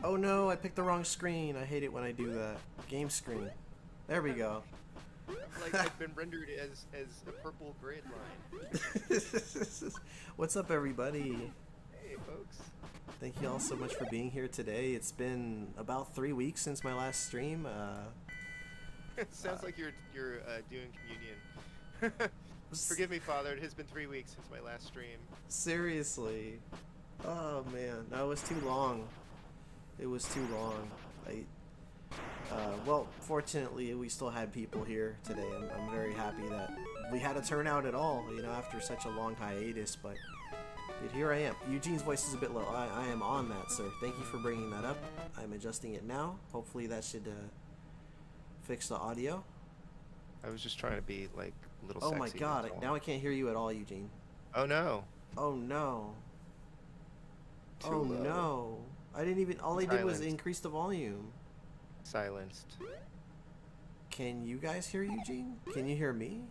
Oh no, I picked the wrong screen. I hate it when I do that. Game screen. There we go. Like I've been rendered as a purple grid line. What's up, everybody? Hey, folks. Thank you all so much for being here today. It's been about 3 weeks since my last stream. It sounds like you're doing communion. Forgive me, Father. It has been 3 weeks since my last stream. Seriously. Oh man, no, it was too long. It was too long. Well, fortunately, we still had people here today. I'm very happy that we had a turnout at all, you know, after such a long hiatus, but here I am. Eugene's voice is a bit low. I am on that, sir. Thank you for bringing that up. I'm adjusting it now. Hopefully that should fix the audio. I was just trying to be, like, a little Oh sexy. my god, now I can't hear you at all, Eugene. Oh no. Oh no. Too Oh low. no. I didn't even, all I did was Silenced. increase the volume. Silenced. Can you guys hear Eugene? Can you hear me?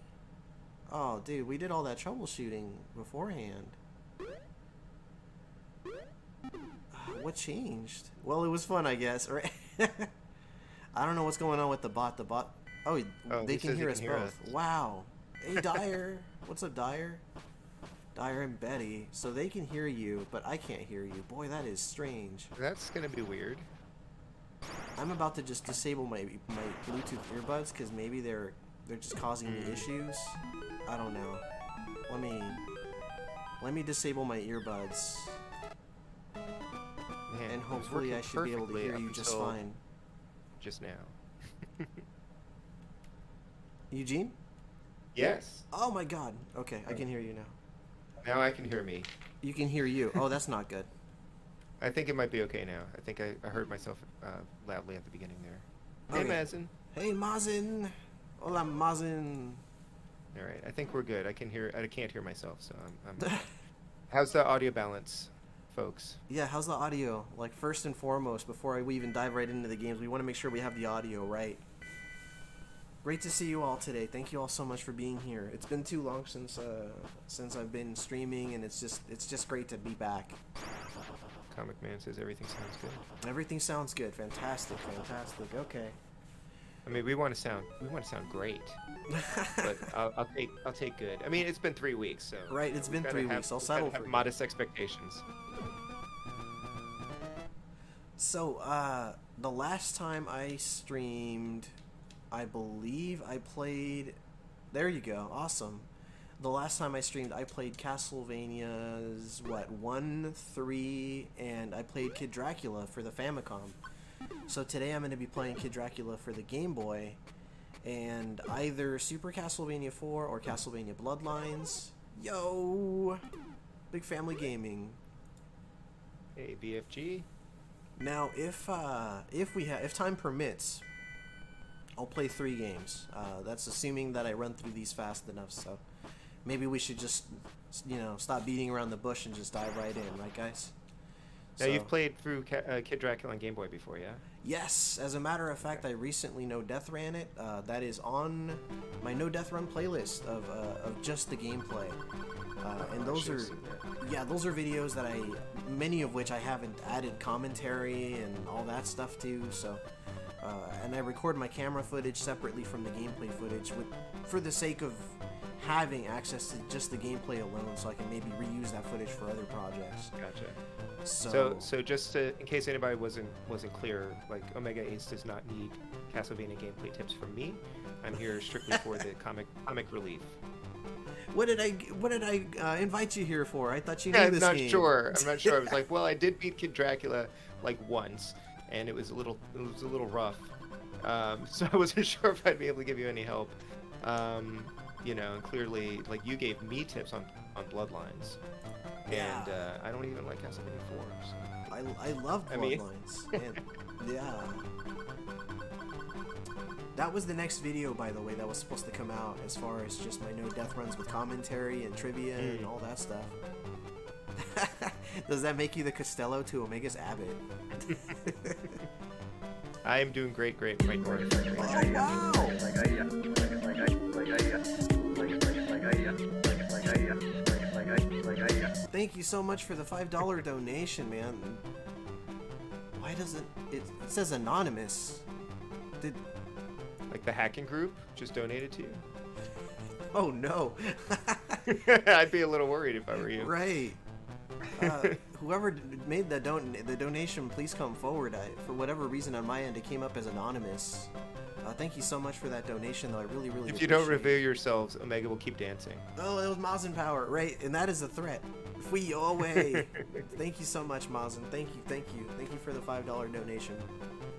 Oh, dude, we did all that troubleshooting beforehand. What changed? Well, it was fun, I guess, right? I don't know what's going on with the bot. The bot... Oh, they he can says hear he us can hear both. us. Wow. Hey, Dyer. What's up, Dyer? Dyer and Betty. So they can hear you, but I can't hear you. Boy, that is strange. That's gonna be weird. I'm about to just disable my Bluetooth earbuds because maybe they're just causing me issues. I don't know. Let me disable my earbuds, Man, and it was hopefully I working should be able to perfectly hear up you just until fine. Just now. Eugene? Yes. Oh my God. Okay, I can hear you now. Now I can hear me. You can hear you. Oh, that's not good. I think it might be okay now. I think I heard myself loudly at the beginning there. Hey, Okay. Mazin. Hey, Mazin. Hola, Mazin. All right. I think we're good. I can't hear myself, so I'm How's the audio balance, folks? Yeah, how's the audio? Like, first and foremost, before we even dive right into the games, we want to make sure we have the audio right. Great to see you all today. Thank you all so much for being here. It's been too long since I've been streaming, and it's just great to be back. Comic Man says everything sounds good. Everything sounds good. Fantastic. Okay. I mean, we want to sound great, but I'll take good. I mean, it's been 3 weeks, so Right, it's been 3 weeks. I'll settle for have you. modest expectations. So, the last time I streamed, I believe I played... There you go. Awesome. The last time I streamed, I played Castlevania's, 1, 3, and I played Kid Dracula for the Famicom. So today I'm going to be playing Kid Dracula for the Game Boy, and either Super Castlevania 4 or Castlevania Bloodlines. Yo! Big family gaming. Hey, BFG. Now, if time permits, I'll play 3 games. That's assuming that I run through these fast enough. So maybe we should just, stop beating around the bush and just dive right in, right, guys? Now you've played through Kid Dracula on Game Boy before, yeah? Yes, as a matter of fact, I recently No Death ran it. That is on my No Death Run playlist of just the gameplay. And those are, those are videos that many of which I haven't added commentary and all that stuff to. So, and I record my camera footage separately from the gameplay footage for the sake of having access to just the gameplay alone, so I can maybe reuse that footage for other projects. Gotcha. So just in case anybody wasn't clear, like Omega Ace does not need Castlevania gameplay tips from me. I'm here strictly for the comic relief. What did I invite you here for? I thought you knew Yeah, this I'm not game. sure. I was like, well, I did beat Kid Dracula like once, and it was a little rough. So I wasn't sure if I'd be able to give you any help. And clearly, like, you gave me tips on Bloodlines. Yeah. And I don't even like Castlevania 4. So. I love mean- Bloodlines. And, yeah. That was the next video, by the way, that was supposed to come out, as far as just my No Death runs with commentary and trivia and all that stuff. Does that make you the Costello to Omega's Abbott? I am doing great right now. Oh, wow! Thank you so much for the $5 donation, man. Why doesn't it says anonymous? Did Like the hacking group just donated to you? Oh no. I'd be a little worried if I were you. Right. Whoever made the donation, please come forward. For whatever reason on my end, it came up as anonymous. Thank you so much for that donation, though. I really, really If you don't appreciate reveal yourselves, Omega will keep dancing. Oh, it was Mazin Power, right? And that is a threat. Fui away. Thank you so much, Mazin. Thank you, thank you. Thank you for the $5 donation.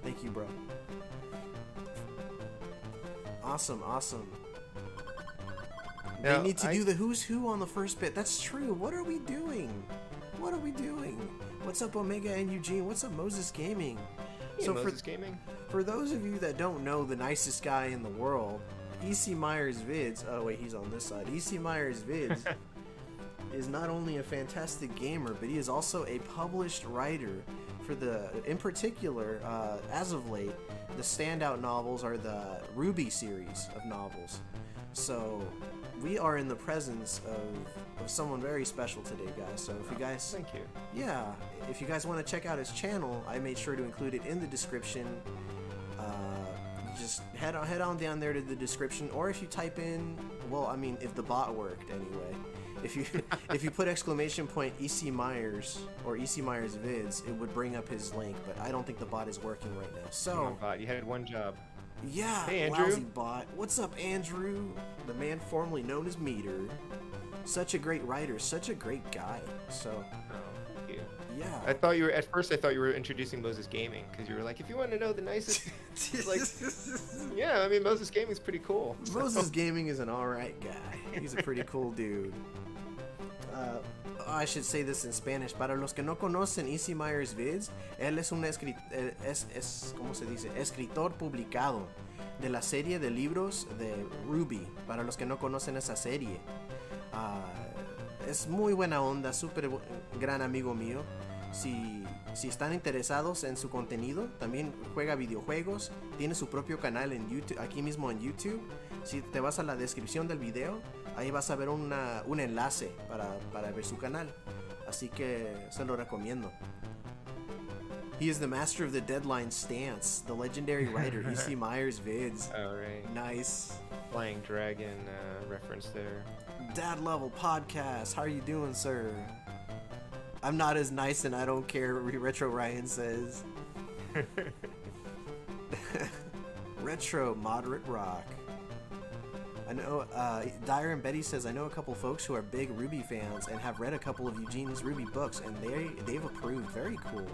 Thank you, bro. Awesome, awesome. Now, they need to do the who's who on the first bit. That's true. What are we doing? What are we doing? What's up, Omega and Eugene? What's up, Moses Gaming? Hey, So Moses Gaming. for those of you that don't know the nicest guy in the world, ecmyersvids. Oh wait, he's on this side. ecmyersvids is not only a fantastic gamer, but he is also a published writer for in particular, as of late, the standout novels are the Ruby series of novels. So we are in the presence of someone very special today, guys. So if you guys, Thank you. yeah, if you guys want to check out his channel, I made sure to include it in the description. Just head on down there to the description, or if you type in, well, I mean, if the bot worked anyway. If you put exclamation point EC Myers or EC Myers vids, it would bring up his link, but I don't think the bot is working right now. Come So on, bot. You had one job. yeah, Hey, Andrew. lousy bot. What's up, Andrew? The man formerly known as Meter. Such a great writer, such a great guy. So Oh, thank you. yeah. I thought you were, at first I thought you were introducing Moses Gaming, because you were like, if you want to know the nicest, like, yeah, I mean, Moses Gaming's pretty cool. so- Moses Gaming is an alright guy. He's a pretty cool dude. I should say this in Spanish. Para los que no conocen Easy Myers Vids, él es un ¿cómo se dice? Escritor publicado de la serie de libros de Ruby. Para los que no conocen esa serie. Es muy buena onda, súper gran amigo mío. Si están interesados en su contenido, también juega videojuegos, tiene su propio canal en YouTube, aquí mismo en YouTube. Si te vas a la descripción del video, ahí vas a ver un enlace para ver su canal. Así que se lo recomiendo. He is the master of the deadline stance, the legendary writer, EC Myers Vids. All right. Nice. Flying Dragon reference there. Dad Level Podcast, how are you doing, sir? I'm not as nice and I don't care, Retro Ryan says. Retro Moderate Rock. I know, Dyer and Betty says, I know a couple folks who are big Ruby fans and have read a couple of Eugene's Ruby books, and they've approved. Very cool.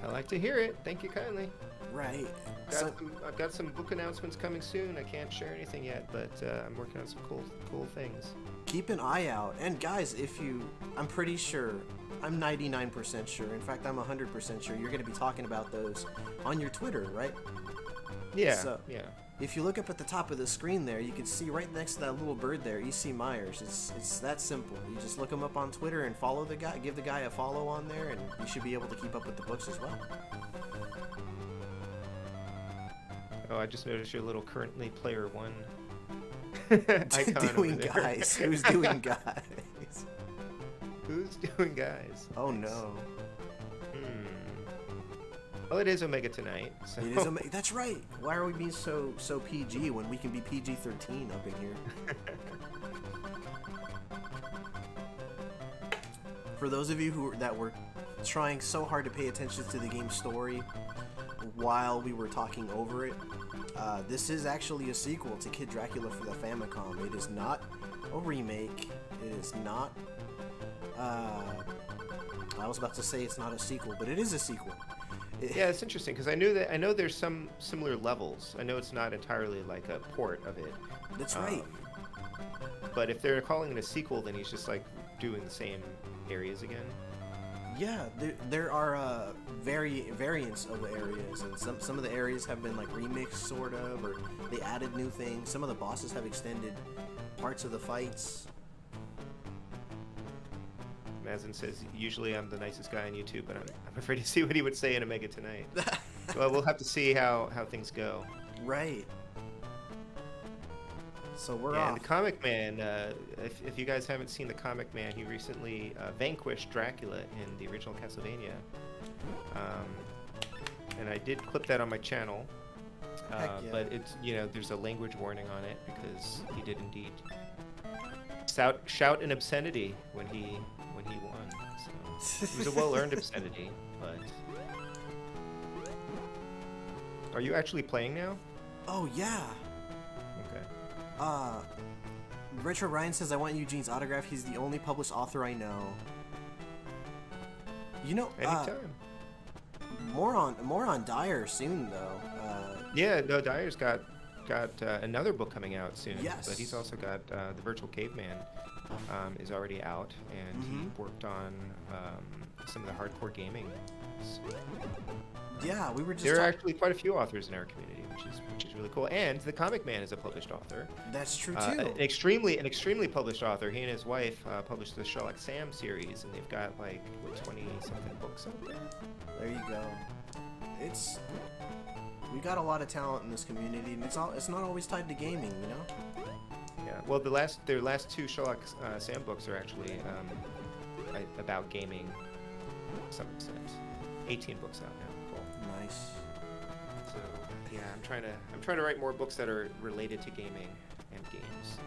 I like to hear it. Thank you kindly. Right. So, I've got some book announcements coming soon. I can't share anything yet, but I'm working on some cool things. keep an eye out. And guys, I'm pretty sure, I'm 99% sure, in fact, I'm 100% sure you're going to be talking about those on your Twitter, right? Yeah, So, yeah. if you look up at the top of the screen there, you can see right next to that little bird there, EC Myers. It's that simple. You just look him up on Twitter and follow the guy, give the guy a follow on there, and you should be able to keep up with the books as well. Oh, I just noticed your little currently player one icon Doing over there. guys. Who's doing guys? Who's doing guys? Oh Nice. no. Well, it is Omega tonight. So. It is that's right. Why are we being so PG when we can be PG-13 up in here? For those of you that were trying so hard to pay attention to the game's story while we were talking over it, this is actually a sequel to Kid Dracula for the Famicom. It is not a remake. It is not. I was about to say it's not a sequel, but it is a sequel. Yeah, it's interesting because I know there's some similar levels. I know it's not entirely like a port of it. That's right. But if they're calling it a sequel, then he's just like doing the same areas again. Yeah, there are variants of the areas, and some of the areas have been like remixed, sort of, or they added new things. Some of the bosses have extended parts of the fights. Mazin says, usually I'm the nicest guy on YouTube, but I'm afraid to see what he would say in Omega tonight. Well, we'll have to see how things go. Right. So we're Yeah, off. and the Comic Man, if you guys haven't seen the Comic Man, he recently vanquished Dracula in the original Castlevania. And I did clip that on my channel. Heck yeah. But it's, there's a language warning on it because he did indeed shout an obscenity when he won. So it was a well-earned obscenity, but... Are you actually playing now? Oh yeah. Okay. Retro Ryan says, I want Eugene's autograph. He's the only published author I know. Anytime. More on Dyer soon though. Yeah, no, Dyer's got another book coming out soon. Yes. But he's also got The Virtual Caveman is already out, and he worked on some of the hardcore gaming. So Yeah, we were just. there are actually quite a few authors in our community, which is really cool. And the Comic Man is a published author. That's true too. An extremely published author. He and his wife published the Sherlock Sam series, and they've got like 20-something books out there. There you go. We got a lot of talent in this community, and it's not always tied to gaming, you know. Yeah. Well, their last two Sherlock Sam books are actually about gaming, to some extent. 18 books out now. Cool. Nice. So yeah, I'm trying to write more books that are related to gaming and games.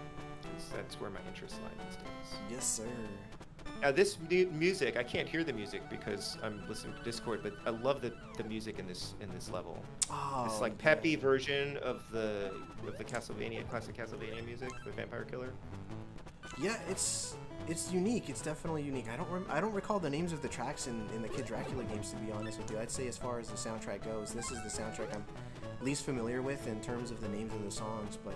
That's where my interests lie these days. Yes, sir. Now this music, I can't hear the music because I'm listening to Discord, but I love the music in this level. Oh, It's like peppy version of the classic Castlevania music, the Vampire Killer. Yeah, it's unique. It's definitely unique. I don't recall the names of the tracks in the Kid Dracula games, to be honest with you. I'd say as far as the soundtrack goes, this is the soundtrack I'm least familiar with in terms of the names of the songs, but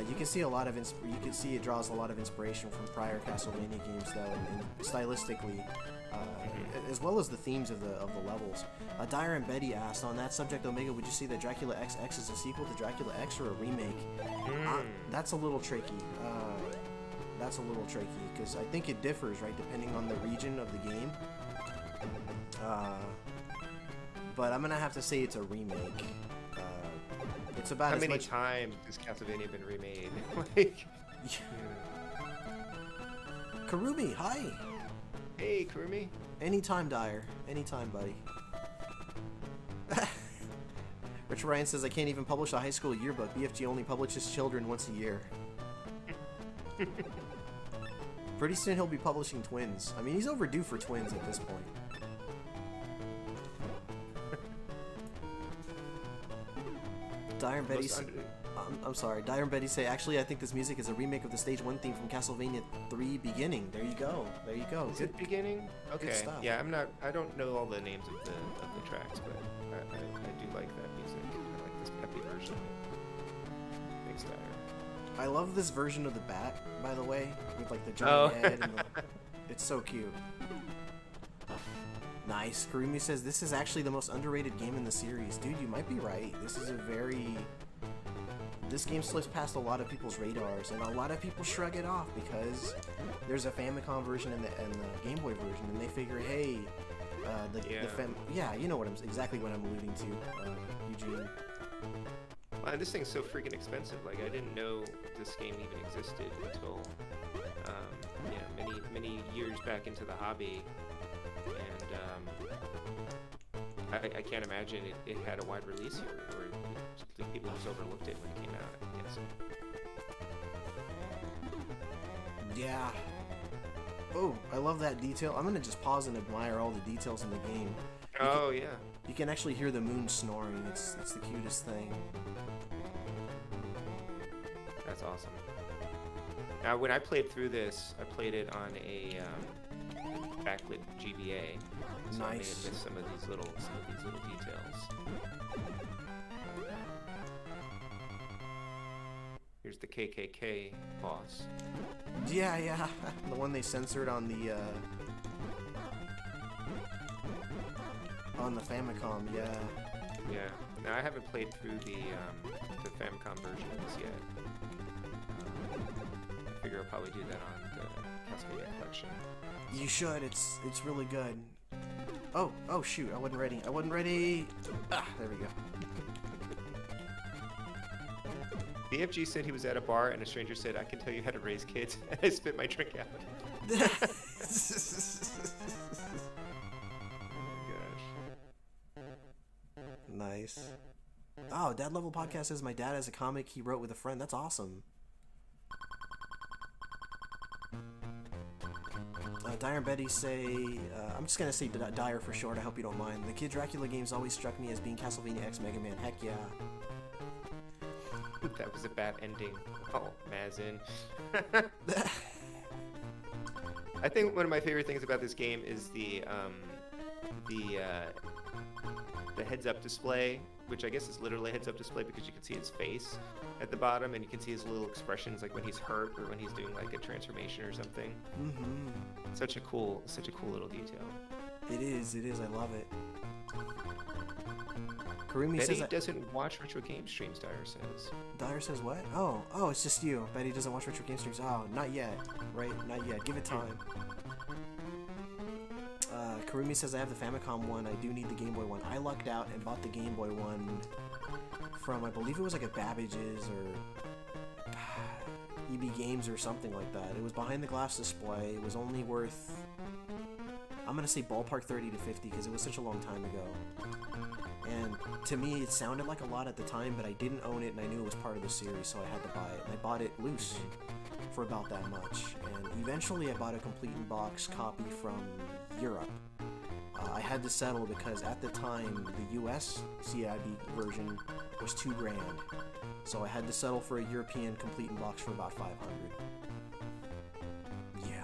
you can see it draws a lot of inspiration from prior Castlevania games, though, and stylistically, as well as the themes of the levels. Dyer and Betty asked, on that subject, Omega, would you say that Dracula XX is a sequel to Dracula X or a remake? That's a little tricky. Because I think it differs, right, depending on the region of the game. But I'm gonna have to say it's a remake. It's about How as many much. times has Castlevania been remade? Like, Karumi, hi. hey, Kurumi. Anytime, Dyer. Anytime, buddy. Rich Ryan says, I can't even publish a high school yearbook. BFG only publishes children once a year. Pretty soon he'll be publishing twins. I mean, he's overdue for twins at this point. Dyer and Betty. I'm sorry. Dyer and Betty say, actually, I think this music is a remake of the Stage 1 theme from Castlevania 3 Beginning. There you go. There you go. Is it Beginning? Okay. Good stuff. Yeah, I don't know all the names of the tracks, but I do like that music. I like this peppy version. Thanks, Dyer. I love this version of the bat, by the way, with like the giant head. And it's so cute. Nice. Karumi says, this is actually the most underrated game in the series. Dude, you might be right. This game slips past a lot of people's radars, and a lot of people shrug it off because there's a Famicom version and the Game Boy version, and they figure, hey, you know exactly what I'm alluding to, Eugene. Wow, this thing's so freaking expensive. Like, I didn't know this game even existed until, many years back into the hobby, and I can't imagine it had a wide release here, or people just overlooked it when it came out, I guess. Yeah. Oh, I love that detail. I'm gonna just pause and admire all the details in the game. Yeah. You can actually hear the moon snoring. It's the cutest thing. That's awesome. Now, when I played through this, I played it on a backlit GBA. So I may have missed some of these little details. Here's the KKK boss. Yeah. The one they censored on the Famicom, yeah. Yeah. Now I haven't played through the Famicom version of this yet. I figure I'll probably do that on the Castlevania collection. You should. It's really good. Oh shoot! I wasn't ready. Ah, there we go. BFG said he was at a bar and a stranger said, "I can tell you how to raise kids," and I spit my drink out. Nice. Oh, Dad Level Podcast says my dad has a comic he wrote with a friend. That's awesome. Dyer and Betty say, I'm just gonna say Dyer for short, I hope you don't mind. The Kid Dracula games always struck me as being Castlevania X Mega Man. Heck yeah. That was a bad ending. Oh, Mazin. I think one of my favorite things about this game is the heads-up display, which I guess is literally a heads-up display because you can see his face at the bottom, and you can see his little expressions, like when he's hurt or when he's doing like a transformation or something. Mm-hmm. Such a cool little detail. It is. I love it. Karumi Betty says doesn't watch retro game streams. Dyer says. Dyer says what? Oh, it's just you. Betty doesn't watch retro game streams. Oh, not yet. Right? Not yet. Give it time. Karumi says I have the Famicom one. I do need the Game Boy one. I lucked out and bought the Game Boy one from, I believe it was like a Babbage's or EB Games or something like that. It was behind the glass display. It was only worth, I'm gonna say ballpark 30 to 50 because it was such a long time ago. And to me, it sounded like a lot at the time, but I didn't own it and I knew it was part of the series, so I had to buy it. And I bought it loose for about that much. And eventually I bought a complete in box copy from Europe. I had to settle because at the time the US CIB version was $2,000, so I had to settle for a European complete in box for about $500. Yeah.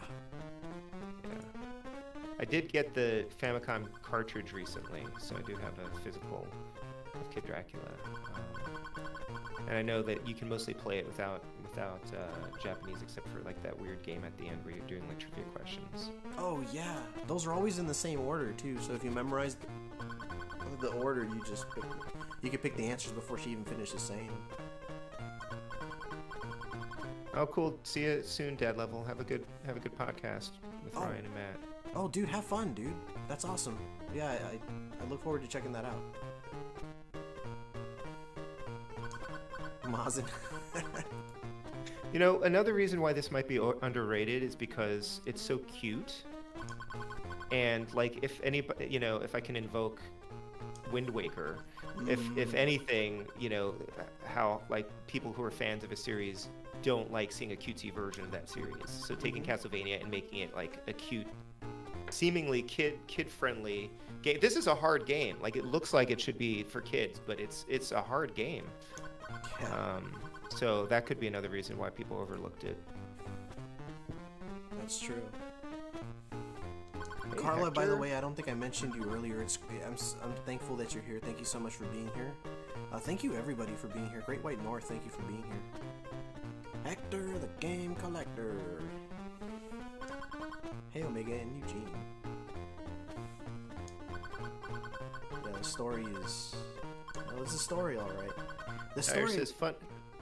I did get the Famicom cartridge recently, so I do have a physical of Kid Dracula, and I know that you can mostly play it without Japanese, except for like that weird game at the end where you're doing like trivia questions. Oh yeah, those are always in the same order too. So if you memorize the order, you can pick the answers before she even finishes saying them. Oh, cool. See you soon, Dad Level. Have a good podcast with Ryan and Matt. Oh, dude, have fun, dude. That's awesome. Yeah, I look forward to checking that out. Mazin. You know, another reason why this might be underrated is because it's so cute. And like, if anybody, you know, if I can invoke Wind Waker, if anything, you know, how like people who are fans of a series don't like seeing a cutesy version of that series. So taking Castlevania and making it like a cute, seemingly kid-friendly game. This is a hard game. Like, it looks like it should be for kids, but it's a hard game. Yeah. So that could be another reason why people overlooked it. That's true. Hey, Carla, Hector. by the way, I don't think I mentioned you earlier. I'm thankful that you're here. Thank you so much for being here. Thank you everybody for being here. Great White North, thank you for being here. Hector, the game collector. Hey Omega and Eugene. Yeah, the story is. Well, it's a story, all right. The Dyer story says,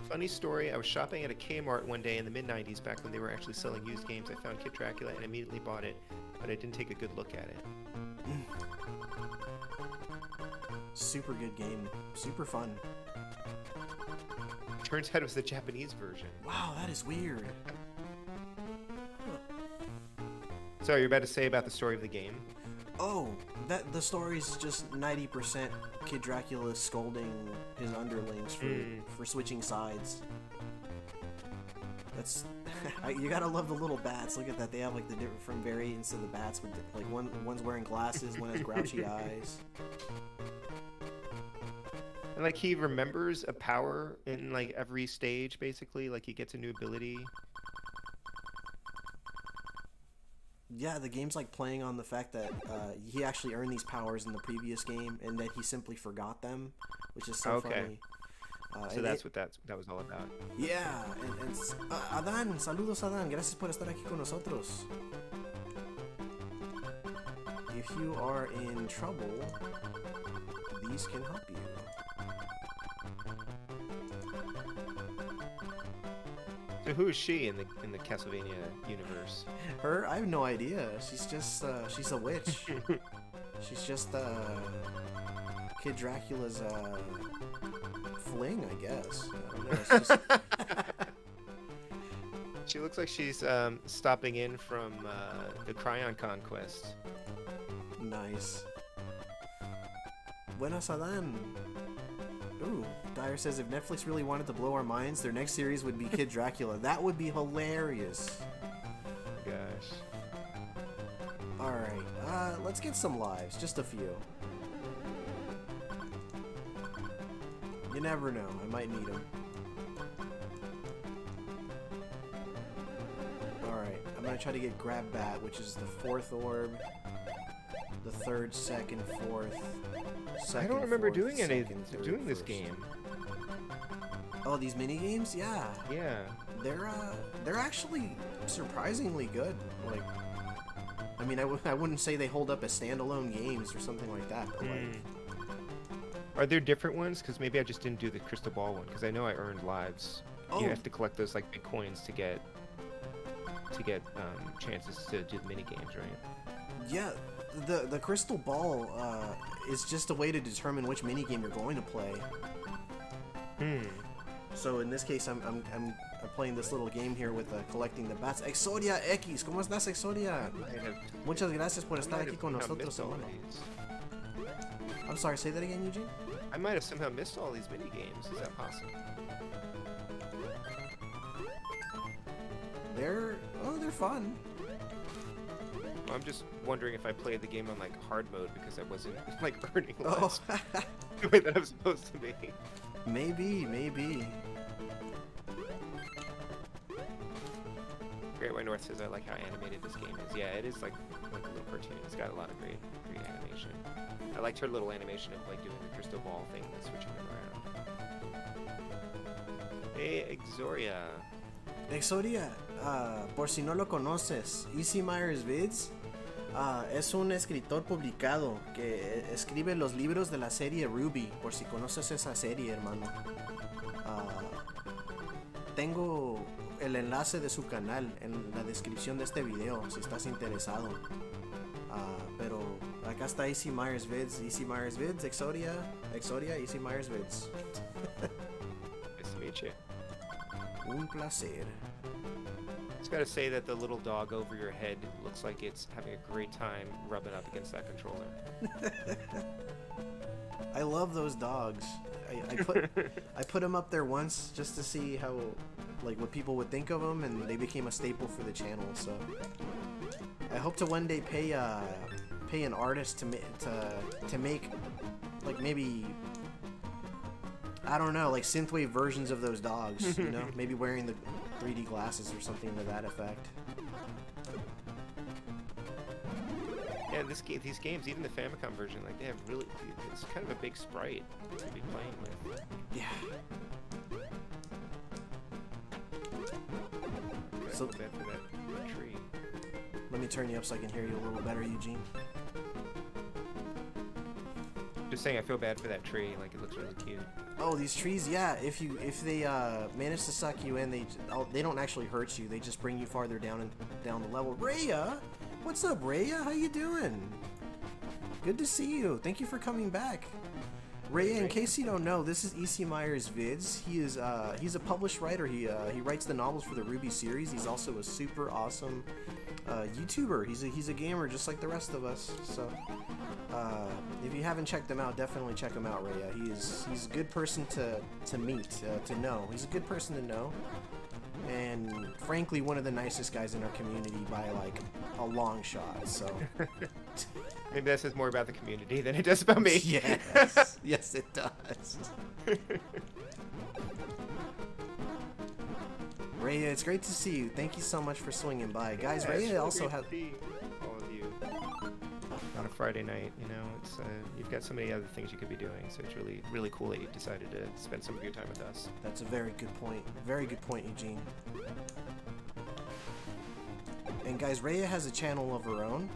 funny story. I was shopping at a Kmart one day in the mid-90s, back when they were actually selling used games. I found Kid Dracula and immediately bought it, but I didn't take a good look at it. Super good game. Super fun. Turns out it was the Japanese version. Wow, that is weird. So you're about to say about the story of the game? Oh, that the story's just 90% Kid Dracula scolding his underlings for switching sides. That's you gotta love the little bats. Look at that. They have like the different variants of the bats. With like one's wearing glasses, one has grouchy eyes. And like, he remembers a power in like every stage, basically. Like, he gets a new ability. Yeah, the game's like playing on the fact that he actually earned these powers in the previous game, and that he simply forgot them, which is so funny. So that's what that was all about. Yeah, and Adan, saludos Adan, gracias por estar aquí con nosotros. If you are in trouble, these can help you. So who is she in the Castlevania universe? Her? I have no idea. She's just she's a witch. She's just Kid Dracula's fling, I guess. I don't know. It's just... She looks like she's stopping in from the Cryon Conquest. Nice. Buenas, Adan. Ooh, Dyer says if Netflix really wanted to blow our minds, their next series would be Kid Dracula. That would be hilarious. Gosh. Alright, let's get some lives. Just a few. You never know. I might need them. Alright, I'm gonna try to get Grab Bat, which is the 4th orb. The 3rd, 2nd, 4th. I don't remember 4th, doing 2nd, doing 3rd, this 1st. game. Oh, these mini games? Yeah. Yeah. They're actually surprisingly good. Like, I mean, I wouldn't say they hold up as standalone games or something like that, but like... Are there different ones? Because maybe I just didn't do the crystal ball one. Because I know I earned lives. Oh. You have to collect those like big coins to get chances to do the mini games, right? Yeah, the crystal ball is just a way to determine which mini game you're going to play. So in this case, I'm playing this little game here with collecting the bats. Exodia X, ¿cómo estás, Exodia? Muchas gracias por estar aquí con nosotros, hermano. I'm sorry, say that again, Eugene? I might have somehow missed all these mini games. Is that possible? They're fun. Well, I'm just wondering if I played the game on like hard mode because I wasn't like earning lives the way that I was supposed to be. Maybe. Great White North says I like how animated this game is. Yeah, it is like a little cartoon. It's got a lot of great animation. I liked her little animation of like doing the crystal ball thing and switching them around. Hey, Exoria. Exodia, por si no lo conoces, ecmyersvids es un escritor publicado que escribe los libros de la serie Ruby, por si conoces esa serie, hermano. Tengo el enlace de su canal en la descripción de este video, si estás interesado. Pero acá está ecmyersvids, Exodia, ecmyersvids. Nice to meet you. Un placer. Just gotta say that the little dog over your head looks like it's having a great time rubbing up against that controller. I love those dogs. I put them up there once just to see how, like, what people would think of them, and they became a staple for the channel. So I hope to one day pay an artist to make, like, maybe, I don't know, like synthwave versions of those dogs, you know? Maybe wearing the 3D glasses or something to that effect. Yeah, these games, even the Famicom version, like they have really, it's kind of a big sprite to be playing with. Yeah. So bad for that tree. Let me turn you up so I can hear you a little better, Eugene. Just saying, I feel bad for that tree. Like it looks really cute. Oh, these trees, yeah. If they manage to suck you in, they don't actually hurt you. They just bring you farther down the level. Rhea, what's up, Rhea? How you doing? Good to see you. Thank you for coming back. Rhea, in case you don't know, this is ecmyersvids. He's a published writer. He writes the novels for the Ruby series. He's also a super awesome YouTuber. He's a gamer just like the rest of us. So if you haven't checked him out, definitely check him out, Rhea. He's a good person to meet, to know. He's a good person to know, and frankly, one of the nicest guys in our community by like a long shot. So maybe that says more about the community than it does about me. Yes, yes, it does. Rhea, it's great to see you. Thank you so much for swinging by, guys. Yeah, Rhea also has. All of you on a Friday night, you know, it's you've got so many other things you could be doing, so it's really, really cool that you decided to spend some of your time with us. That's a very good point. Very good point, Eugene. And guys, Rhea has a channel of her own.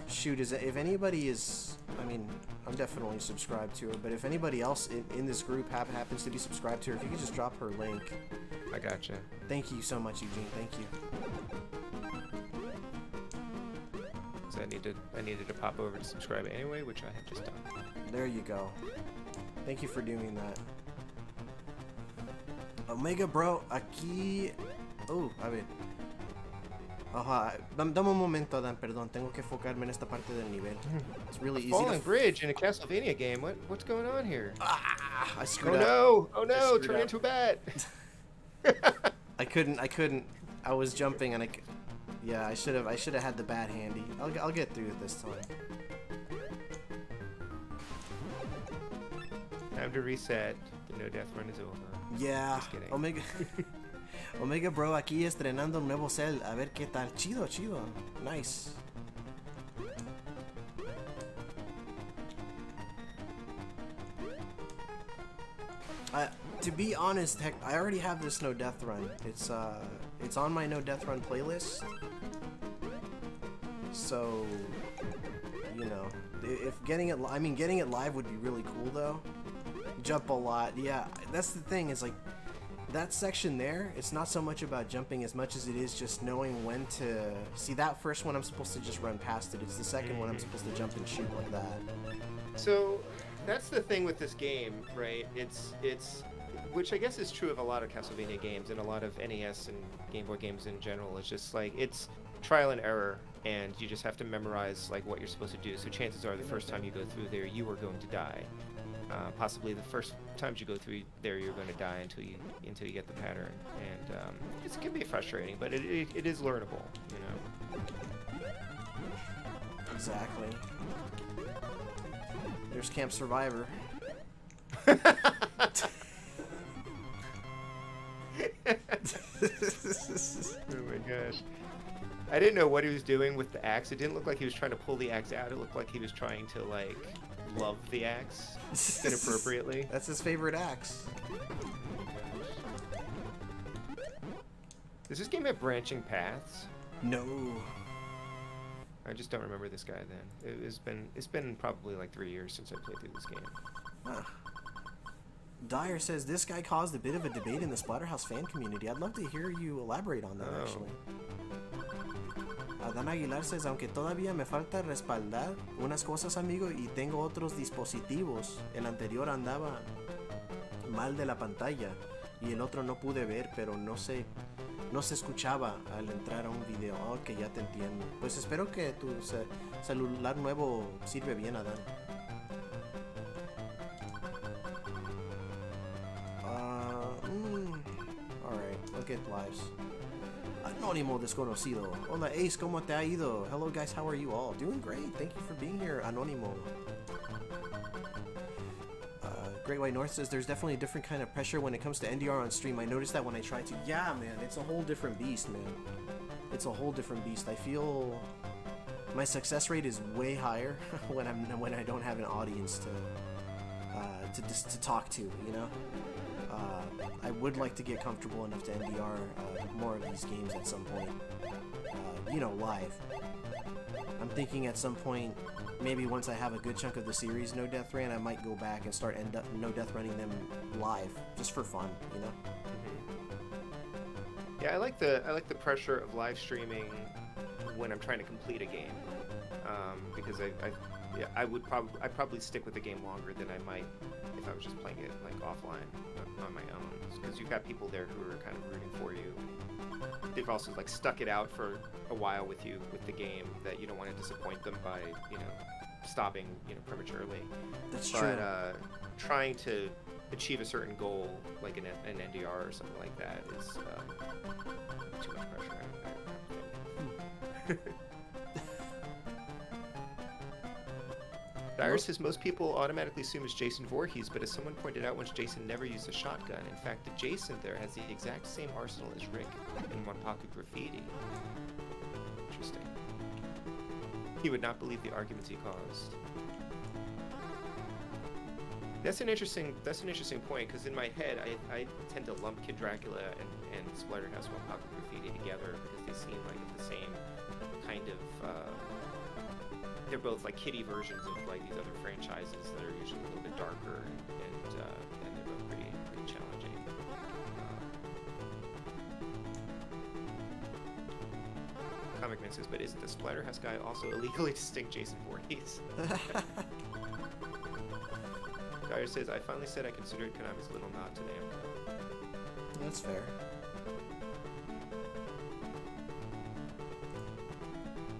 Shoot, if anybody is, I mean, I'm definitely subscribed to her, but if anybody else in this group happens to be subscribed to her, if you could just drop her link. I gotcha. Thank you so much, Eugene. Thank you. So I needed to pop over to subscribe anyway, which I had just done. There you go. Thank you for doing that. Omega bro, aquí... a ver. Ajá, dame un momento, Dan, perdón. Tengo que enfocarme en esta parte del nivel. It's really easy Falling bridge in a Castlevania game. What's going on here? I screwed up. No! Oh no! Turn into a bat! I couldn't. I was jumping and yeah, I should have had the bat handy. I'll get through it this time. Time to reset. The no death run is over. Yeah. Just kidding. Omega. Omega bro, aquí estrenando un nuevo cel. A ver qué tal. Chido, chido. Nice. To be honest, heck, I already have this no death run. It's on my no death run playlist. So, you know, if getting it, getting it live would be really cool though. Jump a lot, yeah. That's the thing. Is like that section there. It's not so much about jumping as much as it is just knowing when to see that first one. I'm supposed to just run past it. It's the second one I'm supposed to jump and shoot like that. So that's the thing with this game, right? It's which I guess is true of a lot of Castlevania games and a lot of NES and Game Boy games in general. It's just like it's trial and error, and you just have to memorize like what you're supposed to do. So chances are the first time you go through there, you are going to die. Possibly the first times you go through there, you're going to die until you get the pattern, and it can be frustrating, but it is learnable, you know. Exactly. There's Camp Survivor. Oh my gosh. I didn't know what he was doing with the axe. It didn't look like he was trying to pull the axe out. It looked like he was trying to like love the axe inappropriately. That's his favorite axe. Does this game have branching paths? No. I just don't remember this guy then. It's been probably like 3 years since I played through this game. Huh. Dyer says this guy caused a bit of a debate in the Splatterhouse fan community. I'd love to hear you elaborate on that, actually. Dan Aguilar says, aunque todavía me falta respaldar unas cosas, amigo, y tengo otros dispositivos. El anterior andaba mal de la pantalla y el otro no pude ver, pero no se escuchaba al entrar a un video. Ok, ya te entiendo. Pues espero que tu celular nuevo sirve bien, Adán. Alright, look at lives. Anónimo desconocido. Hola Ace, ¿cómo te ha ido? Hello guys, how are you all? Doing great. Thank you for being here, Anónimo. Great White North says there's definitely a different kind of pressure when it comes to NDR on stream. I noticed that when I try to. Yeah, man, it's a whole different beast, man. It's a whole different beast. I feel my success rate is way higher when I don't have an audience to talk to, you know. I would like to get comfortable enough to NDR more of these games at some point, you know, live. I'm thinking at some point, maybe once I have a good chunk of the series No Death Ran, I might go back and start No Death running them live, just for fun, you know. Yeah, I like the pressure of live streaming when I'm trying to complete a game, because I'd probably stick with the game longer than I might if I was just playing it like offline on my own, because you've got people there who are kind of rooting for you. They've also like stuck it out for a while with you with the game, that you don't want to disappoint them by, you know, stopping, you know, prematurely. That's true. But trying to achieve a certain goal, like an NDR or something like that, is too much pressure. I think. Dyer says most people automatically assume it's Jason Voorhees, but as someone pointed out once, Jason never used a shotgun. In fact, the Jason there has the exact same arsenal as Rick in Wanpaku Graffiti. Interesting. He would not believe the arguments he caused. That's an interesting point, because in my head, I tend to lump Kid Dracula and Splatterhouse Wanpaku Graffiti together, because they seem like the same kind of. They're both like kiddie versions of like these other franchises that are usually a little bit darker, and they're both pretty challenging. Comic Man says, but isn't the Splatterhouse guy also illegally distinct Jason Voorhees? Fire says, I finally said I considered Konami's little nod to Namco. That's fair.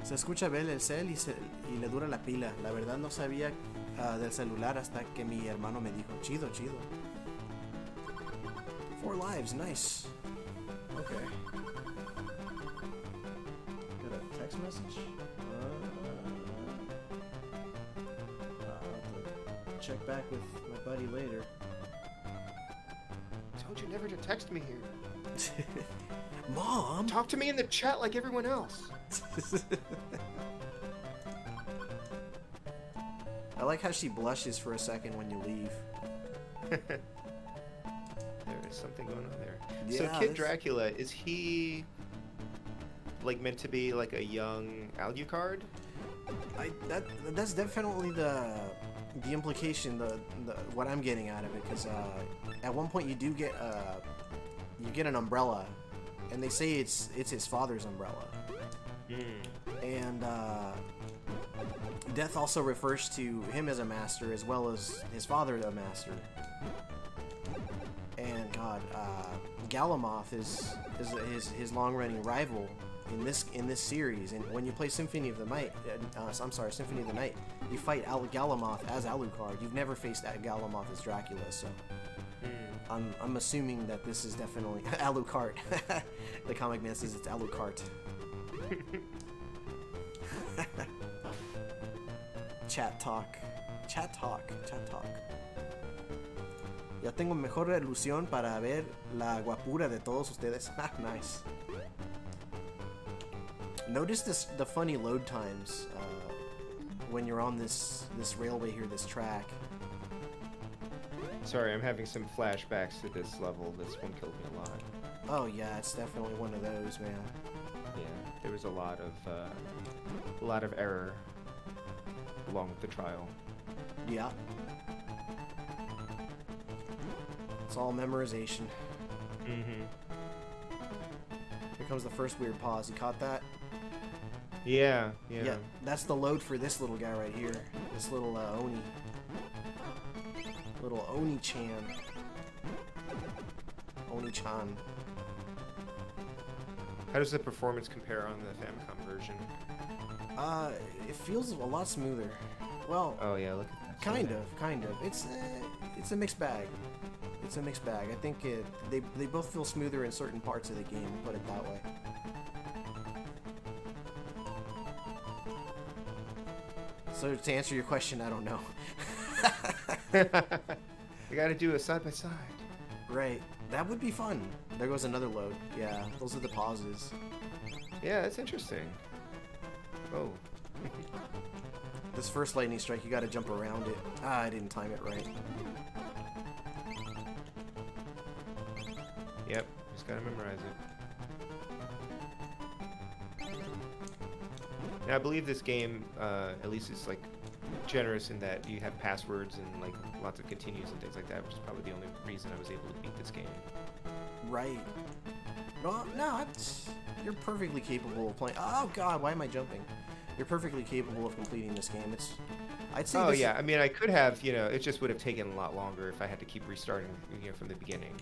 Se escucha ver el cel y le dura la pila. La verdad no sabía del celular hasta que mi hermano me dijo. Chido, chido. 4 lives, nice. Okay. Got a text message? I'll check back with my buddy later. Told you never to text me here. Mom! Talk to me in the chat like everyone else. I like how she blushes for a second when you leave. There is something going on there. Yeah, so Kid Dracula, is he like meant to be like a young Alucard? That's definitely the implication, the what I'm getting out of it, because at one point you do get an umbrella, and they say it's his father's umbrella. And Death also refers to him as a master as well as his father a master. And God, Galamoth is his long-running rival in this series. And when you play Symphony of the Night, Symphony of the Night, you fight Galamoth as Alucard. You've never faced that Galamoth as Dracula, so I'm assuming that this is definitely Alucard. The comic man says it's Alucard. Chat talk. Ya tengo mejor resolución para ver la guapura de todos ustedes. Nice. Notice the funny load times when you're on this railway here, this track. Sorry, I'm having some flashbacks to this level. This one killed me a lot. Oh yeah, it's definitely one of those, man. Yeah, there was a lot of error along with the trial. Yeah. It's all memorization. Mm-hmm. Here comes the first weird pause. You caught that? Yeah. Yeah, that's the load for this little guy right here. This little Oni. Little Oni-chan. Oni-chan. How does the performance compare on the Famicom version? It feels a lot smoother. Well, oh yeah, look at that. Kind of. It's a mixed bag. I think they both feel smoother in certain parts of the game, put it that way. So to answer your question, I don't know. We gotta do a side by side. Right. That would be fun. There goes another load. Yeah, those are the pauses. Yeah, that's interesting. Oh. This first lightning strike, you gotta jump around it. I didn't time it right. Yep, just gotta memorize it. Now, I believe this game, at least is like generous in that you have passwords and like lots of continues and things like that, which is probably the only reason I was able to beat this game. Right. No, you're perfectly capable of playing. Oh God, why am I jumping? You're perfectly capable of completing this game. I'd say. Oh yeah, I mean, I could have, it just would have taken a lot longer if I had to keep restarting, from the beginning.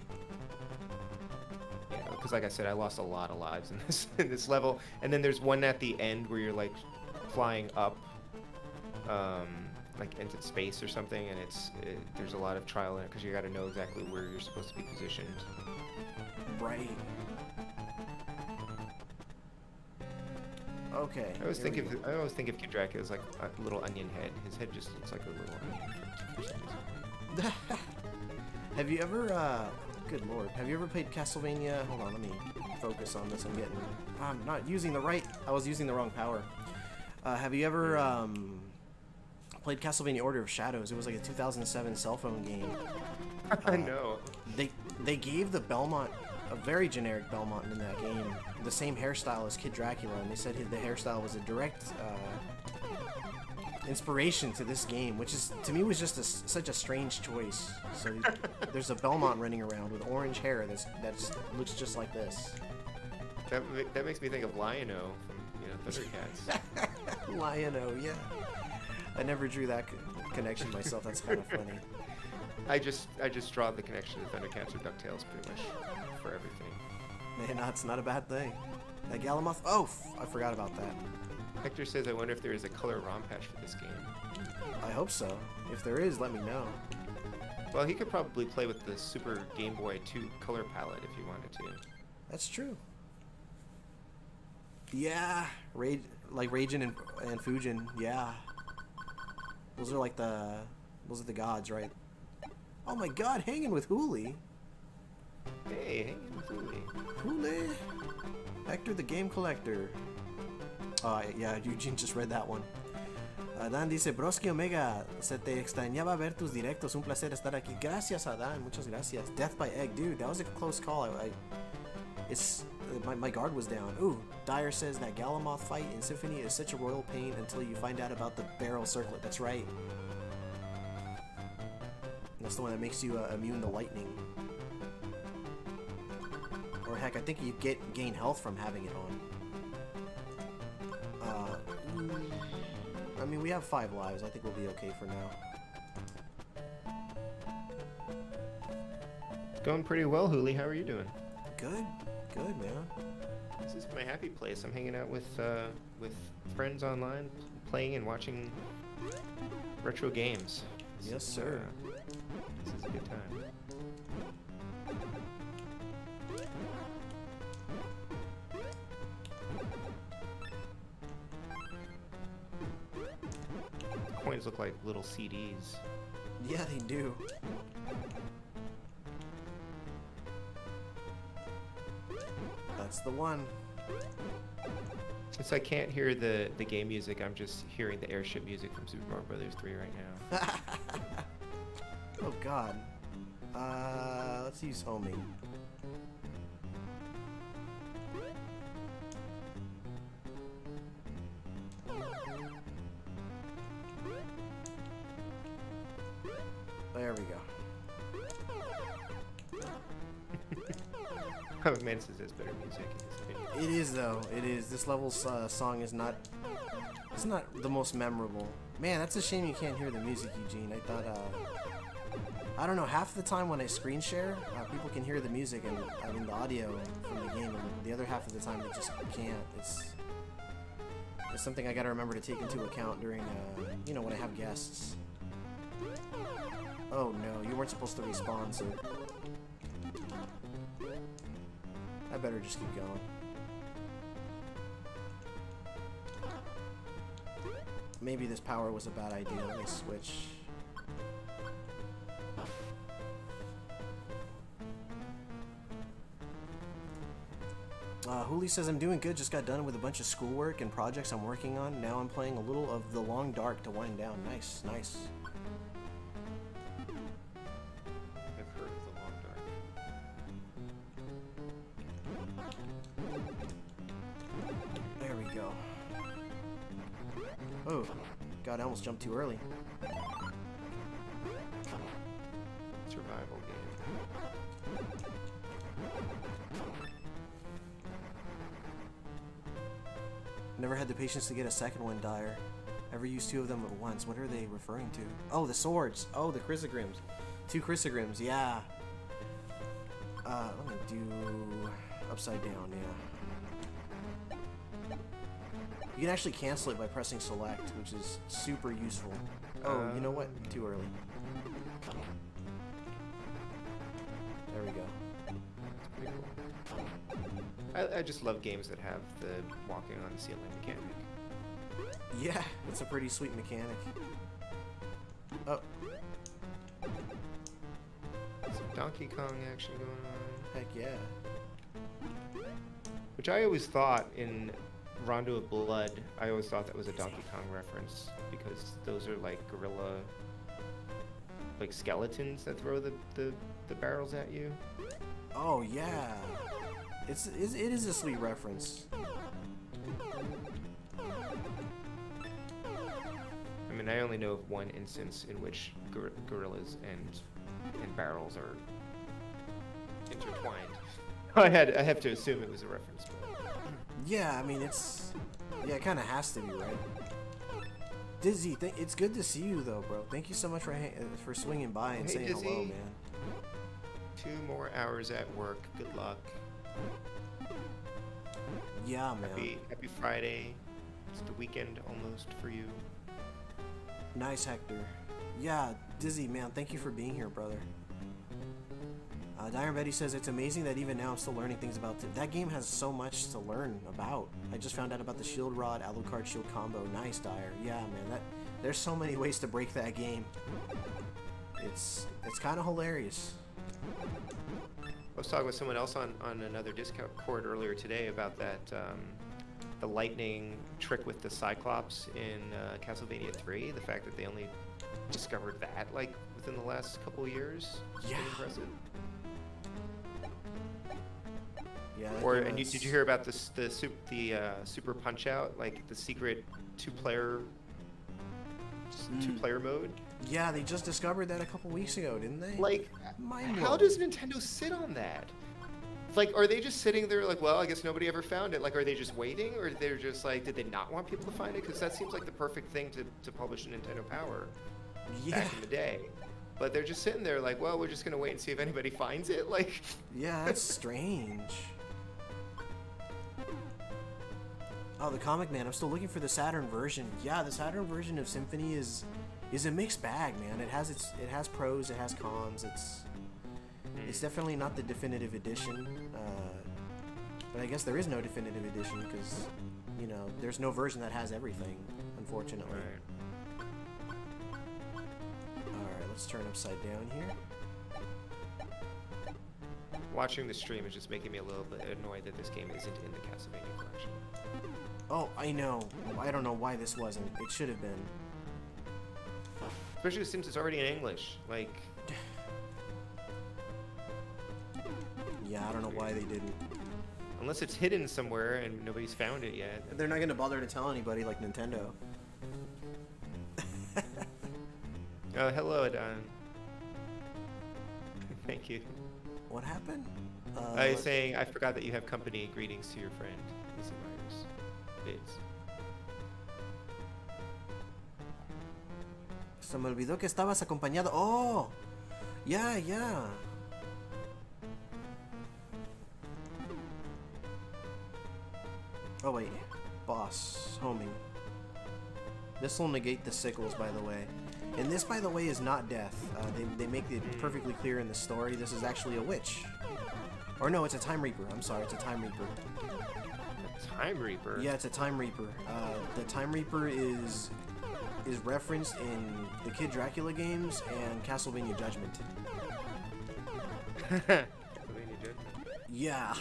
Because like I said, I lost a lot of lives in this level, and then there's one at the end where you're like flying up, like into space or something, and there's a lot of trial in it because you got to know exactly where you're supposed to be positioned. Right. Okay. I always think of Kid Dracula as like a little onion head. His head just looks like a little onion for some reason. Have you ever? Good lord. Have you ever played Castlevania? Hold on, let me focus on this. I'm not using the right. I was using the wrong power. Have you ever played Castlevania Order of Shadows? It was like a 2007 cell phone game. I know. They gave the Belmont, a very generic Belmont in that game, the same hairstyle as Kid Dracula, and they said the hairstyle was a direct inspiration to this game, which is to me was just such a strange choice. So there's a Belmont running around with orange hair that looks just like this. That makes me think of Lion-O from Thundercats. Lion-O, yeah. I never drew that connection myself. That's kind of funny. I just draw the connection to Thundercats or DuckTales pretty much for everything. Man, no, it's not a bad thing. That Galamoth. Oh, I forgot about that. Hector says, I wonder if there is a color ROM patch for this game. I hope so. If there is, let me know. Well, he could probably play with the Super Game Boy 2 color palette if he wanted to. That's true. Yeah, Raijin and Fujin. Yeah, those are the gods, right? Oh my God, hanging with Hooli. Hey, hanging with Hooli. Hooli. Hector the Game Collector. Yeah, Eugene just read that one. Dan dice, Broski Omega, se te extrañaba ver tus directos, un placer estar aquí. Gracias, Adan, muchas gracias. Death by Egg, dude, that was a close call. My guard was down. Ooh, Dyer says that Galamoth fight in Symphony is such a royal pain until you find out about the barrel circlet. That's right. That's the one that makes you immune to lightning. Or heck, I think you gain health from having it on. I mean, we have 5 lives. I think we'll be okay for now. Going pretty well, Hooli. How are you doing? Good, man. This is my happy place. I'm hanging out with friends online, playing and watching retro games. Yes, sir. This is a good time. Coins look like little CDs. Yeah, they do. That's the one. Since I can't hear the game music, I'm just hearing the airship music from Super Mario Brothers 3 right now. Oh God. Let's use homing. There we go. Man says there's better music in this video. It is though. It is. This level's song is not. It's not the most memorable. Man, that's a shame you can't hear the music, Eugene. I thought. I don't know. Half the time when I screen share, people can hear the music and I mean the audio from the game, and the other half of the time they just can't. It's something I gotta remember to take into account during, when I have guests. Oh no, you weren't supposed to respawn, so I better just keep going. Maybe this power was a bad idea. Let me switch. Hooli says, I'm doing good, just got done with a bunch of schoolwork and projects I'm working on. Now I'm playing a little of The Long Dark to wind down. Nice, nice. I've heard of The Long Dark. There we go. Oh, God, I almost jumped too early. Survival game. Never had the patience to get a second one, Dyer. Ever used 2 of them at once. What are they referring to? Oh, the swords. Oh, the chrysogrims. 2 chrysogrims, yeah. Let me do upside down, yeah. You can actually cancel it by pressing select, which is super useful. Oh, you know what? Too early. There we go. Pretty cool. I just love games that have the walking on the ceiling mechanic. Yeah, it's a pretty sweet mechanic. Oh. Some Donkey Kong action going on. Heck yeah. Which I always thought in Rondo of Blood, I always thought that was a Donkey Kong reference because those are like gorilla, like skeletons that throw the barrels at you. Oh yeah. It is a sweet reference. I mean, I only know of one instance in which gorillas and barrels are intertwined. I have to assume it was a reference. But... Yeah, I mean it kind of has to be, right? Dizzy, it's good to see you though, bro. Thank you so much for swinging by and Hey, saying Dizzy. hello, man. 2 more hours at work. Good luck. Yeah, man. Happy Friday. It's the weekend almost for you. Nice, Hector. Yeah, Dizzy, man, thank you for being here, brother. Dire Betty says, it's amazing that even now I'm still learning things about it. That game has so much to learn about. I just found out about the shield rod, Alucard shield combo. Nice, Dire. Yeah, man, there's so many ways to break that game. It's kind of hilarious. I was talking with someone else on another Discord earlier today about that, the lightning trick with the Cyclops in Castlevania 3. The fact that they only discovered that, like, within the last couple of years. Yeah. Impressive. Yeah. And did you hear about the Super Punch Out, like the secret two-player mode? Yeah, they just discovered that a couple weeks ago, didn't they? Like, how does Nintendo sit on that? Like, are they just sitting there like, well, I guess nobody ever found it? Like, are they just waiting, or they're just like, did they not want people to find it? Because that seems like the perfect thing to publish in Nintendo Power back in the day. But they're just sitting there like, well, we're just gonna wait and see if anybody finds it. Like, yeah, that's strange. Oh, the Comic Man. I'm still looking for the Saturn version. Yeah, the Saturn version of Symphony is a mixed bag, man. It has pros, it has cons. It's definitely not the definitive edition. But I guess there is no definitive edition because, you know, there's no version that has everything, unfortunately. Alright, let's turn upside down here. watching the stream is just making me a little bit annoyed that this game isn't in the Castlevania collection. Oh, I know. I don't know why this wasn't. It should have been. Especially since it's already in English. Like... Yeah, I don't know why they didn't. Unless it's hidden somewhere and nobody's found it yet. They're not going to bother to tell anybody like Nintendo. Oh, hello, Adon. Thank you. What happened? I was saying, I forgot that you have company. Greetings to your friend, ecmyersvids. Se me olvidó que estabas acompañado. Oh! Yeah, yeah. Oh, wait. Boss. Homing. This will negate the sickles, by the way. And this, by the way, is not death. They make it perfectly clear in the story. This is actually a witch. Or no, it's a Time Reaper. I'm sorry, it's a Time Reaper. A Time Reaper? Yeah, it's a Time Reaper. The Time Reaper is referenced in the Kid Dracula games and Castlevania Judgment. Castlevania Judgment? Yeah.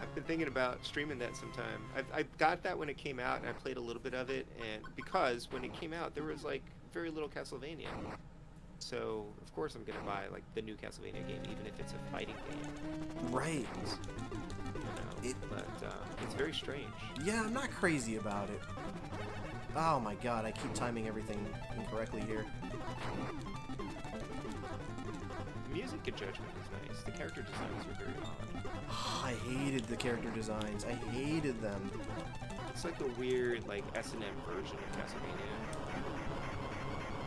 I've been thinking about streaming that sometime. I got that when it came out, and I played a little bit of it, and because when it came out, there was like very little Castlevania. So of course I'm gonna buy like the new Castlevania game, even if it's a fighting game. Right. You know, but it's very strange. Yeah, I'm not crazy about it. Oh my god, I keep timing everything incorrectly here. The music in Judgment is nice. The character designs are very odd. I hated the character designs. I hated them. It's like a weird, like, S&M version of Castlevania.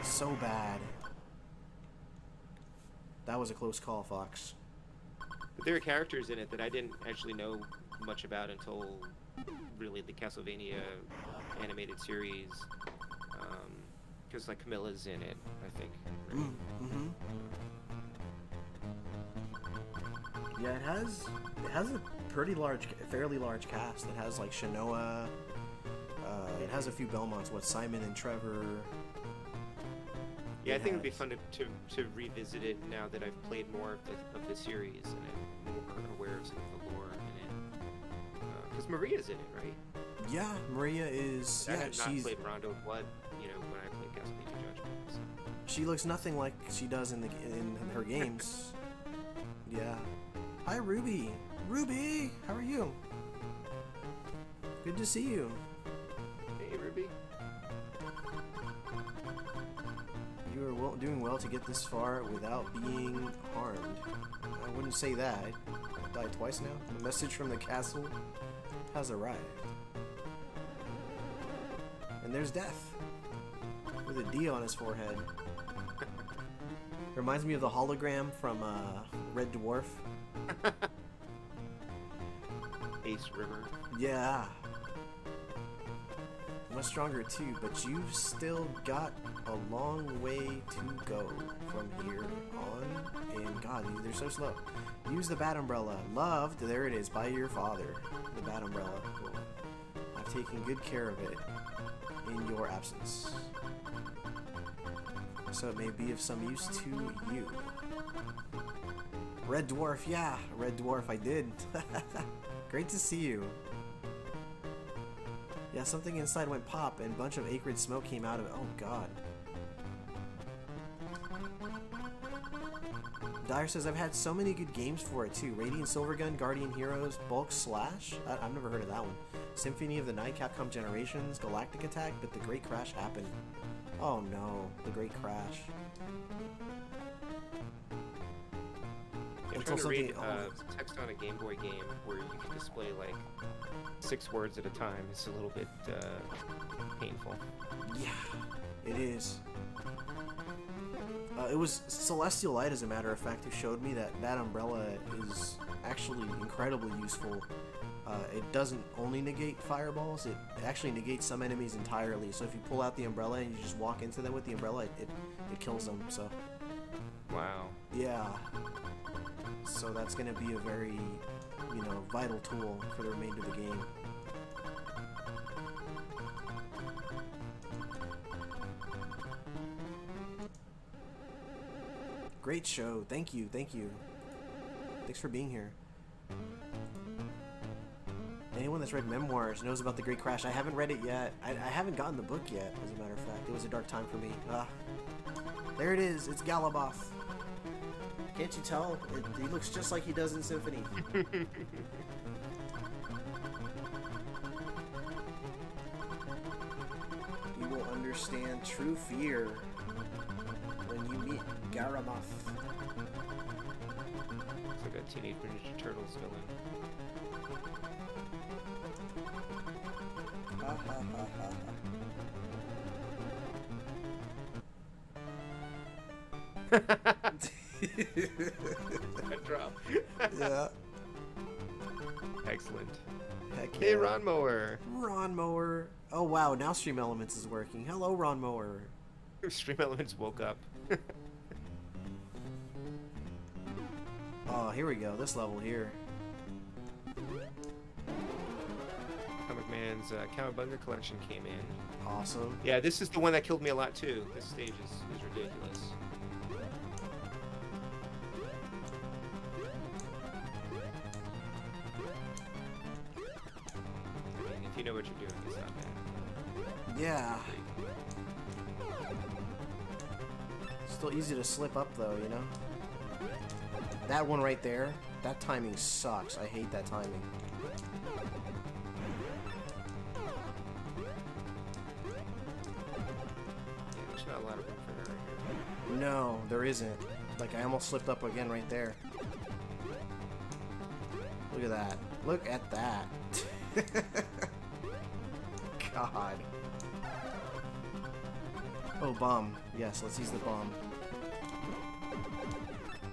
So bad. That was a close call, Fox. But there are characters in it that I didn't actually know much about until really the Castlevania animated series. Because, like, Camilla's in it, I think. Right? Mm-hmm. Yeah, it has a pretty large, fairly large cast. It has like Shanoa. It has a few Belmonts. What, Simon and Trevor. Yeah, I think it'd be fun to revisit it now that I've played more of the series and I'm more aware of some of the lore in it. Because Maria's in it, right? Yeah, Maria is. I Yeah, have not she's. played Rondo of Blood, you know, when I played Castlevania Judgment. So. She looks nothing like she does in her games. Yeah. Hi, Ruby. Ruby, how are you? Good to see you. Hey, Ruby. You are doing well to get this far without being harmed. I wouldn't say that. I died twice now. The message from the castle has arrived. And there's death. with a D on his forehead. Reminds me of the hologram from Red Dwarf. Ace River. Yeah. Much stronger too, but you've still got a long way to go from here on. And God, they're so slow. Use the bat umbrella. Loved, there it is, by your father. The bat umbrella. Cool. I've taken good care of it in your absence, so it may be of some use to you. Red Dwarf, yeah, Red Dwarf, I did. Great to see you. Yeah, something inside went pop and a bunch of acrid smoke came out of it. Oh God. Dyer says, I've had so many good games for it too. Radiant Silvergun, Guardian Heroes, Bulk Slash. I've never heard of that one. Symphony of the Night, Capcom Generations, Galactic Attack, but the Great Crash happened. Oh no, the Great Crash. I'm trying to read text on a Game Boy game where you can display like 6 words at a time. It's a little bit painful. Yeah, it is. It was Celestial Light, as a matter of fact, who showed me that that umbrella is actually incredibly useful. It doesn't only negate fireballs, it actually negates some enemies entirely. So if you pull out the umbrella and you just walk into them with the umbrella, it kills them, so. Wow. Yeah. So that's going to be a very, you know, vital tool for the remainder of the game. Great show. Thank you. Thank you. Thanks for being here. Anyone that's read Memoirs knows about the Great Crash. I haven't read it yet. I haven't gotten the book yet, as a matter of fact. It was a dark time for me. There it is. It's Galaboth. Can't you tell? He looks just like he does in Symphony. You will understand true fear when you meet Garamoth. It's like a Teenage Mutant Ninja Turtles villain. Ha ha ha ha ha. Good drop. Yeah. Excellent. Heck Hey, yeah. Ron Mower. Ron Mower. Oh wow, now Stream Elements is working. Hello, Ron Mower. Stream Elements woke up. Oh, here we go. This level here. Comic Man's Cowabunga collection came in. Awesome. Yeah, this is the one that killed me a lot too. This stage is ridiculous. I mean, if you know what you're doing, it's not bad. Yeah. Still easy to slip up though, you know? That one right there, that timing sucks. I hate that timing. Yeah, there's not a lot of room for error here. No, there isn't. Like, I almost slipped up again right there. Look at that. Look at that. God. Oh, bomb. Yes, let's use the bomb.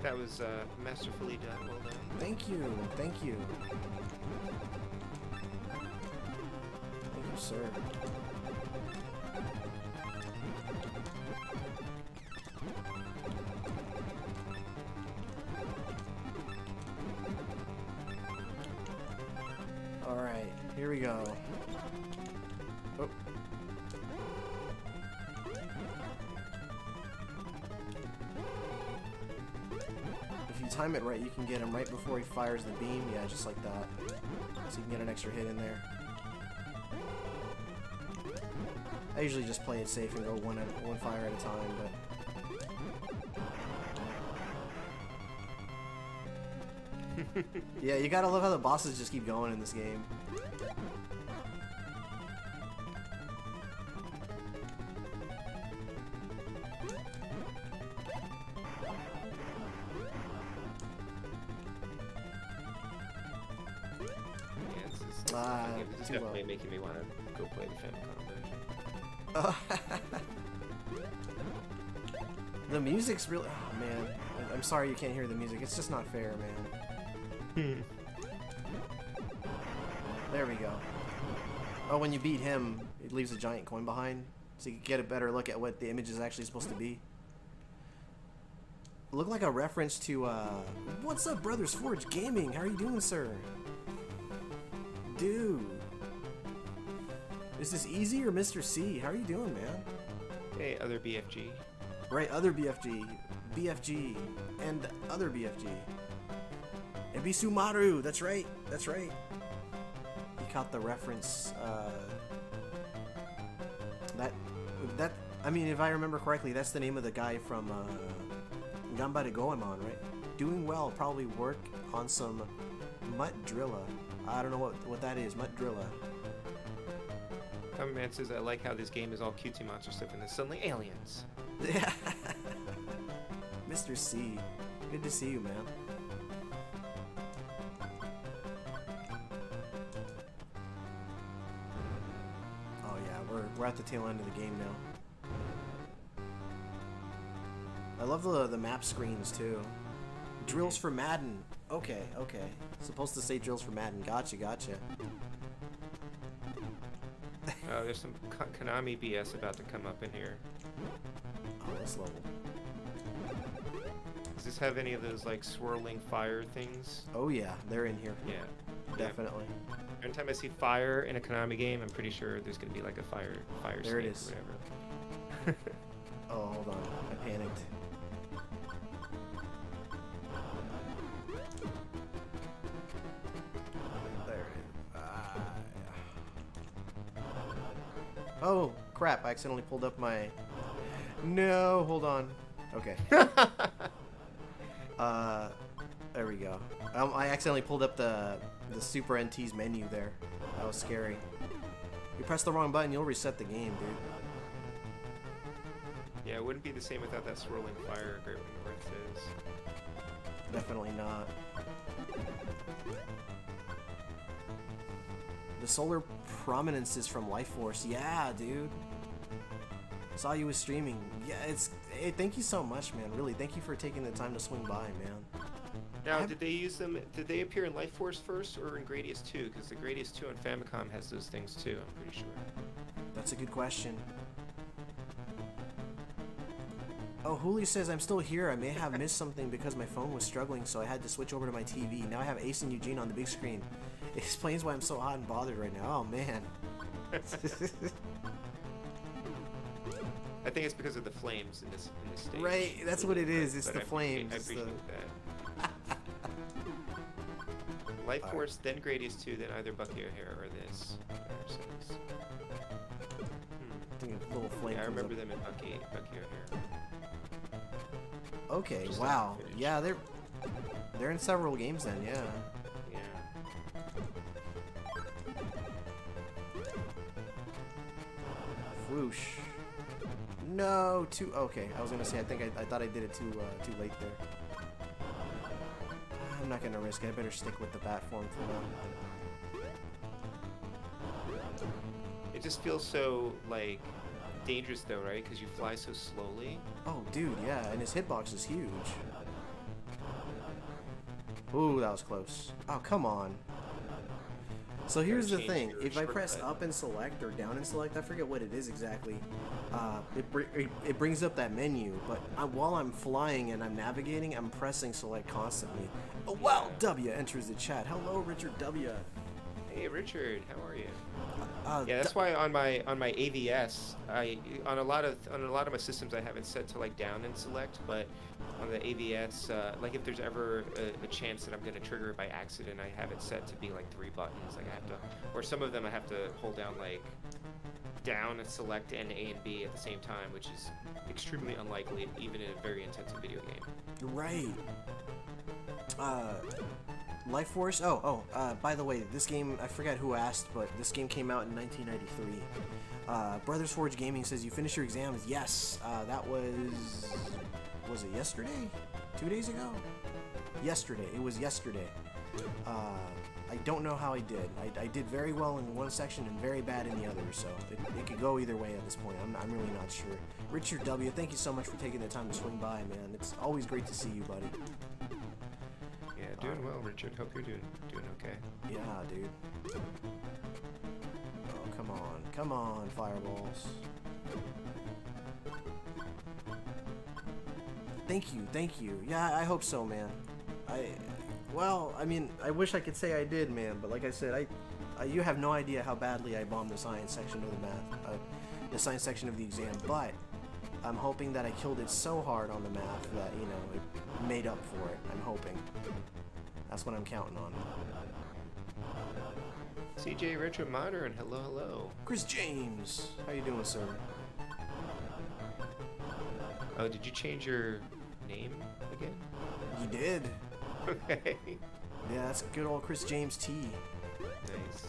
That was masterfully done. Well done. Thank you. Thank you. Thank you, sir. Alright, here we go. Oh. If you time it right, you can get him right before he fires the beam. Yeah, just like that. So you can get an extra hit in there. I usually just play it safe and go one fire at a time, but... Yeah, you gotta love how the bosses just keep going in this game. Yeah, it's Too definitely low. making me want to go play the Famicom version. The music's really... Oh, man. I'm sorry you can't hear the music. It's just not fair, man. There we go. Oh, when you beat him, it leaves a giant coin behind, so you can get a better look at what the image is actually supposed to be. Look like a reference to, what's up, Brothers Forge Gaming? How are you doing, sir? Dude. Is this Easy or Mr. C? How are you doing, man? Hey, other BFG. Right, other BFG. BFG. And other BFG. And Bisumaru, that's right. That's right. You caught the reference, that, I mean, if I remember correctly, that's the name of the guy from, Gambare Goemon, right? Doing well, probably work on some Mutt Drilla. I don't know what that is, Mutt Drilla. Common Man says, I like how this game is all cutesy monster stuff and then suddenly aliens. Yeah. Mr. C, good to see you, man. Oh yeah, we're at the tail end of the game now. I love the map screens too. Drills for Madden. Okay, okay. Supposed to say drills for Madden. Gotcha, gotcha. There's some Konami BS about to come up in here. Oh, this level. Does this have any of those like swirling fire things? Oh yeah, they're in here. Yeah. Definitely. Every time I see fire in a Konami game, I'm pretty sure there's gonna be like a fire there it snake is. or whatever. Oh, hold on. I panicked. There it is. Oh, crap. I accidentally pulled up my... No, hold on. Okay. There we go. I accidentally pulled up the Super NT's menu there. That was scary. You press the wrong button, you'll reset the game, dude. Yeah, it wouldn't be the same without that swirling fire Great North is. Definitely not. The solar prominence is from Life Force. Yeah, dude. Saw you was streaming. Yeah, it's... Hey, thank you so much, man. Really, thank you for taking the time to swing by, man. Now, did they use them? Did they appear in Life Force first or in Gradius 2? Because the Gradius 2 on Famicom has those things too. I'm pretty sure. That's a good question. Oh, Huli says I'm still here. I may have missed something because my phone was struggling, so I had to switch over to my TV. Now I have Ace and Eugene on the big screen. It explains why I'm so hot and bothered right now. Oh man. I think it's because of the flames in this stage. Right, that's what it is. It's the flames. I appreciate that. Life Force, then Gradius 2, then either Bucky O'Hare or this. I think a little flame. Yeah, I remember them in Bucky O'Hare. Okay, wow. Yeah, they're in several games then, yeah. Yeah. Whoosh. No, okay, I was gonna say, I thought I did it too late there. I'm not gonna risk it. I better stick with the bat form for now. It just feels so, like, dangerous though, right? Because you fly so slowly. Oh, dude, yeah, and his hitbox is huge. Ooh, that was close. Oh, come on. So here's the thing. If I press up and select or down and select, I forget what it is exactly. It brings up that menu, but while I'm flying and I'm navigating, I'm pressing select constantly. Oh, wow, W enters the chat. Hello, Richard W. Hey, Richard, how are you? Yeah, that's why on my AVS, on a lot of my systems I have it set to like down and select, but on the AVS, like if there's ever a chance that I'm gonna trigger it by accident, I have it set to be like 3 buttons. Like I have to, or some of them I have to hold down like down and select and A and B at the same time, which is extremely unlikely even in a very intensive video game. Right. Life Force? By the way, this game, I forgot who asked, but this game came out in 1993. Brothers Forge Gaming says, you finished your exams? Yes, that was it yesterday? 2 days ago? Yesterday, it was yesterday. I don't know how I did. I did very well in one section and very bad in the other, so it could go either way at this point. I'm really not sure. Richard W., thank you so much for taking the time to swing by, man. It's always great to see you, buddy. Yeah, doing well, Richard. Hope you're doing okay. Yeah, dude. Oh, come on. Come on, fireballs. Thank you, thank you. Yeah, I hope so, man. Well, I mean, I wish I could say I did, man, but like I said, you have no idea how badly I bombed the science section of the math, the science section of the exam, but I'm hoping that I killed it so hard on the math that, you know, it made up for it. I'm hoping. That's what I'm counting on. CJ Retro Modern, hello, hello. Chris James, how you doing, sir? Oh, did you change your name again? You did. Okay. Yeah, that's good old Chris James T. Nice.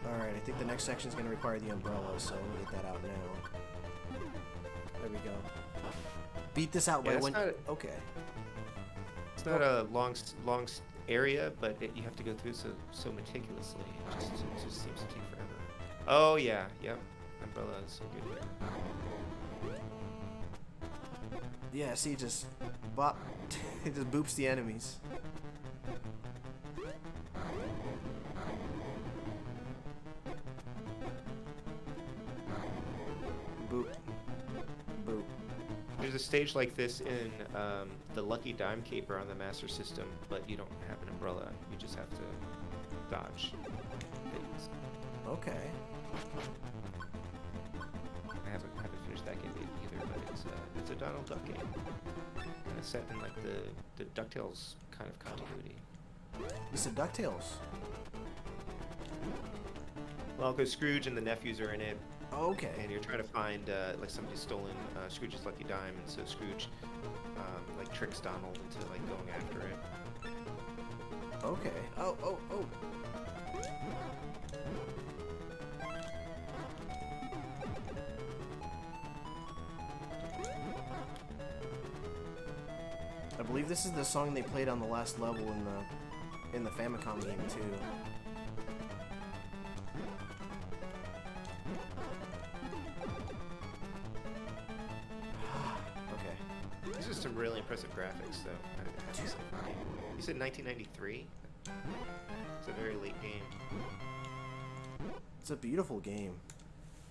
Alright, I think the next section is going to require the umbrella, so let me get that out now. There we go. Beat this out by one... Okay. It's not a long area, but you have to go through so meticulously. It just seems to take forever. Oh, yeah. Yep. Umbrella is so good here. Yeah, see, just bop. It just boops the enemies. Boop. Boop. There's a stage like this in the Lucky Dime Caper on the Master System, but you don't have an umbrella. You just have to dodge things. Okay. I haven't finished that game either, but it's a Donald Duck game. Kind of set in like the DuckTales kind of continuity. You said DuckTales. Well, because Scrooge and the nephews are in it, Okay. and you're trying to find like somebody's stolen Scrooge's lucky dime, and so Scrooge like tricks Donald into like going after it. Okay. Oh. I believe this is the song they played on the last level in the Famicom game too. Okay. These are some really impressive graphics, though. I have to say. You said 1993? It's a very late game. It's a beautiful game.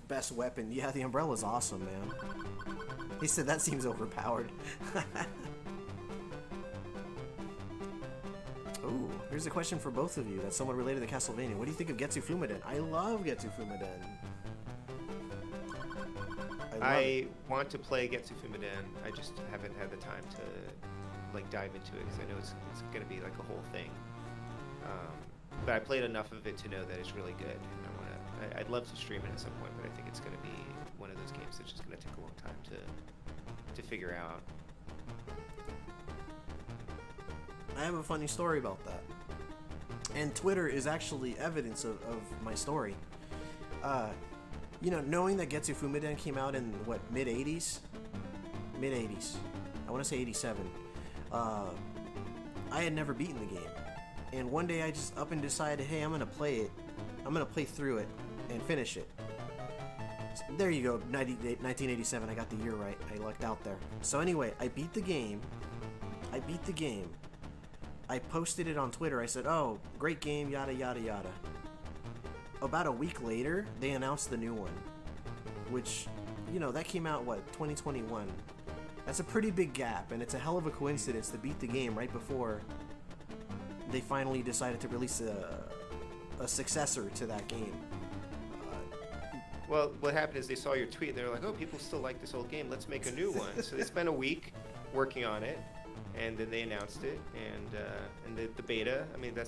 Best weapon. Yeah, the umbrella's awesome, man. He said that seems overpowered. Ooh, here's a question for both of you. That's somewhat related to Castlevania. What do you think of Getsu Fumaden? I love Getsu Fumaden. I want to play Getsu Fumaden. I just haven't had the time to like dive into it because I know it's going to be like a whole thing. But I played enough of it to know that it's really good. And I'd love to stream it at some point, but I think it's going to be one of those games that's just going to take a long time to figure out. I have a funny story about that. And Twitter is actually evidence of my story. You know, knowing that Getsu Fumaden came out in, what, mid-80s? Mid-80s. I want to say 87. I had never beaten the game. And one day I just up and decided, hey, I'm going to play it. I'm going to play through it and finish it. So there you go, 1987. I got the year right. I lucked out there. So anyway, I beat the game. I posted it on Twitter. I said, oh, great game, yada, yada, yada. About a week later, they announced the new one. Which, you know, that came out, what, 2021? That's a pretty big gap, and it's a hell of a coincidence to beat the game right before they finally decided to release a successor to that game. Well, what happened is they saw your tweet, and they were like, oh, people still like this old game, let's make a new one. So they spent a week working on it. And then they announced it, and the beta. I mean, that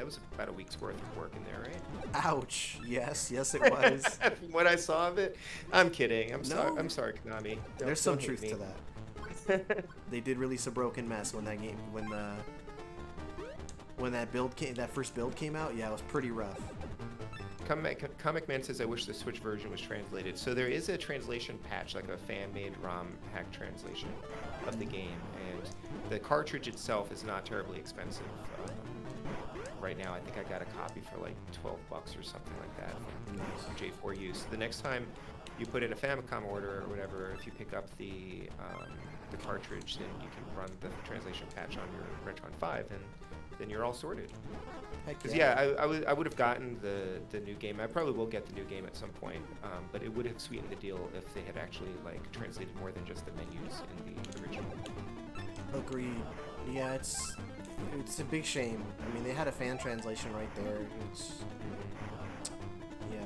was about a week's worth of work in there, right? Ouch! Yes, it was. From what I saw of it, I'm kidding. I'm No. sorry, Konami. There's some don't hate truth me. to that. They did release a broken mess when that game, when that first build came out. Yeah, it was pretty rough. Comic Man says, I wish the Switch version was translated. So there is a translation patch, like a fan-made ROM hack translation of the game, and the cartridge itself is not terribly expensive. Right now, I think I got a copy for like $12 or something like that from J4U. So the next time you put in a Famicom order or whatever, if you pick up the cartridge, then you can run the translation patch on your Retron 5, and then you're all sorted. Because I would have gotten the new game. I probably will get the new game at some point, but it would have sweetened the deal if they had actually like translated more than just the menus in the original. Agreed. Yeah, it's a big shame. I mean, they had a fan translation right there. Yeah,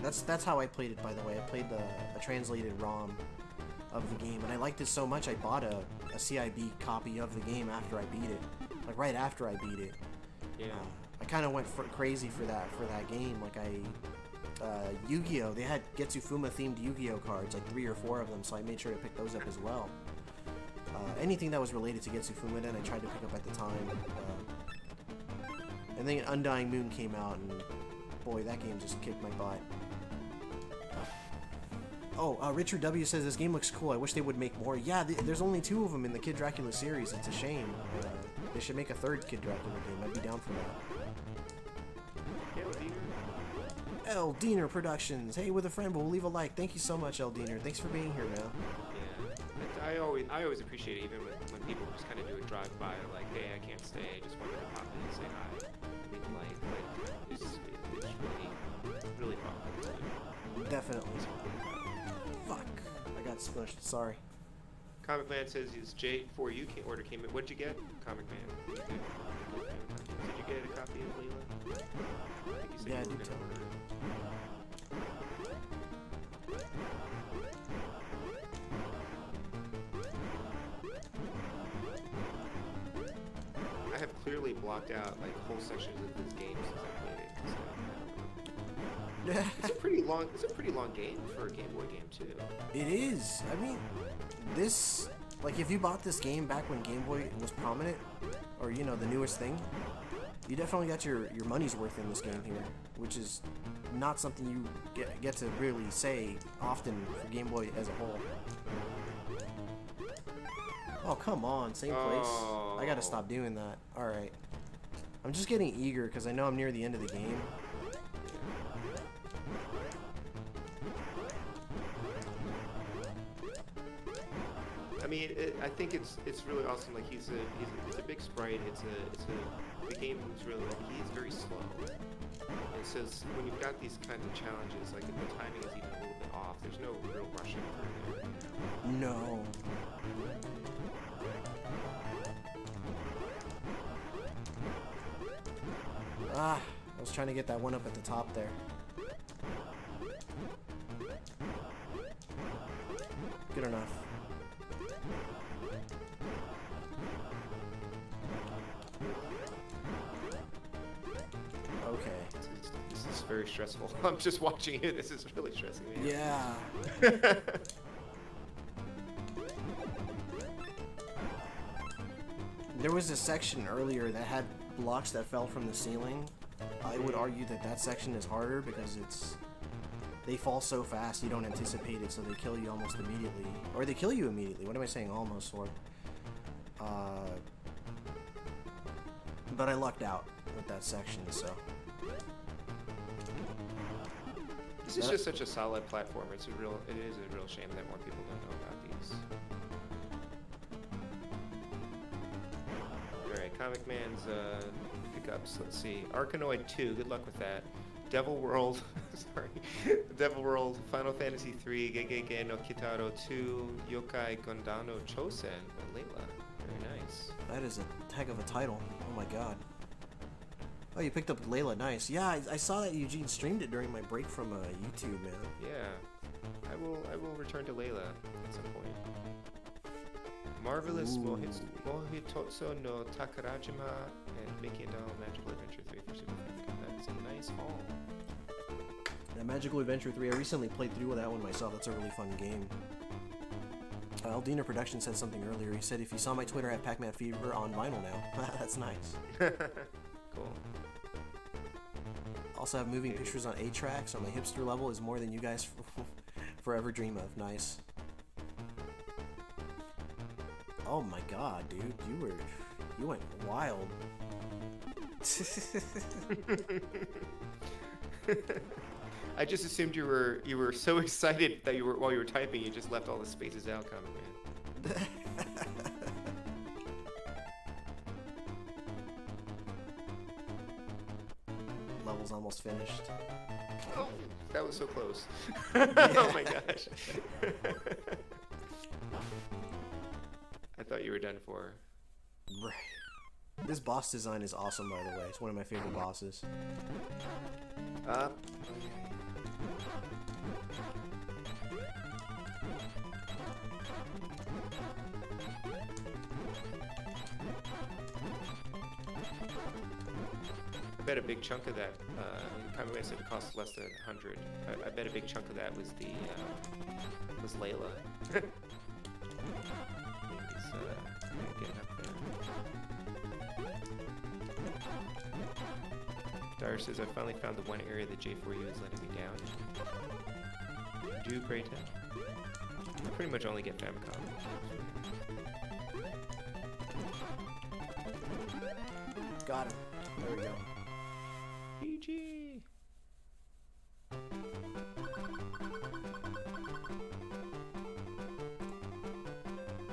that's how I played it. By the way, I played a translated ROM of the game, and I liked it so much I bought a CIB copy of the game after I beat it, like right after I beat it. Yeah. I kind of went crazy for that game. Like Yu-Gi-Oh! They had Getsufuma themed Yu-Gi-Oh! Cards, like 3 or 4 of them, so I made sure to pick those up as well. Anything that was related to Getsufuma, then I tried to pick up at the time. And then Undying Moon came out, and boy, that game just kicked my butt. Oh, Richard W. says, this game looks cool. I wish they would make more. Yeah, there's only 2 of them in the Kid Dracula series. It's a shame. They should make a 3rd Kid Dracula game. I'd be down for that. L. Diener Productions. Hey, with a friend, but we'll leave a like. Thank you so much, L. Diener. Thanks for being here, man. Yeah, I always appreciate it, even when people just kind of do a drive-by, like, hey, I can't stay, I just wanted to pop in and say hi. I mean, like it's really fun. Definitely. Fuck. I got smushed. Sorry. Comic Man says his J4U order came in. What'd you get, Comic Man? Did you get a copy of Layla? I think you said yeah, you I were did gonna tell order it. I have clearly blocked out like whole sections of this game since I played it. So. It's a pretty long game for a Game Boy game too. It is. I mean, this, like, if you bought this game back when Game Boy was prominent, or you know, the newest thing, you definitely got your money's worth in this game here, which is not something you get to really say often for Game Boy as a whole. Oh, come on, same place. I gotta stop doing that. Alright. I'm just getting eager because I know I'm near the end of the game. I mean, I think it's really awesome. Like it's a big sprite. The game moves really well. He is very slow. And so when you've got these kinds of challenges, like if the timing is even a little bit off, there's no real rushing through there. No. I was trying to get that one up at the top there. Good enough. Okay. This is very stressful. I'm just watching it. This is really stressing me. Yeah. There was a section earlier that had blocks that fell from the ceiling. I would argue that section is harder because they fall so fast you don't anticipate it, so they kill you almost immediately. Or they kill you immediately. What am I saying almost for? But I lucked out with that section, so. This is just such a solid platformer. It is a real shame that more people don't know about these. Alright, Comic Man's pickups. Let's see. Arkanoid 2, good luck with that. Devil World, sorry. Devil World, Final Fantasy 3, Gegege no Kitaro 2, Yokai Gondano Chosen, and Layla. Very nice. That is a heck of a title. Oh my god. Oh, you picked up Layla. Nice. Yeah, I saw that Eugene streamed it during my break from YouTube, man. Yeah. I will return to Layla at some point. Marvelous Mohitotsu no Takarajima and Mickey and Donald Magical Adventure 3 for Super Famicom. That is a nice haul. Yeah, Magical Adventure 3, I recently played through that one myself. That's a really fun game. Aldina Production said something earlier. He said, if you saw my Twitter at Pac-Man Fever on vinyl now. That's nice. Cool. Also have moving pictures on 8-track, so my hipster level is more than you guys forever dream of. Nice. Oh my god, dude, you went wild. I just assumed you were so excited that while you were typing, you just left all the spaces out coming, man. Level's almost finished. Oh, that was so close. Oh my gosh. I thought you were done for. Right. This boss design is awesome, by the way. It's one of my favorite bosses. I bet a big chunk of that, Kami said it costs less than 100. I bet a big chunk of that was was Layla. He's getting up there. Dyer says, I finally found the one area that J4U is letting me down. Do pray tell. I pretty much only get Famicom. Got him. There we go. GG.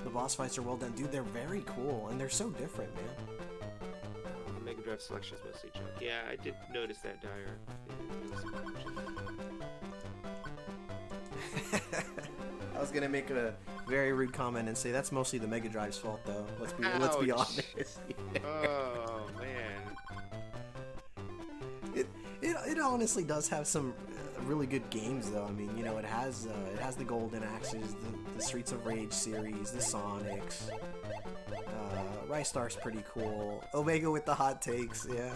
The boss fights are well done. Dude, they're very cool, and they're so different, man. The Mega Drive selection is mostly junk. Yeah, I did notice that, Dyer. I was gonna make a very rude comment and say that's mostly the Mega Drive's fault, though. Let's be Ouch. honest. Oh, man. It honestly does have some really good games, though. I mean, you know, it has the Golden Axes, the Streets of Rage series, the Sonics. Rystar's pretty cool. Omega with the hot takes, yeah.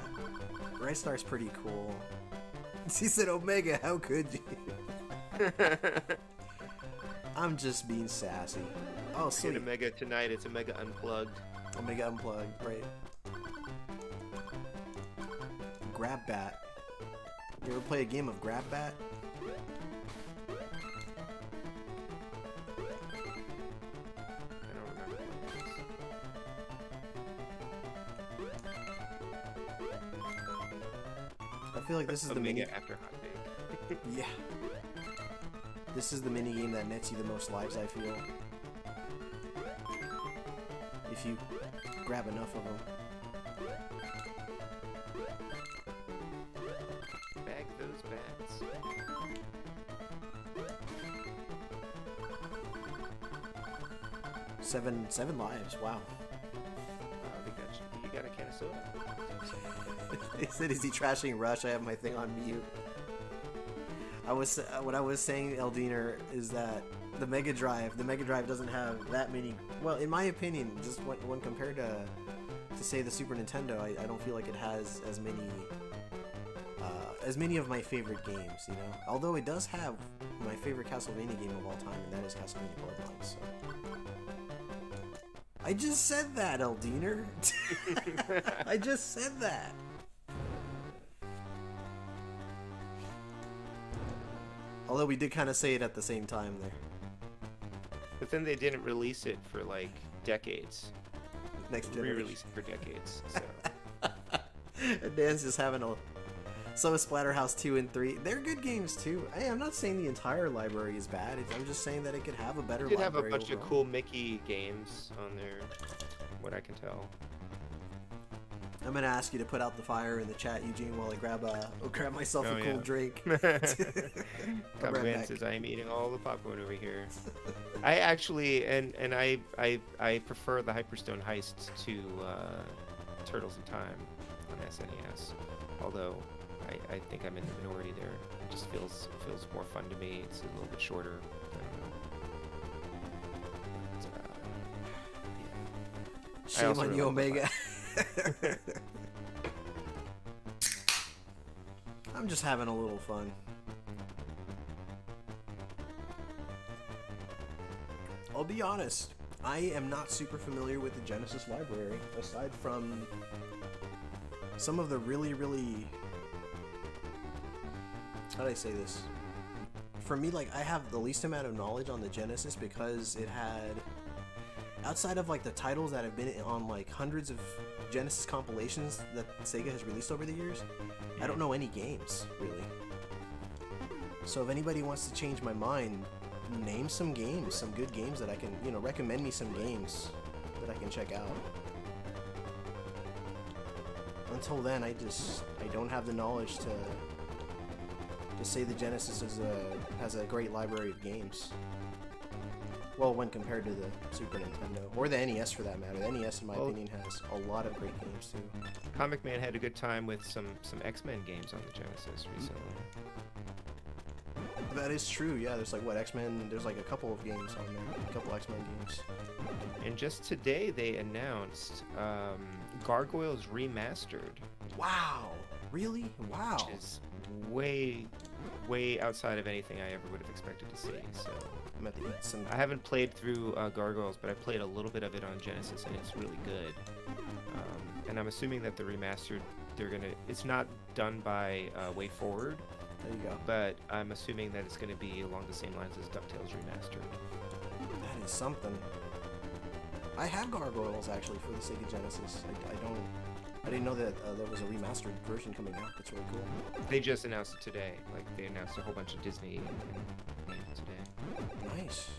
Rystar's pretty cool. He said, Omega, how could you? I'm just being sassy. Oh, sweet. Get Omega tonight. It's Omega Unplugged. Omega Unplugged, right. Grab Bat. You ever play a game of Grab Bat? I don't remember. I feel like this is the mini. Omega after Hot Take. Yeah. This is the mini game that nets you the most lives, I feel. If you grab enough of them. Bag those bats. Seven lives, wow. You got a can of soda. He said, is he trashing Rush? I have my thing on mute. What I was saying, Eldiner, is that the Mega Drive doesn't have that many. Well, in my opinion, just when compared to say the Super Nintendo, I don't feel like it has as many of my favorite games. You know, although it does have my favorite Castlevania game of all time, and that is Castlevania Bloodlines. So. I just said that, Eldiner. I just said that. Although we did kind of say it at the same time there. But then they didn't release it for like decades. Next generation. Re-release it for decades. So. And Dan's just having a... So is Splatterhouse 2 and 3. They're good games too. Hey, I'm not saying the entire library is bad. I'm just saying that it could have a better library. It did have a bunch overall. of cool Mickey games on there, what I can tell. I'm gonna ask you to put out the fire in the chat, Eugene, while I grab myself a cool drink. Kami says I am eating all the popcorn over here. I actually and I prefer the Hyperstone Heist to Turtles in Time on SNES. Although I think I'm in the minority there. It just feels more fun to me. It's a little bit shorter. I don't know. Shame on you, Omega. I'm just having a little fun. I'll be honest, I am not super familiar with the Genesis library, aside from some of the really, really how do I say this? For me, like, I have the least amount of knowledge on the Genesis because it had, outside of like the titles that have been on like hundreds of Genesis compilations that Sega has released over the years, I don't know any games really. So if anybody wants to change my mind, name some games, some good games that I can, you know, recommend me some games that I can check out. Until then, I don't have the knowledge to say the Genesis has a great library of games. Well, when compared to the Super Nintendo, or the NES for that matter. The NES, in my opinion, has a lot of great games too. Comic Man had a good time with some X-Men games on the Genesis recently. That is true, yeah. There's like, what, X-Men, there's like a couple of games on there, a couple X-Men games. And just today they announced Gargoyles Remastered. Wow, really? Wow. Which is way outside of anything I ever would have expected to see, so... I'm at the eat some... I haven't played through Gargoyles, but I played a little bit of it on Genesis, and it's really good. And I'm assuming that the remastered, it's not done by Way Forward. There you go. But I'm assuming that it's going to be along the same lines as DuckTales Remastered. That is something. I have Gargoyles, actually, for the Sega Genesis. I didn't know that there was a remastered version coming out. That's really cool. They just announced it today. Like, they announced a whole bunch of Disney games today. Nice.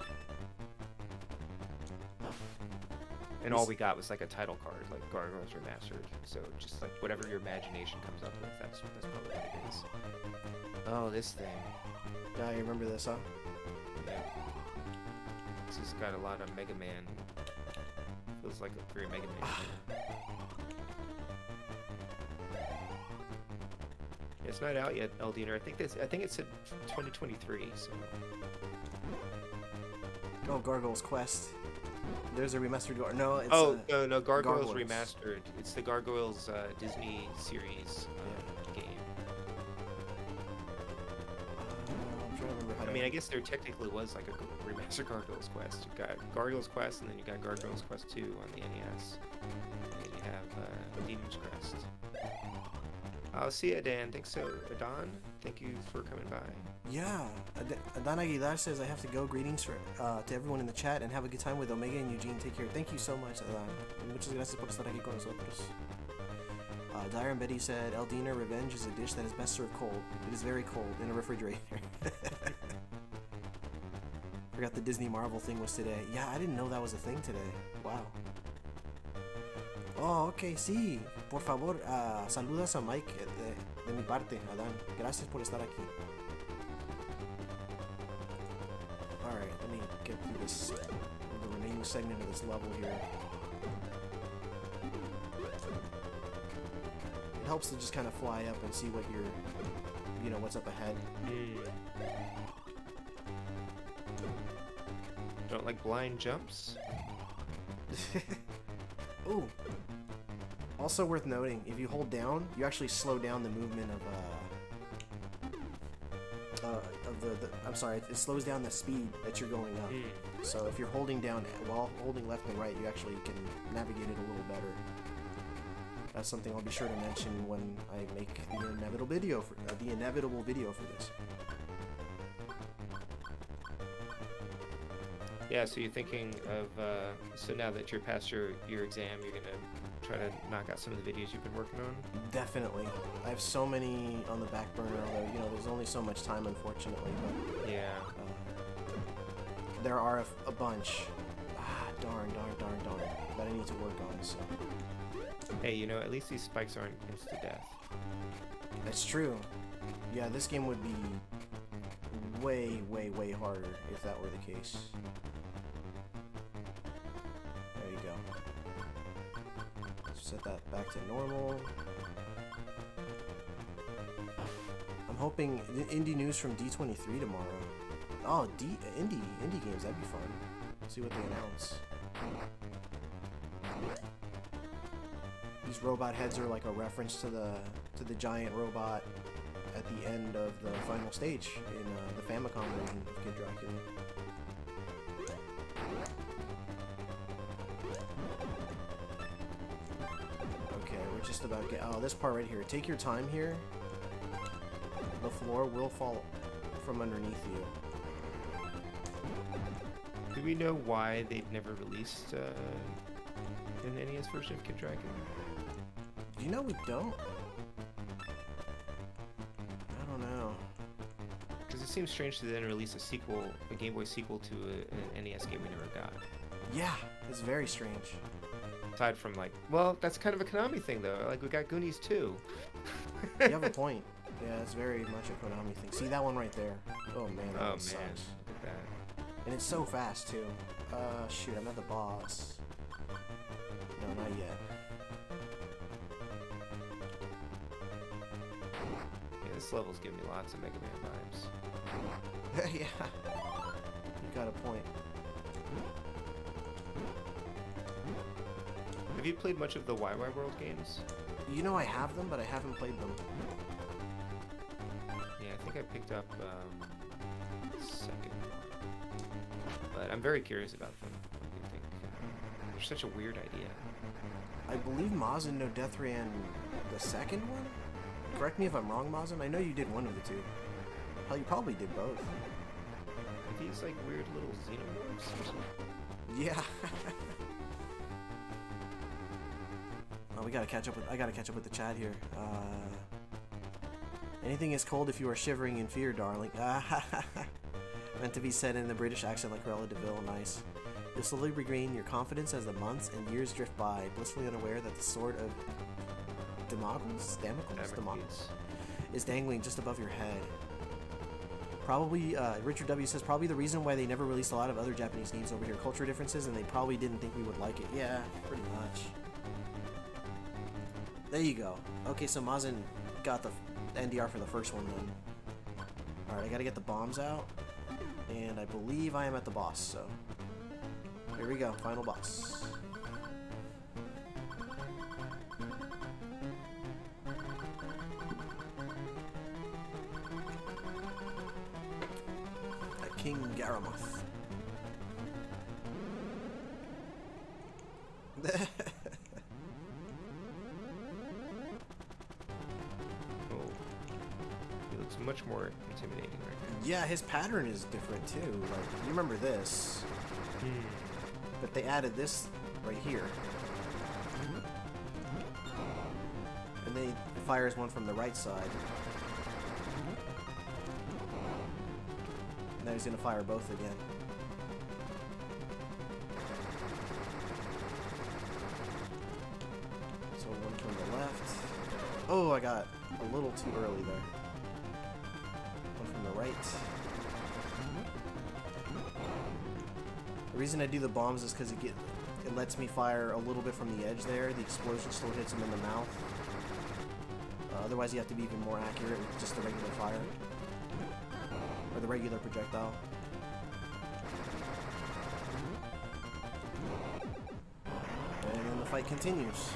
And all we got was like a title card, like Gargoyles Remastered. So just like whatever your imagination comes up with, that's probably what it is. Oh, this thing. Yeah, you remember this, huh? Yeah. This has got a lot of Mega Man. Feels like a very Mega Man game. It's not out yet, Eldiner. I think it said 2023. So. Oh, Gargoyles Quest. There's a remastered No, it's no, Gargoyles Remastered. It's the Gargoyles Disney series game. I'm trying to remember how I mean, I guess there technically was like a remastered Gargoyles Quest. You got Gargoyles Quest, and then you got Gargoyles Quest 2 on the NES. And then you have Demon's Crest. I'll see you, Dan. Thanks so, Adon. Thank you for coming by. Yeah. Adan Aguilar says, I have to go. Greetings to everyone in the chat, and have a good time with Omega and Eugene. Take care. Thank you so much, Adan. Muchas gracias por estar aquí con nosotros. Dyron Betty said, Eldina, revenge is a dish that is best served cold. It is very cold in a refrigerator. Forgot the Disney Marvel thing was today. Yeah, I didn't know that was a thing today. Wow. Oh, ok, sí. Por favor, saludas a Mike de mi parte, Adán. Gracias por estar aquí. Alright, let me get through the remaining segment of this level here. It helps to just kind of fly up and see what what's up ahead. Don't like blind jumps? Ooh. Also worth noting, if you hold down, you actually slow down the movement I'm sorry, it slows down the speed that you're going up. So if you're holding down while holding left and right, you actually can navigate it a little better. That's something I'll be sure to mention when I make the inevitable video for this. Yeah, so you're thinking of, so now that you're past your exam, you're going to try to knock out some of the videos you've been working on? Definitely. I have so many on the back burner, although, there's only so much time, unfortunately. But, yeah. There are a bunch. Darn, that I need to work on, so. Hey, at least these spikes aren't insta-death. That's true. Yeah, this game would be way, way, way harder if that were the case. There you go. Set that back to normal. I'm hoping indie news from D23 tomorrow. Oh, indie games, that'd be fun. See what they announce. These robot heads are like a reference to the giant robot at the end of the final stage in the Famicom version of Kid Dracula. Okay, we're just about to get... Oh, this part right here. Take your time here. the floor will fall from underneath you. Do we know why they've never released an NES version of Kid Dracula? Do you know we don't? I don't know. Because it seems strange to then release a sequel, a Game Boy sequel to an NES game we never got. Yeah, it's very strange. Aside from like, well, that's kind of a Konami thing though. Like we got Goonies 2. You have a point. Yeah, it's very much a Konami thing. See that one right there? Oh man, that one sucks. Look at that. And it's so fast too. Shoot, I'm at the boss. No, not yet. Yeah, this level's giving me lots of Mega Man vibes. Yeah, you got a point. Have you played much of the YY World games? You know I have them, but I haven't played them. Yeah, I think I picked up the second one. But I'm very curious about them. I think they're such a weird idea. I believe Mazin No Death ran the second one? Correct me if I'm wrong, Mazin. I know you did one of the two. Hell, you probably did both. Are these like weird little xenomorphs or something? Yeah. Oh, we gotta catch up with. I gotta catch up with the chat here. Anything is cold if you are shivering in fear, darling. Meant to be said in the British accent like Cruella de Vil. Nice. You'll slowly regain your confidence as the months and years drift by, blissfully unaware that the sword of Damocles is dangling just above your head. Probably, Richard W. says, probably the reason why they never released a lot of other Japanese games over here. Culture differences, and they probably didn't think we would like it. Yeah, pretty much. There you go. Okay, so Mazin got the NDR for the first one then. Alright, I gotta get the bombs out. And I believe I am at the boss, so... Here we go, final boss. King Garamoth. Oh, he looks much more intimidating right now. Yeah, his pattern is different too. Like, you remember this, but they added this right here, and they fires one from the right side. Now he's gonna fire both again. So one from the left. Oh, I got a little too early there. One from the right. The reason I do the bombs is because it lets me fire a little bit from the edge there. The explosion still hits him in the mouth. Otherwise, you have to be even more accurate with just the regular fire. Or the regular projectile. And then the fight continues.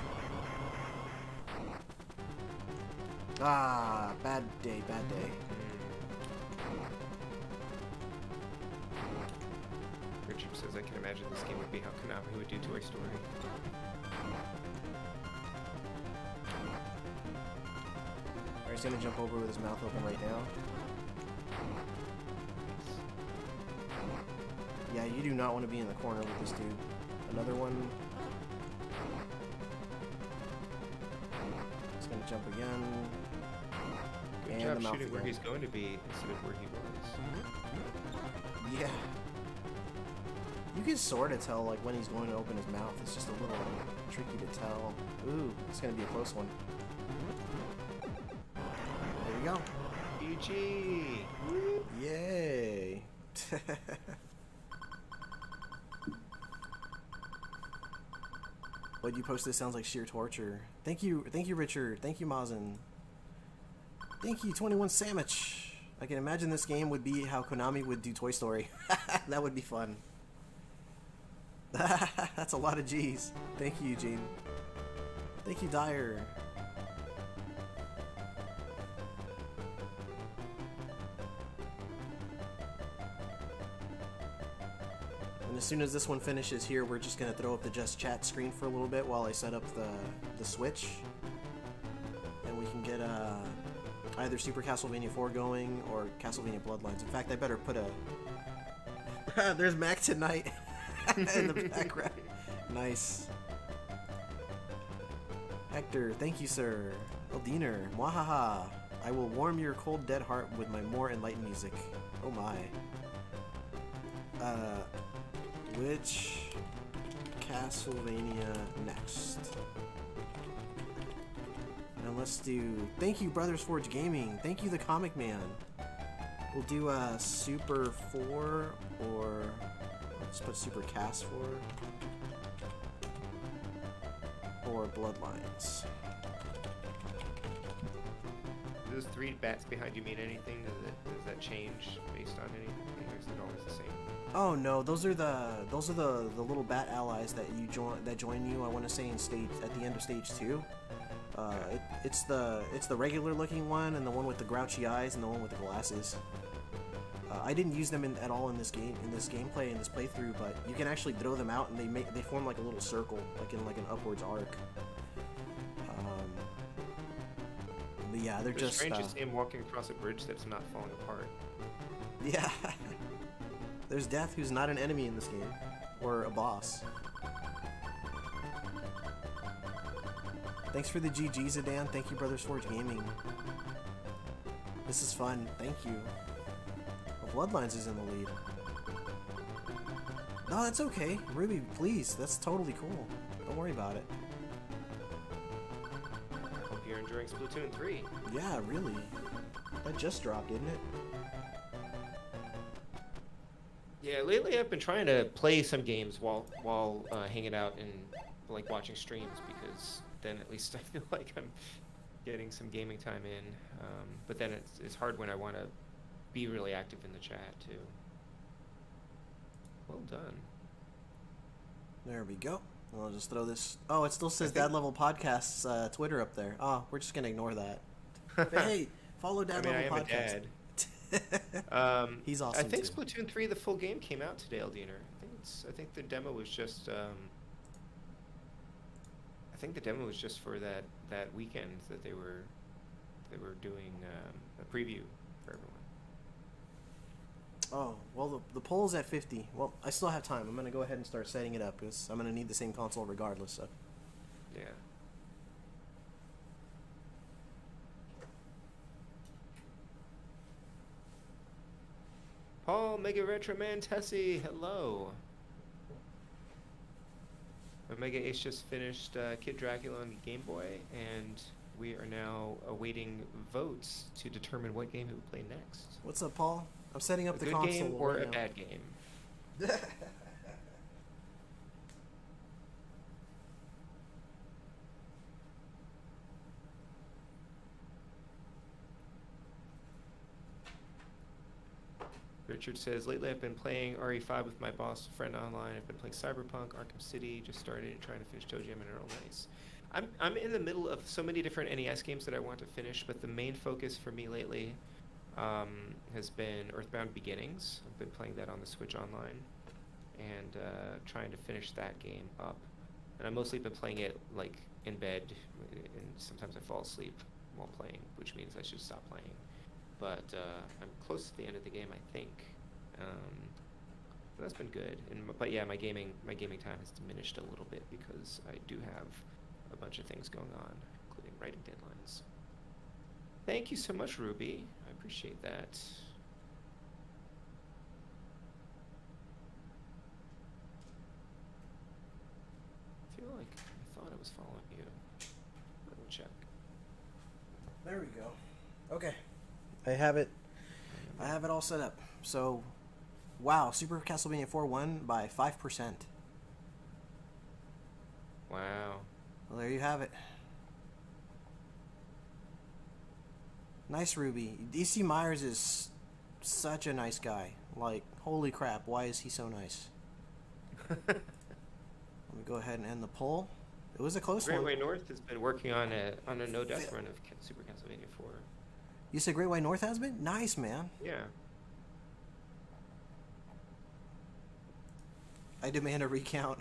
Ah, bad day, bad day. Richard says, I can imagine this game would be how Konami would do Toy Story. Alright, he's gonna jump over with his mouth open right now. Yeah, you do not want to be in the corner with this dude. Another one. He's gonna jump again. Good And job the mouth shooting where again. he's going to be instead of where he was. Yeah. You can sort of tell like when he's going to open his mouth. It's just a little tricky to tell. Ooh, it's gonna be a close one. There we go. BG! Yay! What you post this sounds like sheer torture. Thank you, Richard. Thank you, Mazin. Thank you, 21 Sandwich. I can imagine this game would be how Konami would do Toy Story. That would be fun. That's a lot of G's. Thank you, Eugene. Thank you, Dyer. And as soon as this one finishes here, we're just going to throw up the Just Chat screen for a little bit while I set up the Switch. And we can get either either Super Castlevania 4 going or Castlevania Bloodlines. In fact, I better put a... There's Mac tonight in the background. Nice. Hector, thank you, sir. Eldiner, mwahaha. I will warm your cold, dead heart with my more enlightened music. Oh my. Which Castlevania next? And let's do... Thank you, Brothers Forge Gaming. Thank you, the Comic Man. We'll do Super 4 or... Let's put Super Cast 4. Or Bloodlines. Do those 3 bats behind you mean anything? Does that change based on anything, or is it always the same? Oh no, those are the little bat allies that you join you. I want to say in stage at the end of stage 2. It's the regular looking one, and the one with the grouchy eyes, and the one with the glasses. I didn't use them at all in this gameplay, in this playthrough, but you can actually throw them out, and they form like a little circle, like in like an upwards arc. But yeah, they're just strange to see him walking across a bridge that's not falling apart. Yeah. There's Death, who's not an enemy in this game, or a boss. Thanks for the GG, Zidane. Thank you, Brothers Forge Gaming. This is fun. Thank you. Well, Bloodlines is in the lead. No, that's okay. Ruby, please. That's totally cool. Don't worry about it. Hope you're enjoying Splatoon 3. Yeah, really. That just dropped, didn't it? Yeah, lately I've been trying to play some games while hanging out and like watching streams, because then at least I feel like I'm getting some gaming time in. But then it's hard when I want to be really active in the chat too. Well done. There we go. I'll just throw this. Oh, it still says Dad Level Podcast's Twitter up there. Oh, we're just gonna ignore that. But hey, follow Dad Level I am Podcast. a dad. He's awesome. I think too. Splatoon 3, the full game came out today, Eldiner. I think the demo was just for that weekend that they were doing a preview for everyone. Oh, well, the poll's at 50. Well, I still have time. I'm going to go ahead and start setting it up, because I'm going to need the same console regardless, so. Yeah. Paul Mega Retro Man Tessie, hello. Omega Ace just finished Kid Dracula on Game Boy, and we are now awaiting votes to determine what game he will play next. What's up, Paul? I'm setting up A the good console game or right a now. bad game? Richard says, lately I've been playing RE5 with my boss friend online. I've been playing Cyberpunk, Arkham City, just started and trying to finish Toe Jam and Earl Nice. I'm in the middle of so many different NES games that I want to finish, but the main focus for me lately has been Earthbound Beginnings. I've been playing that on the Switch Online and trying to finish that game up. And I've mostly been playing it like in bed, and sometimes I fall asleep while playing, which means I should stop playing. But I'm close to the end of the game, I think. So that's been good. But yeah, my gaming time has diminished a little bit because I do have a bunch of things going on, including writing deadlines. Thank you so much, Ruby. I appreciate that. I feel like I thought I was following you. Let me check. There we go. Okay. I have it all set up. So, wow, Super Castlevania 4 won by 5%. Wow. Well, there you have it. Nice, Ruby. DC Myers is such a nice guy. Like, holy crap, why is he so nice? Let me go ahead and end the poll. It was a close Great one. Way North has been working on a no-death run of Super Castlevania 4. You said Great White North has been? Nice, man. Yeah. I demand a recount.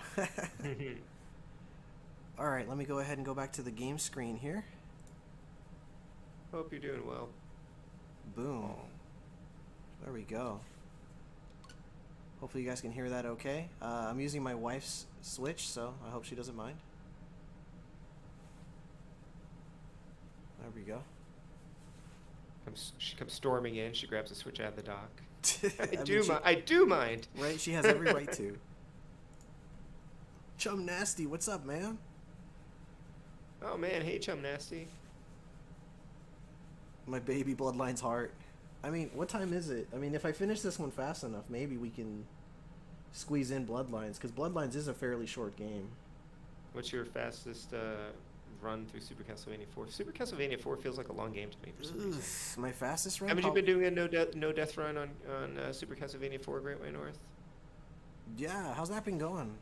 Alright, let me go ahead and go back to the game screen here. Hope you're doing well. Boom. There we go. Hopefully you guys can hear that okay. I'm using my wife's Switch, so I hope she doesn't mind. There we go. She comes storming in. She grabs the Switch out of the dock. I I do mind. Right? She has every right to. Chum Nasty, what's up, man? Oh man, hey Chum Nasty. My baby Bloodline's heart. I mean, what time is it? I mean, if I finish this one fast enough, maybe we can squeeze in Bloodlines, because Bloodlines is a fairly short game. What's your fastest run through Super Castlevania 4? Super Castlevania 4 feels like a long game to me for some reason. My fastest run? Haven't you been doing a no death run on Super Castlevania 4 Great Way North? Yeah, how's that been going?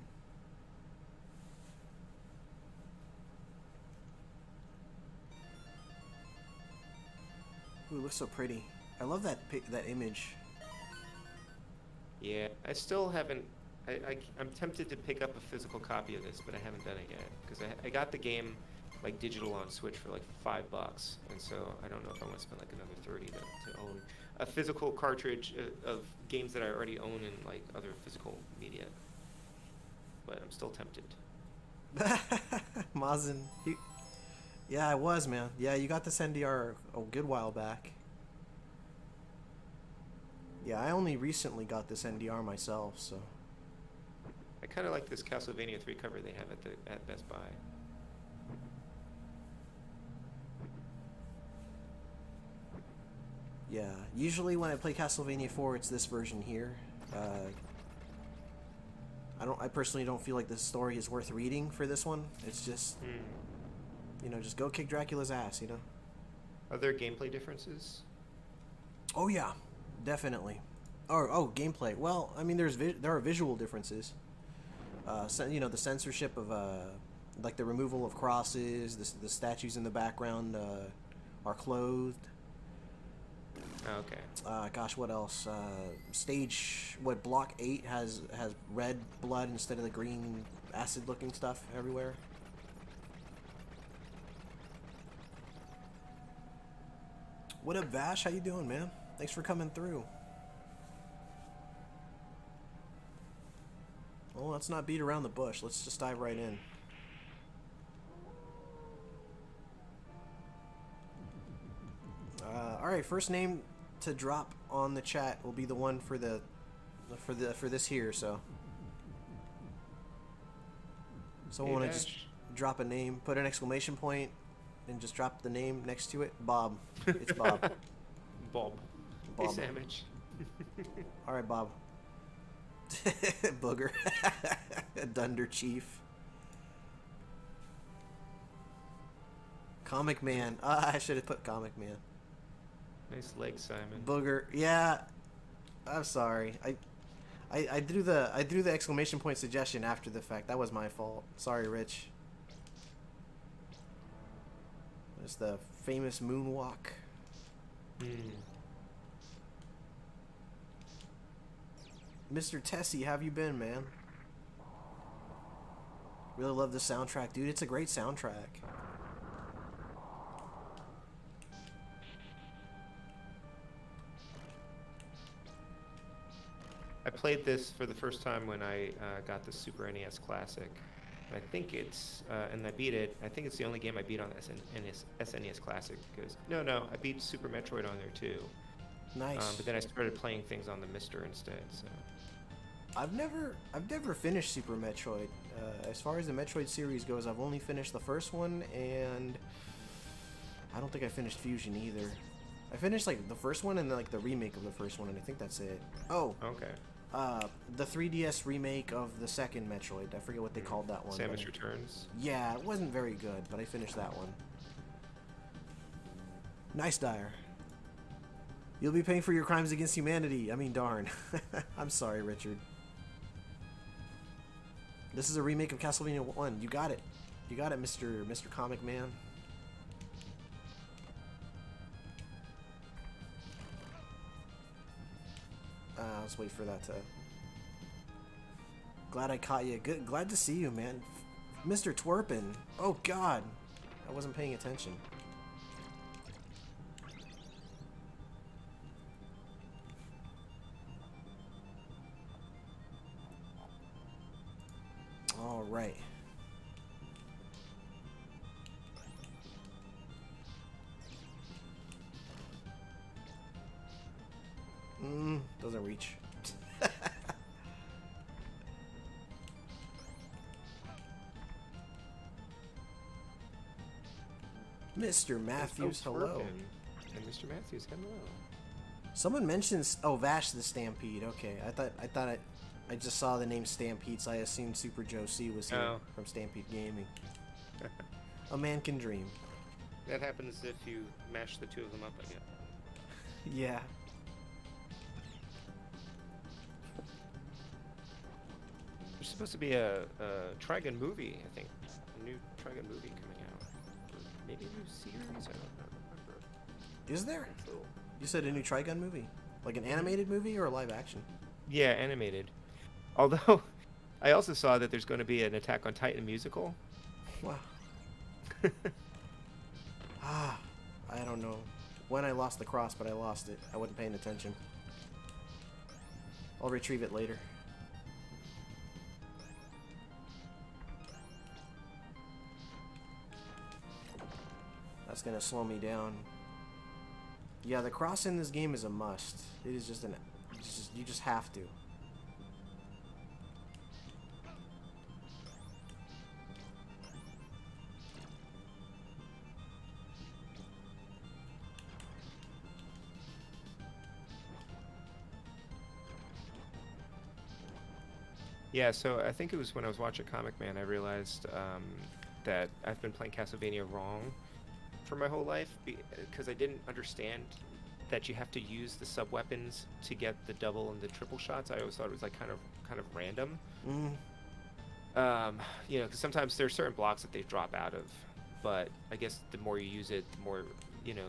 Ooh, it looks so pretty. I love that image. Yeah, I still haven't. I'm tempted to pick up a physical copy of this, but I haven't done it yet because I got the game like digital on Switch for like $5, and so I don't know if I want to spend like another 30 to own a physical cartridge of games that I already own in like other physical media. But I'm still tempted. Mazin, yeah, I was, man. Yeah, you got this NDR a good while back. Yeah, I only recently got this NDR myself, so. I kind of like this Castlevania 3 cover they have at Best Buy. Yeah, usually when I play Castlevania 4, it's this version here. I personally don't feel like this story is worth reading for this one. It's just, you know, just go kick Dracula's ass, you know? Are there gameplay differences? Oh yeah, definitely. Oh, gameplay. Well, I mean, there are visual differences. You know, the censorship of like the removal of crosses, the statues in the background are clothed. Oh, okay. Gosh, what else? Block 8 has red blood instead of the green acid-looking stuff everywhere. What up, Vash? How you doing, man? Thanks for coming through. Well, let's not beat around the bush. Let's just dive right in. All right, first name to drop on the chat will be the one for this here. So I want to just drop a name, put an exclamation point, and just drop the name next to it. Bob. It's Bob. Bob. Hey, Sandwich. All right, Bob. Booger. Dunder Chief. Comic Man. I should have put Comic Man. Nice leg, Simon. Booger. Yeah. I'm sorry. I threw the exclamation point suggestion after the fact. That was my fault. Sorry, Rich. There's the famous moonwalk. Mr. Tessie, how have you been, man? Really love the soundtrack, dude. It's a great soundtrack. I played this for the first time when I got the Super NES Classic. I think it's, and I beat it. I think it's the only game I beat on the SNES Classic. Because no, I beat Super Metroid on there too. Nice. But then I started playing things on the Mister instead. So. I've never finished Super Metroid. As far as the Metroid series goes, I've only finished the first one, and I don't think I finished Fusion either. I finished like the first one and like the remake of the first one, and I think that's it. Oh. Okay. The 3DS remake of the second Metroid. I forget what they called that one. Samus Returns. Yeah, it wasn't very good, but I finished that one. Nice, Dyer. You'll be paying for your crimes against humanity. I mean, darn. I'm sorry, Richard. This is a remake of Castlevania 1. You got it. You got it, Mr. Comic Man. Let's wait for that to... Glad I caught you. Good. Glad to see you, man. Mr. Twerpin. Oh, God. I wasn't paying attention. All right. Doesn't reach. Mr. Matthews, hello. And Mr. Matthews, hello. Someone mentions Vash the Stampede. Okay, I just saw the name Stampede, so I assumed Super Joe C was here from Stampede Gaming. A man can dream. That happens if you mash the two of them up, I guess. Yeah. There's supposed to be a Trigun movie, I think. A new Trigun movie coming out. Or maybe a new series? I don't remember. Is there? You said a new Trigun movie? Like an animated movie or a live action? Yeah, animated. Although, I also saw that there's going to be an Attack on Titan musical. Wow. I don't know when I lost the cross, but I lost it. I wasn't paying attention. I'll retrieve it later. That's gonna slow me down. Yeah, the cross in this game is a must. It is just you just have to. Yeah, so I think it was when I was watching Comic Man, I realized that I've been playing Castlevania wrong for my whole life because I didn't understand that you have to use the sub weapons to get the double and the triple shots. I always thought it was like kind of random. You know, because sometimes there's certain blocks that they drop out of, but I guess the more you use it, the more, you know,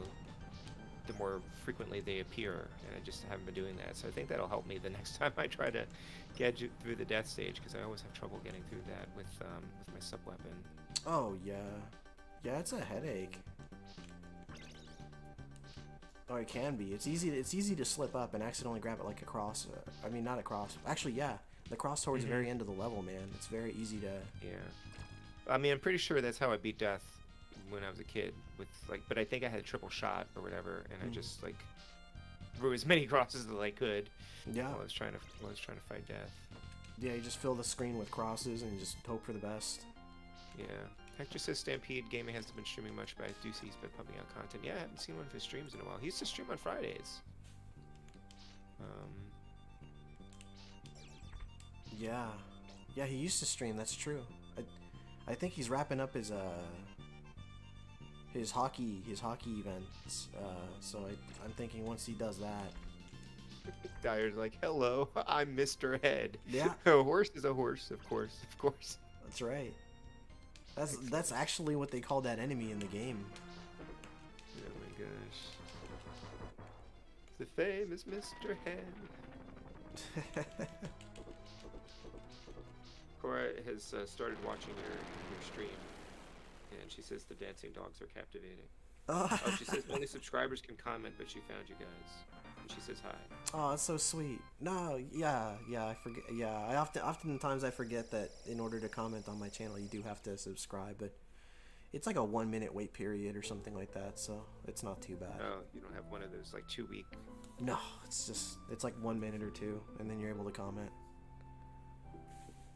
the more frequently they appear, and I just haven't been doing that. So I think that'll help me the next time I try to get through the death stage, because I always have trouble getting through that with my sub weapon. Oh yeah, yeah, it's a headache. Oh, it can be. It's easy to slip up and accidentally grab it like a cross. I mean, not a cross. Actually, yeah, the cross towards the very end of the level, man. It's very easy to. Yeah. I mean, I'm pretty sure that's how I beat death when I was a kid. With like, but I think I had a triple shot or whatever, and I just like threw as many crosses as I could. Yeah. While I was trying to fight death. Yeah, you just fill the screen with crosses and just hope for the best. Yeah. Hector says Stampede Gaming hasn't been streaming much, but I do see he's been pumping out content. Yeah, I haven't seen one of his streams in a while. He used to stream on Fridays. Yeah. Yeah, he used to stream, that's true. I think he's wrapping up his hockey events. So I'm thinking once he does that. Dyer's like, hello, I'm Mr. Head. Yeah. A horse is a horse, of course. That's right. That's actually what they call that enemy in the game. Oh my gosh. The famous Mr. Head. Cora has started watching your stream, and she says the dancing dogs are captivating. Oh, she says only subscribers can comment, but she found you guys, and she says hi. Oh, that's so sweet. No, yeah, I forget. Yeah, oftentimes I forget that in order to comment on my channel, you do have to subscribe, but it's like a 1 minute wait period or something like that, so it's not too bad. Oh, you don't have one of those like 2 week. No, it's like 1 minute or two, and then you're able to comment.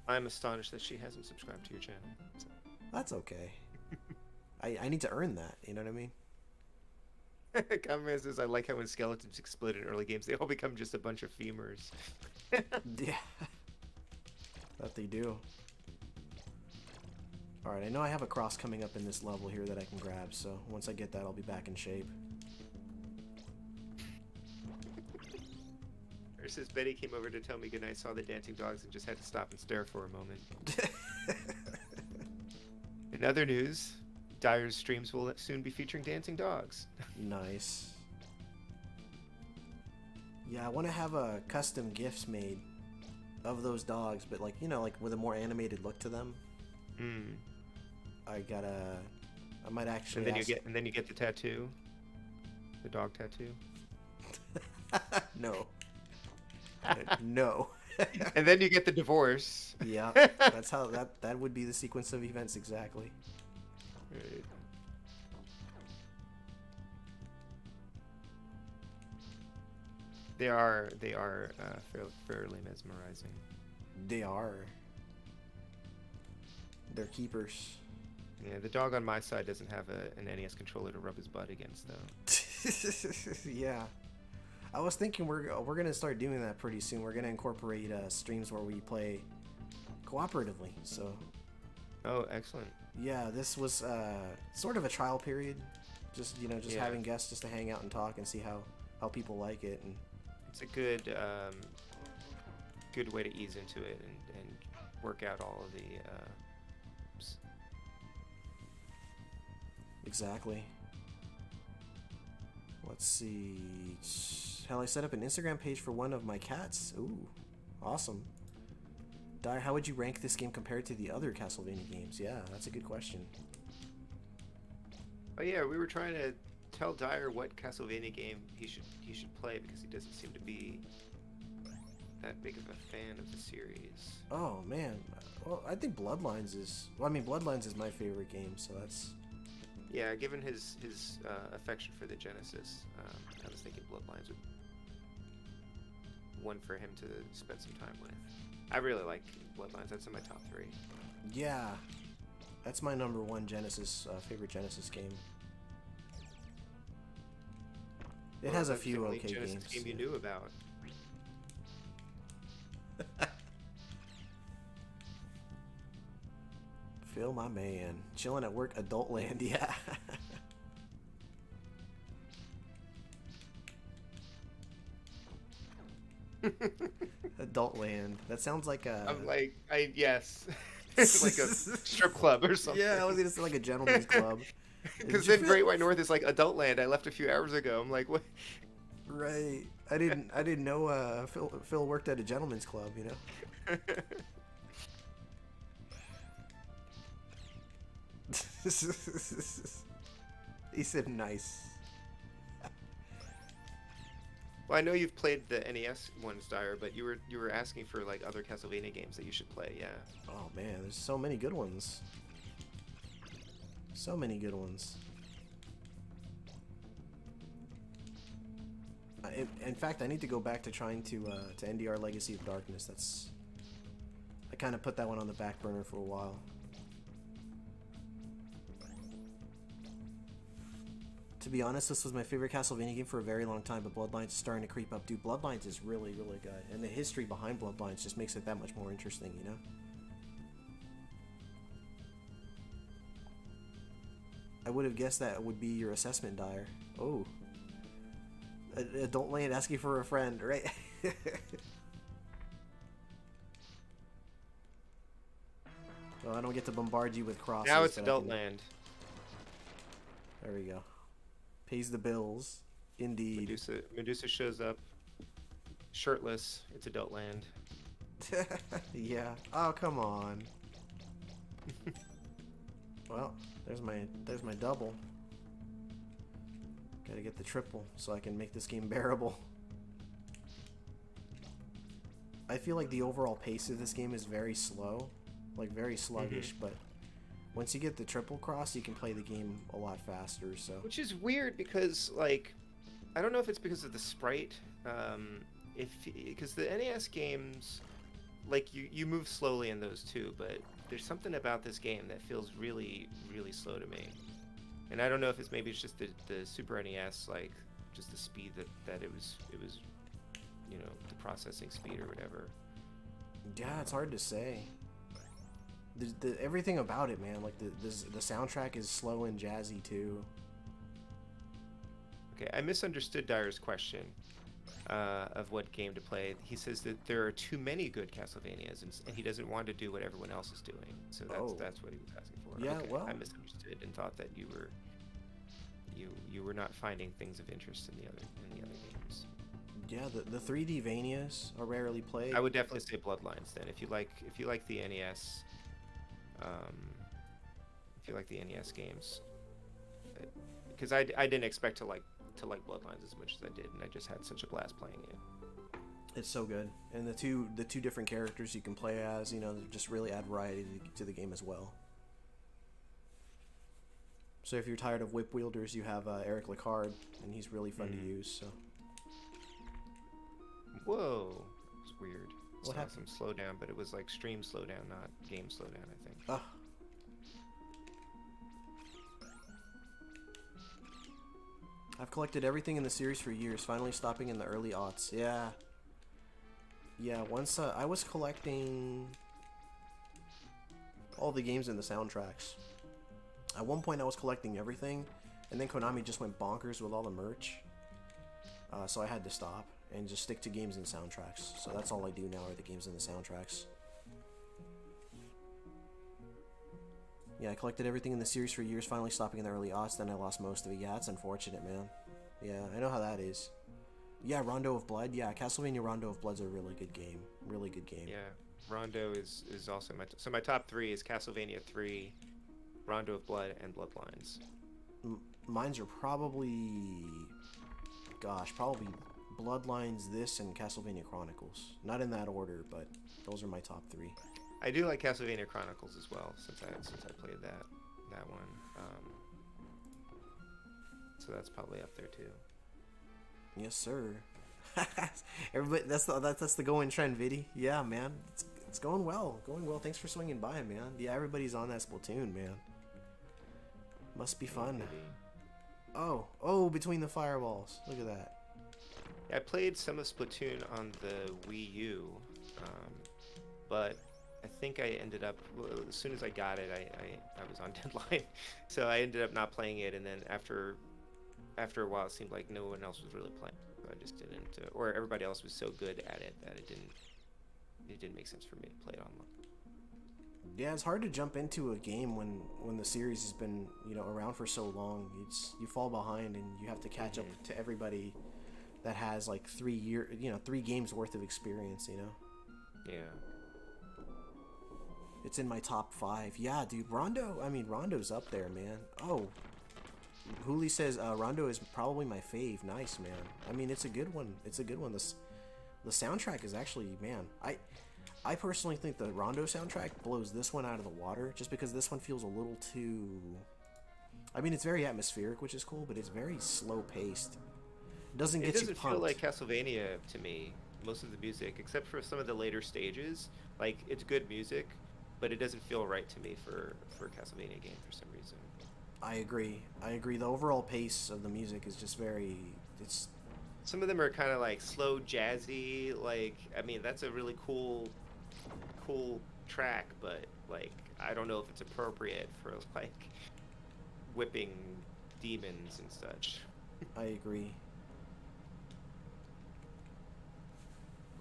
I'm astonished that she hasn't subscribed to your channel. So. That's okay. I need to earn that, you know what I mean? Comment says, I like how when skeletons explode in early games, they all become just a bunch of femurs. Yeah. That they do. Alright, I know I have a cross coming up in this level here that I can grab, so once I get that, I'll be back in shape. Or says, Betty came over to tell me goodnight, saw the dancing dogs, and just had to stop and stare for a moment. In other news, Dyer's streams will soon be featuring dancing dogs. Nice. Yeah, I want to have custom gifts made of those dogs, but like, you know, like with a more animated look to them. I might actually. And then you get the tattoo, the dog tattoo. No. No. And then you get the divorce. Yeah, that's how that would be the sequence of events exactly. Right. They are fairly mesmerizing. They are. They're keepers. Yeah, the dog on my side doesn't have an NES controller to rub his butt against, though. Yeah. I was thinking we're gonna start doing that pretty soon. We're gonna incorporate streams where we play cooperatively. So. Oh, excellent. Yeah, this was sort of a trial period. Just Yeah. having guests just to hang out and talk and see how people like it. And It's a good good way to ease into it and work out all of the. exactly. Let's see. Hell, I set up an Instagram page for one of my cats. Ooh, awesome. Dyer, how would you rank this game compared to the other Castlevania games? Yeah, that's a good question. Oh yeah, we were trying to tell Dyer what Castlevania game he should play because he doesn't seem to be that big of a fan of the series. Oh man, well I think Bloodlines is. Well, I mean Bloodlines is my favorite game, so that's. Yeah, given his affection for the Genesis, I was thinking Bloodlines would one for him to spend some time with. I really like Bloodlines. That's in my top 3. Yeah, that's my number 1 Genesis favorite Genesis game. It has a That's the few only okay Genesis games. game you knew about. Phil, my man, chilling at work, Adult Land. Yeah. Adult Land. That sounds like a. I'm like, yes, it's like a strip club or something. Yeah, I was gonna say like a gentleman's club. Because Did you then feel- Great White North is like Adult Land. I left a few hours ago. I'm like, what? Right. I didn't know Phil worked at a gentleman's club. You know. He said nice. Well, I know you've played the NES ones, Dyer, but you were asking for like other Castlevania games that you should play. Yeah. Oh man, there's so many good ones. So many good ones. In fact, I need to go back to trying to NDR Legacy of Darkness. I kind of put that one on the back burner for a while. To be honest, this was my favorite Castlevania game for a very long time, but Bloodlines is starting to creep up. Dude, Bloodlines is really, really good. And the history behind Bloodlines just makes it that much more interesting, you know? I would have guessed that would be your assessment, Dyer. Oh. Adult Land asking for a friend, right? Well, I don't get to bombard you with crosses. Now it's but I Adult can- Land. There we go. Pays the bills. Indeed. Medusa shows up, shirtless. It's Adult Land. Yeah. Oh, come on. Well, there's my double. Gotta get the triple so I can make this game bearable. I feel like the overall pace of this game is very slow, like very sluggish, but once you get the triple cross, you can play the game a lot faster, so. Which is weird because, like, I don't know if it's because of the sprite, because the NES games, like, you move slowly in those too, but there's something about this game that feels really, really slow to me. And I don't know if it's just the Super NES, like, just the speed that it was, you know, the processing speed or whatever. Yeah, it's hard to say. Everything about it, man, like the soundtrack is slow and jazzy too. Okay, I misunderstood Dyer's question of what game to play. He says that there are too many good Castlevanias, and he doesn't want to do what everyone else is doing. So that's what he was asking for. Yeah, okay, well, I misunderstood and thought that you were not finding things of interest in the other games. Yeah, the 3D Vanias are rarely played. I would definitely say Bloodlines then. If you like the NES, if you like the NES games, because I didn't expect to like Bloodlines as much as I did, and I just had such a blast playing it. It's so good, and the two different characters you can play as, just really add variety to the game as well. So if you're tired of whip wielders, you have Eric Licard, and he's really fun to use. So Whoa, it's weird. what Saw happened? some slowdown, but it was like stream slowdown, not game slowdown, I think. Ah, I've collected everything in the series for years, finally stopping in the early aughts. Yeah. Yeah, once I was collecting all the games and the soundtracks. At one point I was collecting everything, and then Konami just went bonkers with all the merch. So I had to stop and just stick to games and soundtracks. So that's all I do now are the games and the soundtracks. Yeah, I collected everything in the series for years, finally stopping in the early aughts, then I lost most of it. Yeah, it's unfortunate, man. Yeah, I know how that is. Yeah, Rondo of Blood. Yeah, Castlevania Rondo of Blood's a really good game. Really good game. Yeah, Rondo is also so my top three is Castlevania 3, Rondo of Blood, and Bloodlines. Mines are probably... Gosh, probably Bloodlines, this, and Castlevania Chronicles. Not in that order, but those are my top three. I do like Castlevania Chronicles as well, since I played that one. So that's probably up there too. Yes, sir. Everybody, that's the going trend, Viddy. Yeah, man, it's going well, going well. Thanks for swinging by, man. Yeah, everybody's on that Splatoon, man. Must be fun. Oh, between the fireballs. Look at that. Yeah, I played some of Splatoon on the Wii U, but I think I ended up, well, as soon as I got it, I was on deadline, so I ended up not playing it. And then after a while, it seemed like no one else was really playing, so I just didn't, or everybody else was so good at it that it didn't make sense for me to play it online. Yeah, it's hard to jump into a game when the series has been around for so long. You fall behind and you have to catch up to everybody that has like 3 games worth of experience. Yeah. It's in my top 5. Yeah, dude, Rondo's up there, man. Oh, Hooli says Rondo is probably my fave. Nice, man. I mean, it's a good one. It's a good one. The soundtrack is actually, man, I personally think the Rondo soundtrack blows this one out of the water, just because this one feels a little too... I mean, it's very atmospheric, which is cool, but it's very slow-paced. It doesn't feel like Castlevania to me, most of the music, except for some of the later stages. Like, it's good music, but it doesn't feel right to me for a Castlevania game for some reason. I agree. The overall pace of the music is just very... Some of them are kind of like slow, jazzy. Like, I mean, that's a really cool track, but like, I don't know if it's appropriate for like whipping demons and such. I agree.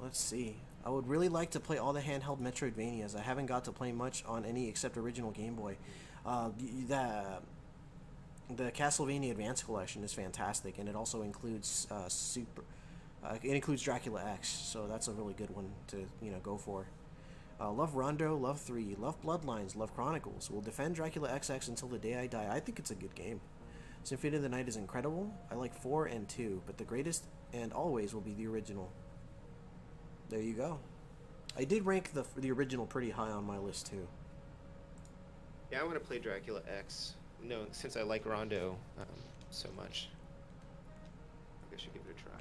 Let's see. I would really like to play all the handheld Metroidvanias. I haven't got to play much on any except original Game Boy. The Castlevania Advance Collection is fantastic, and it also includes it includes Dracula X, so that's a really good one to go for. Love Rondo, love 3, love Bloodlines, love Chronicles. Will defend Dracula XX until the day I die. I think it's a good game. Symphony of the Night is incredible. I like 4 and 2, but the greatest and always will be the original. There you go. I did rank the original pretty high on my list too. Yeah, I want to play Dracula X. No, since I like Rondo so much, I guess I should give it a try.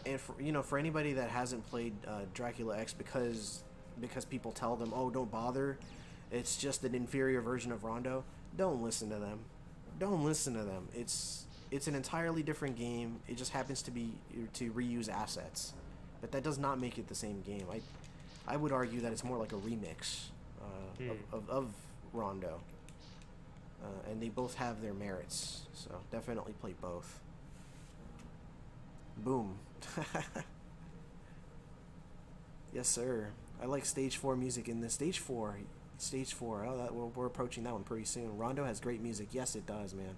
And for anybody that hasn't played Dracula X because people tell them, oh, don't bother, it's just an inferior version of Rondo, don't listen to them. Don't listen to them. It's an entirely different game. It just happens to be to reuse assets, but that does not make it the same game. I would argue that it's more like a remix of Rondo, and they both have their merits. So definitely play both. Boom. Yes, sir. I like Stage 4 music in this. Stage 4. Oh, we're approaching that one pretty soon. Rondo has great music. Yes, it does, man.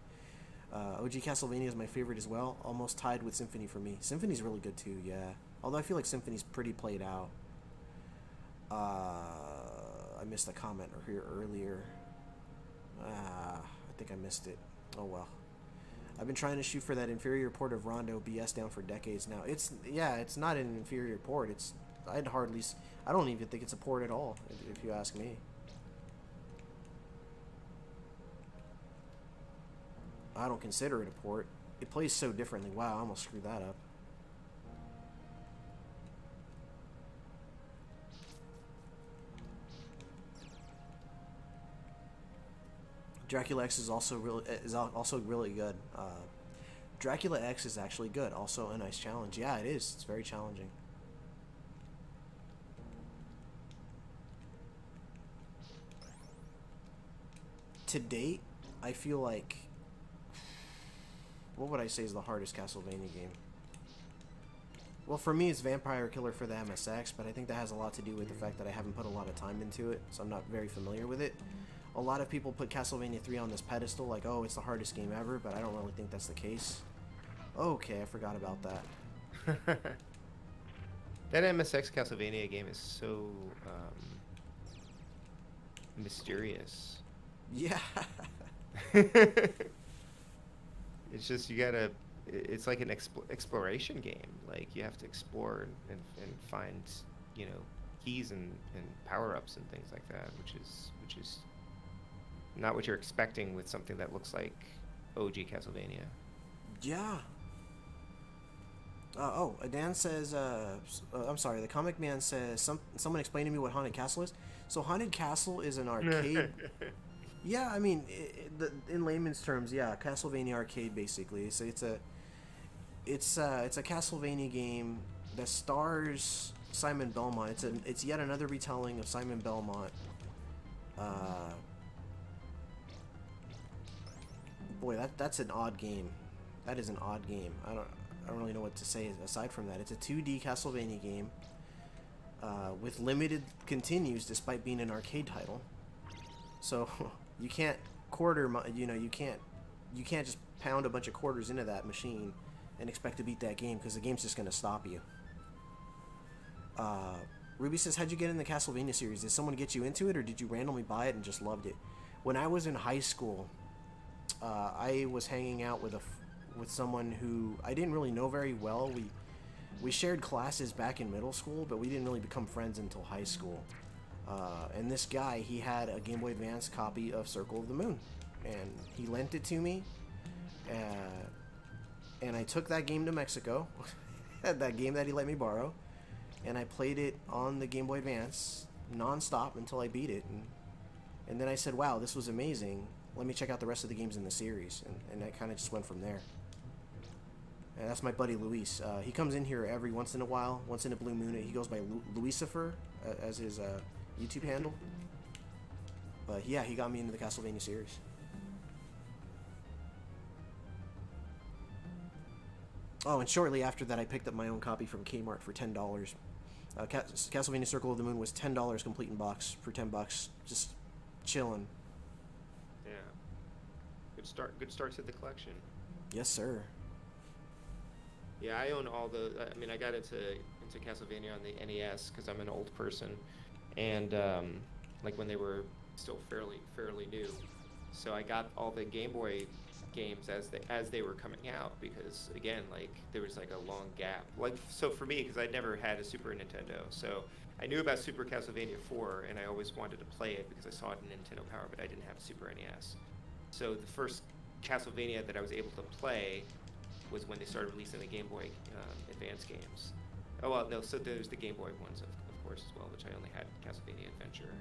OG Castlevania is my favorite as well. Almost tied with Symphony for me. Symphony's really good too, yeah. Although I feel like Symphony's pretty played out. I missed a comment here earlier. I think I missed it. Oh well. I've been trying to shoot for that inferior port of Rondo BS down for decades now. It's not an inferior port. I don't even think it's a port at all, if you ask me. I don't consider it a port. It plays so differently. Wow, I almost screwed that up. Dracula X is also really good. Dracula X is actually good. Also a nice challenge. Yeah, it is. It's very challenging. To date, I feel like, what would I say is the hardest Castlevania game? Well, for me, it's Vampire Killer for the MSX, but I think that has a lot to do with the fact that I haven't put a lot of time into it, so I'm not very familiar with it. A lot of people put Castlevania 3 on this pedestal, like, oh, it's the hardest game ever, but I don't really think that's the case. Okay, I forgot about that. That MSX Castlevania game is so mysterious. Yeah. It's just it's like an exploration game. Like you have to explore and find, keys and power-ups and things like that, which is not what you're expecting with something that looks like OG Castlevania. Yeah. Dan says, I'm sorry, the comic man says, someone explain to me what Haunted Castle is. So Haunted Castle is an arcade. Yeah, I mean, in layman's terms, yeah, Castlevania arcade basically. So it's a Castlevania game that stars Simon Belmont. It's yet another retelling of Simon Belmont. Boy, that's an odd game. That is an odd game. I don't really know what to say aside from that. It's a 2D Castlevania game with limited continues, despite being an arcade title. So you can't you can't just pound a bunch of quarters into that machine and expect to beat that game, because the game's just gonna stop you. Ruby says, how'd you get in the Castlevania series? Did someone get you into it, or did you randomly buy it and just loved it? When I was in high school, I was hanging out with someone who I didn't really know very well. We shared classes back in middle school, but we didn't really become friends until high school. And this guy, he had a Game Boy Advance copy of Circle of the Moon, and he lent it to me. And I took that game to Mexico, that game that he let me borrow, and I played it on the Game Boy Advance non-stop until I beat it. And then I said, wow, this was amazing. Let me check out the rest of the games in the series. And that kind of just went from there. And that's my buddy Luis. He comes in here every once in a while, once in a blue moon. He goes by Luisifer as his YouTube handle. But yeah, he got me into the Castlevania series. Oh, and shortly after that, I picked up my own copy from Kmart for $10. Castlevania Circle of the Moon was $10 complete in box for $10. Just chilling. Yeah. Good start to the collection. Yes, sir. Yeah, I own all the. I mean, I got into Castlevania on the NES because I'm an old person, and like when they were still fairly new. So I got all the Game Boy games as they were coming out, because again, like there was like a long gap. Like, so for me, because I never had a Super Nintendo, so I knew about Super Castlevania 4, and I always wanted to play it because I saw it in Nintendo Power, but I didn't have a Super NES. So the first Castlevania that I was able to play was when they started releasing the Game Boy Advance games. Oh well, no. So there's the Game Boy ones, of course, as well, which I only had Castlevania Adventure.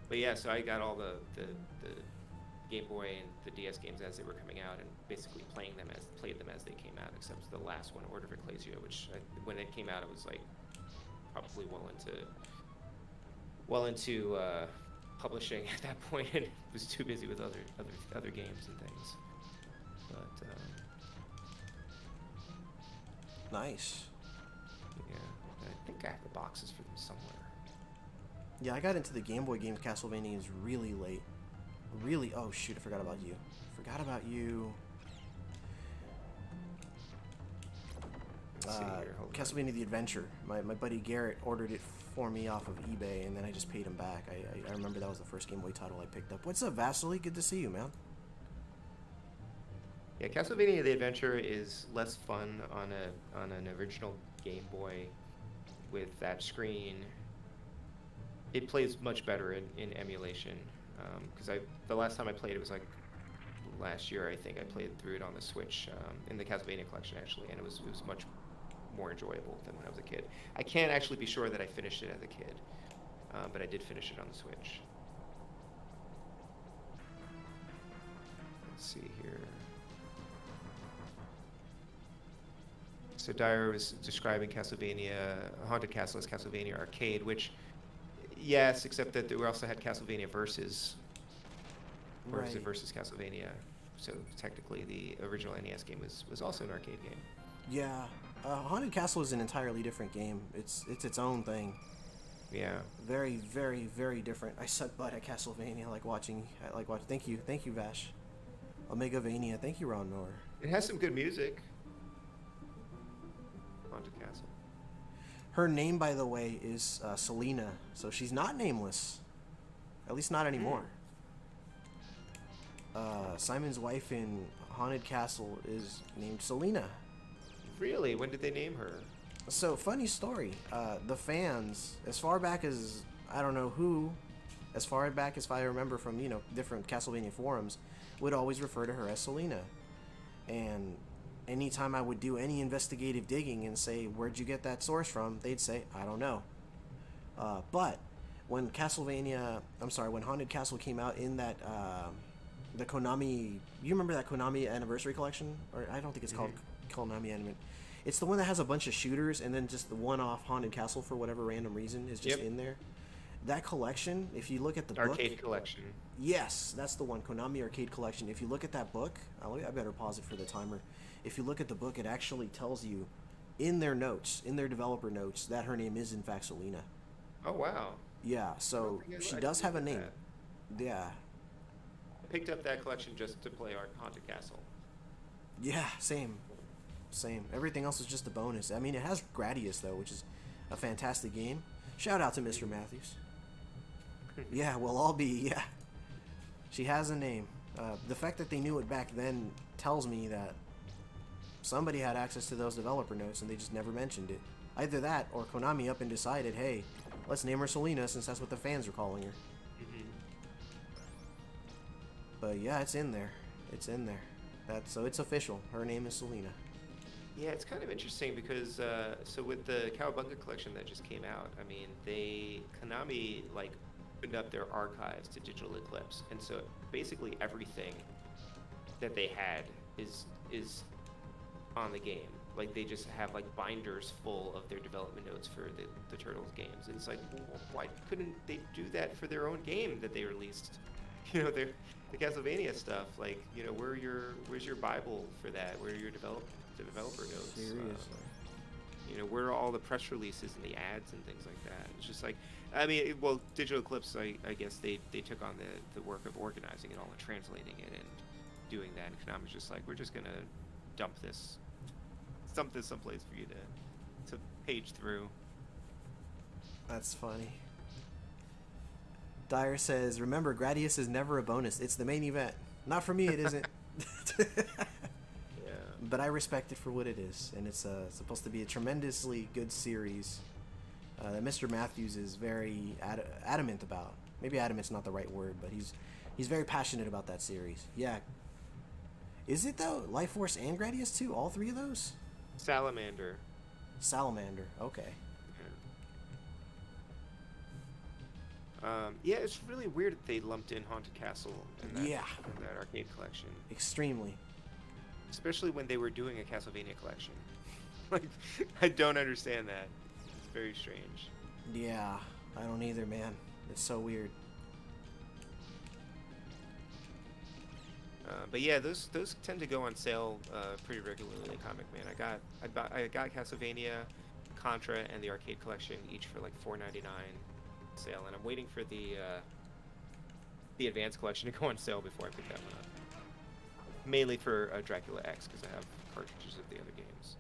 But yeah, so I got all the Game Boy and the DS games as they were coming out, and basically played them as they came out, except the last one, Order of Ecclesia, which when it came out, it was like probably well into publishing at that point, and was too busy with other games and things. But nice. Yeah, I think I have the boxes for them somewhere. Yeah, I got into the Game Boy games Castlevania is really late. Really? Oh shoot! I forgot about you. Castlevania The Adventure. My buddy Garrett ordered it for me off of eBay, and then I just paid him back. I remember that was the first Game Boy title I picked up. What's up, Vasily? Good to see you, man. Yeah, Castlevania the Adventure is less fun on an original Game Boy with that screen. It plays much better in emulation. Because the last time I played it was like last year, I think. I played through it on the Switch, in the Castlevania collection actually, and it was much more enjoyable than when I was a kid. I can't actually be sure that I finished it as a kid, but I did finish it on the Switch. Let's see here. So Dyer was describing Castlevania Haunted Castle as Castlevania Arcade, which, yes, except that we also had Castlevania Versus, or is it Right. versus Castlevania? So technically, the original NES game was also an arcade game. Yeah. Haunted Castle is an entirely different game. It's its own thing. Yeah. Very, very, very different. I suck butt at Castlevania. I like watching. Thank you, Vash. Omegavania. Thank you, Ron Nor. It has some good music. Haunted Castle. Her name, by the way, is Selena. So she's not nameless. At least not anymore. Simon's wife in Haunted Castle is named Selena. Really? When did they name her? So, funny story. The fans, as far back as, I don't know who, as far back as I remember from, different Castlevania forums, would always refer to her as Selena. And anytime I would do any investigative digging and say, where'd you get that source from? They'd say, I don't know. But when when Haunted Castle came out in that, the Konami, you remember that Konami Anniversary Collection? Or I don't think it's called Konami Anime. It's the one that has a bunch of shooters and then just the one-off Haunted Castle for whatever random reason is just in there. That collection, if you look at the Arcade book, Collection. yes, that's the one, Konami Arcade Collection. If you look at that book, I better pause it for the timer. If you look at the book, it actually tells you in their notes, in their developer notes, that her name is in fact Selena. Oh wow. Yeah, so she I does didn't have a know name. that. Yeah. I picked up that collection just to play our Haunted Castle. Yeah, same. Everything else is just a bonus. I mean, it has Gradius, though, which is a fantastic game. Shout out to Mr. Matthews. Yeah, we'll all be, yeah. She has a name. The fact that they knew it back then tells me that somebody had access to those developer notes and they just never mentioned it. Either that or Konami up and decided, hey, let's name her Selena since that's what the fans are calling her. But yeah, it's in there. So it's official. Her name is Selena. Yeah, it's kind of interesting because so with the Cowabunga collection that just came out, I mean, Konami like opened up their archives to Digital Eclipse, and so basically everything that they had is on the game. Like they just have like binders full of their development notes for the Turtles games. And it's like, well, why couldn't they do that for their own game that they released? The Castlevania stuff. Like, where's your Bible for that? Where are your developer notes? Seriously. Where are all the press releases and the ads and things like that? It's just like, I mean, well, Digital Eclipse, I guess they took on the work of organizing it all and translating it and doing that. And Konami's just like, we're just gonna dump this someplace for you to page through. That's funny. Dyer says, remember, Gradius is never a bonus. It's the main event. Not for me, it isn't. Yeah. But I respect it for what it is. And it's supposed to be a tremendously good series that Mr. Matthews is very adamant about. Maybe adamant's not the right word, but he's very passionate about that series. Yeah. Is it, though? Life Force and Gradius, too? All three of those? Salamander. Okay. Yeah, it's really weird that they lumped in Haunted Castle in that arcade collection. Extremely. Especially when they were doing a Castlevania collection. Like, I don't understand that. It's very strange. Yeah, I don't either, man. It's so weird. But yeah, those tend to go on sale pretty regularly at Comic Man. I got Castlevania, Contra, and the arcade collection each for like $4.99 sale, and I'm waiting for the advanced collection to go on sale before I pick that one up. Mainly for Dracula X because I have cartridges of the other games.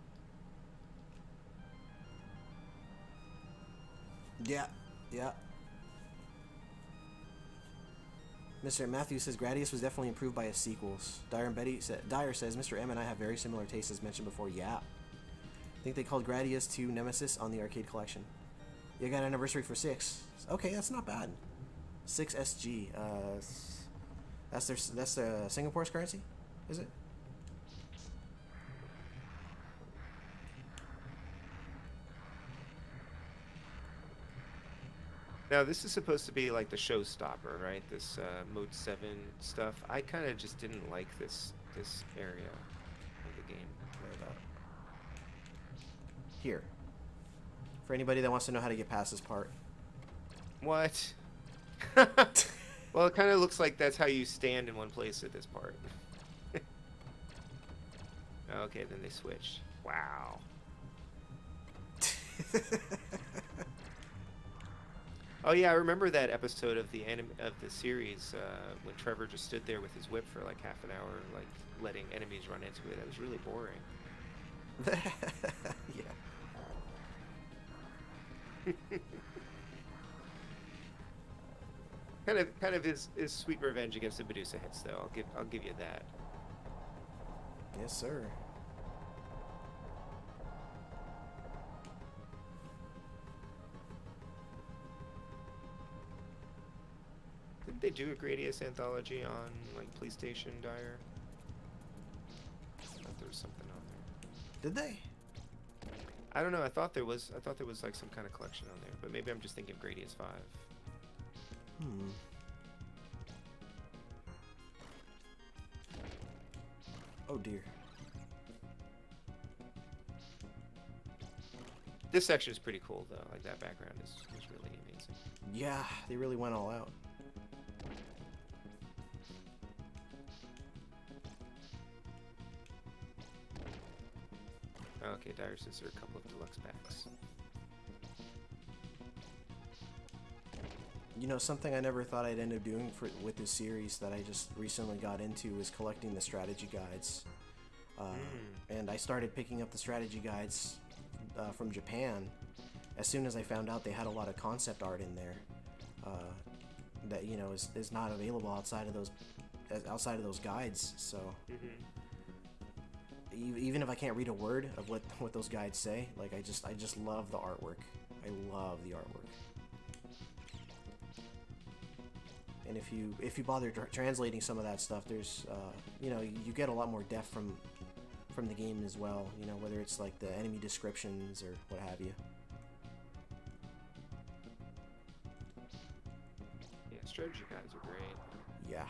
Yeah. Mr. Matthews says Gradius was definitely improved by his sequels. Dyer says Mr. M and I have very similar tastes as mentioned before. Yeah. I think they called Gradius 2 Nemesis on the arcade collection. You got an anniversary for 6. Okay, that's not bad. 6 SG. That's Singapore's currency, is it? Now this is supposed to be like the showstopper, right? This Mode 7 stuff. I kind of just didn't like this area of the game. Right about here. For anybody that wants to know how to get past this part. What? Well, it kind of looks like that's how you stand in one place at this part. Okay, then they switched. Wow. Oh yeah, I remember that episode of the series when Trevor just stood there with his whip for like half an hour, like letting enemies run into it. That was really boring. Yeah. kind of his sweet revenge against the Medusa hits, though. I'll give you that. Yes, sir. Didn't they do a Gradius anthology on like PlayStation, Dyer? I thought there was something on there. Did they? I don't know. I thought there was like some kind of collection on there, but maybe I'm just thinking of Gradius 5. Hmm. Oh dear. This section is pretty cool, though. Like that background is really amazing. Yeah, they really went all out. Okay, Dyer says there are a couple of deluxe packs. You know, something I never thought I'd end up doing with this series that I just recently got into was collecting the strategy guides. And I started picking up the strategy guides from Japan as soon as I found out they had a lot of concept art in there that, you know, is not available outside of those guides. So even if I can't read a word of what those guides say, like I just love the artwork. I love the artwork. And if you bother translating some of that stuff, there's you know, you get a lot more depth from the game as well. You know, whether it's like the enemy descriptions or what have you. Yeah, strategy guides are great. Yeah.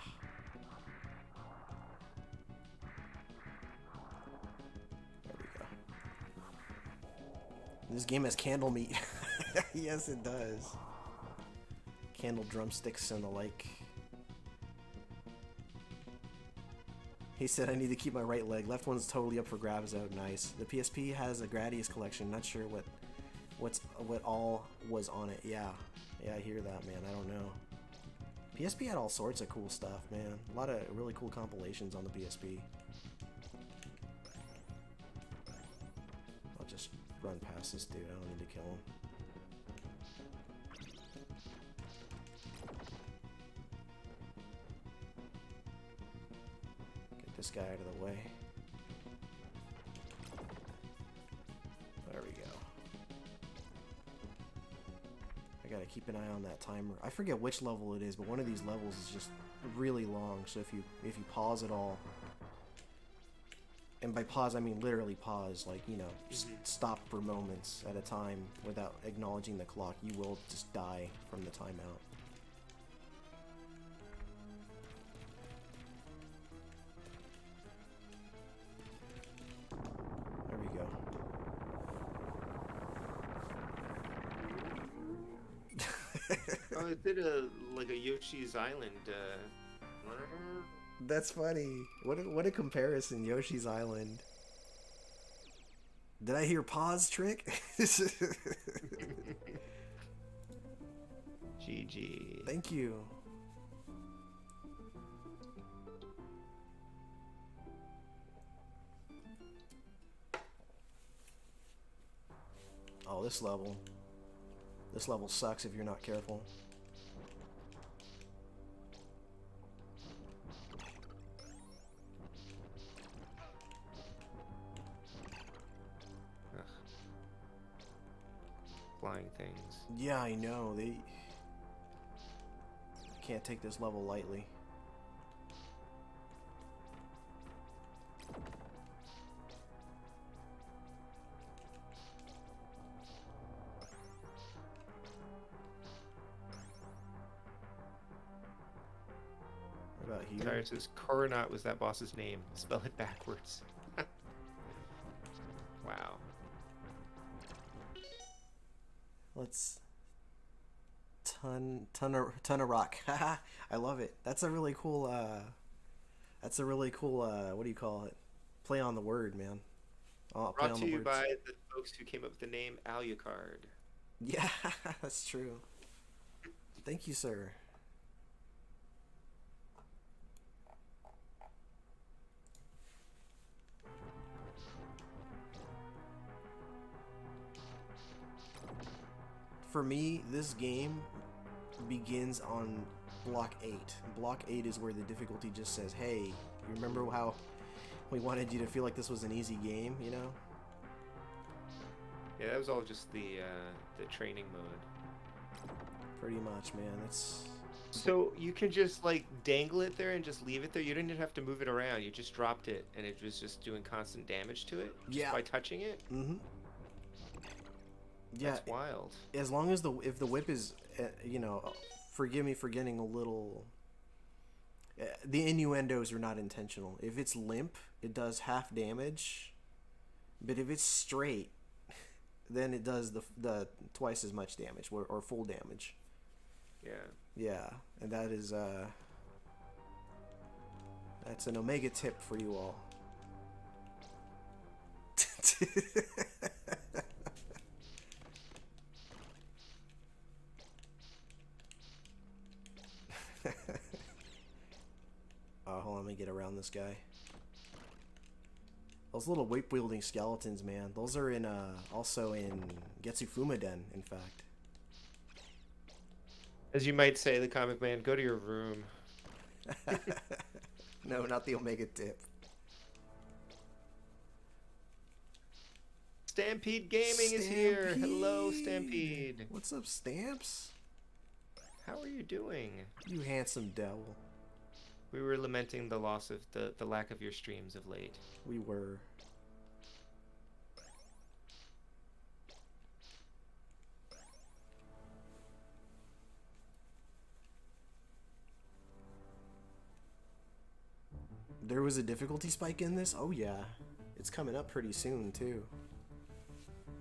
There we go. This game has candle meat. Yes, it does. Candle drumsticks and the like. He said I need to keep my right leg. Left one's totally up for grabs out. Nice. The PSP has a Gradius collection. Not sure what all was on it. Yeah. Yeah, I hear that, man. I don't know. PSP had all sorts of cool stuff, man. A lot of really cool compilations on the PSP. I'll just run past this dude. I don't need to kill him. This guy out of the way. There we go. I gotta keep an eye on that timer. I forget which level it is, but one of these levels is just really long. So if you pause at all, and by pause I mean literally pause, like, you know, just stop for moments at a time without acknowledging the clock, you will just die from the timeout. Oh, it did like a Yoshi's Island. That's funny. What a comparison, Yoshi's Island. Did I hear pause trick? GG. Thank you. Oh, this level. This level sucks if you're not careful. flying things. Yeah, I know. They can't take this level lightly. What about here? Dyer says Coronat was that boss's name. Spell it backwards. Wow. Let's ton of rock. I love it. That's a really cool what do you call it? Play on the word, man. Play Brought on to the you words. by the folks who came up with the name Alucard. Yeah, that's true. Thank you, sir. For me, this game begins on block 8. Block 8 is where the difficulty just says, hey, you remember how we wanted you to feel like this was an easy game, you know? Yeah, that was all just the training mode. Pretty much, man. It's So you can just like dangle it there and just leave it there. You didn't even have to move it around. You just dropped it, and it was just doing constant damage to it just by touching it. Mm-hmm. Yeah, That's wild. as long as if the whip is, you know, forgive me for getting a little. The innuendos are not intentional. If it's limp, it does half damage, but if it's straight, then it does the twice as much damage or full damage. Yeah. Yeah, and that is that's an Omega tip for you all. Hold on, let me get around this guy. Those little whip-wielding skeletons, man. Those are in also in Getsufuma Den, in fact. As you might say, the comic man, go to your room. No, not the Omega tip. Stampede Gaming is here. Hello, Stampede. What's up, Stamps? How are you doing? You handsome devil. We were lamenting the loss of the lack of your streams of late. We were. There was a difficulty spike in this? Oh yeah. It's coming up pretty soon too.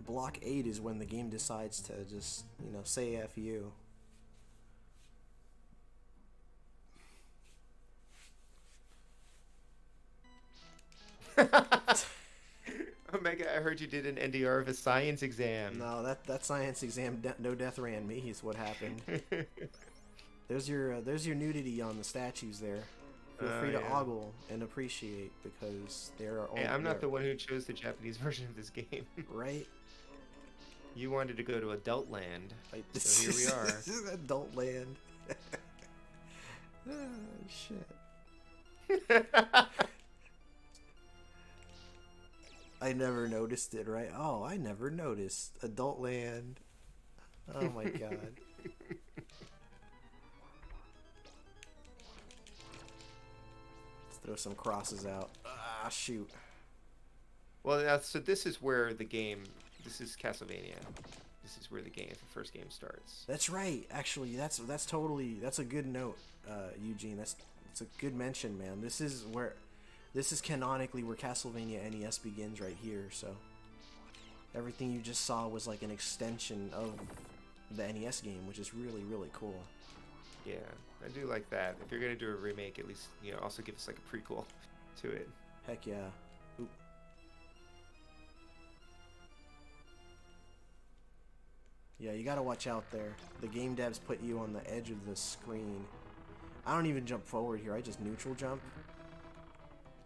Block 8 is when the game decides to just, you know, say F you. Omega, I heard you did an NDR of a science exam. No, that science exam no death ran me is what happened. There's your nudity on the statues there. Feel free to ogle and appreciate because they're all. Hey, I'm not the one who chose the Japanese version of this game. Right? You wanted to go to Adult Land, so here we are. This is Adult Land. Shit. I never noticed it, right? Oh, I never noticed. Adult Land. Oh my god. Let's throw some crosses out. Ah, shoot. Well, so this is where the game. This is Castlevania. This is where the first game starts. That's right. Actually, that's a good note, Eugene. That's a good mention, man. This is canonically where Castlevania NES begins right here. So everything you just saw was like an extension of the NES game, which is really, really cool. Yeah, I do like that. If you're gonna do a remake, at least also give us like a prequel to it. Heck yeah. Oop. Yeah, you gotta watch out there. The game devs put you on the edge of the screen. I don't even jump forward here. I just neutral jump.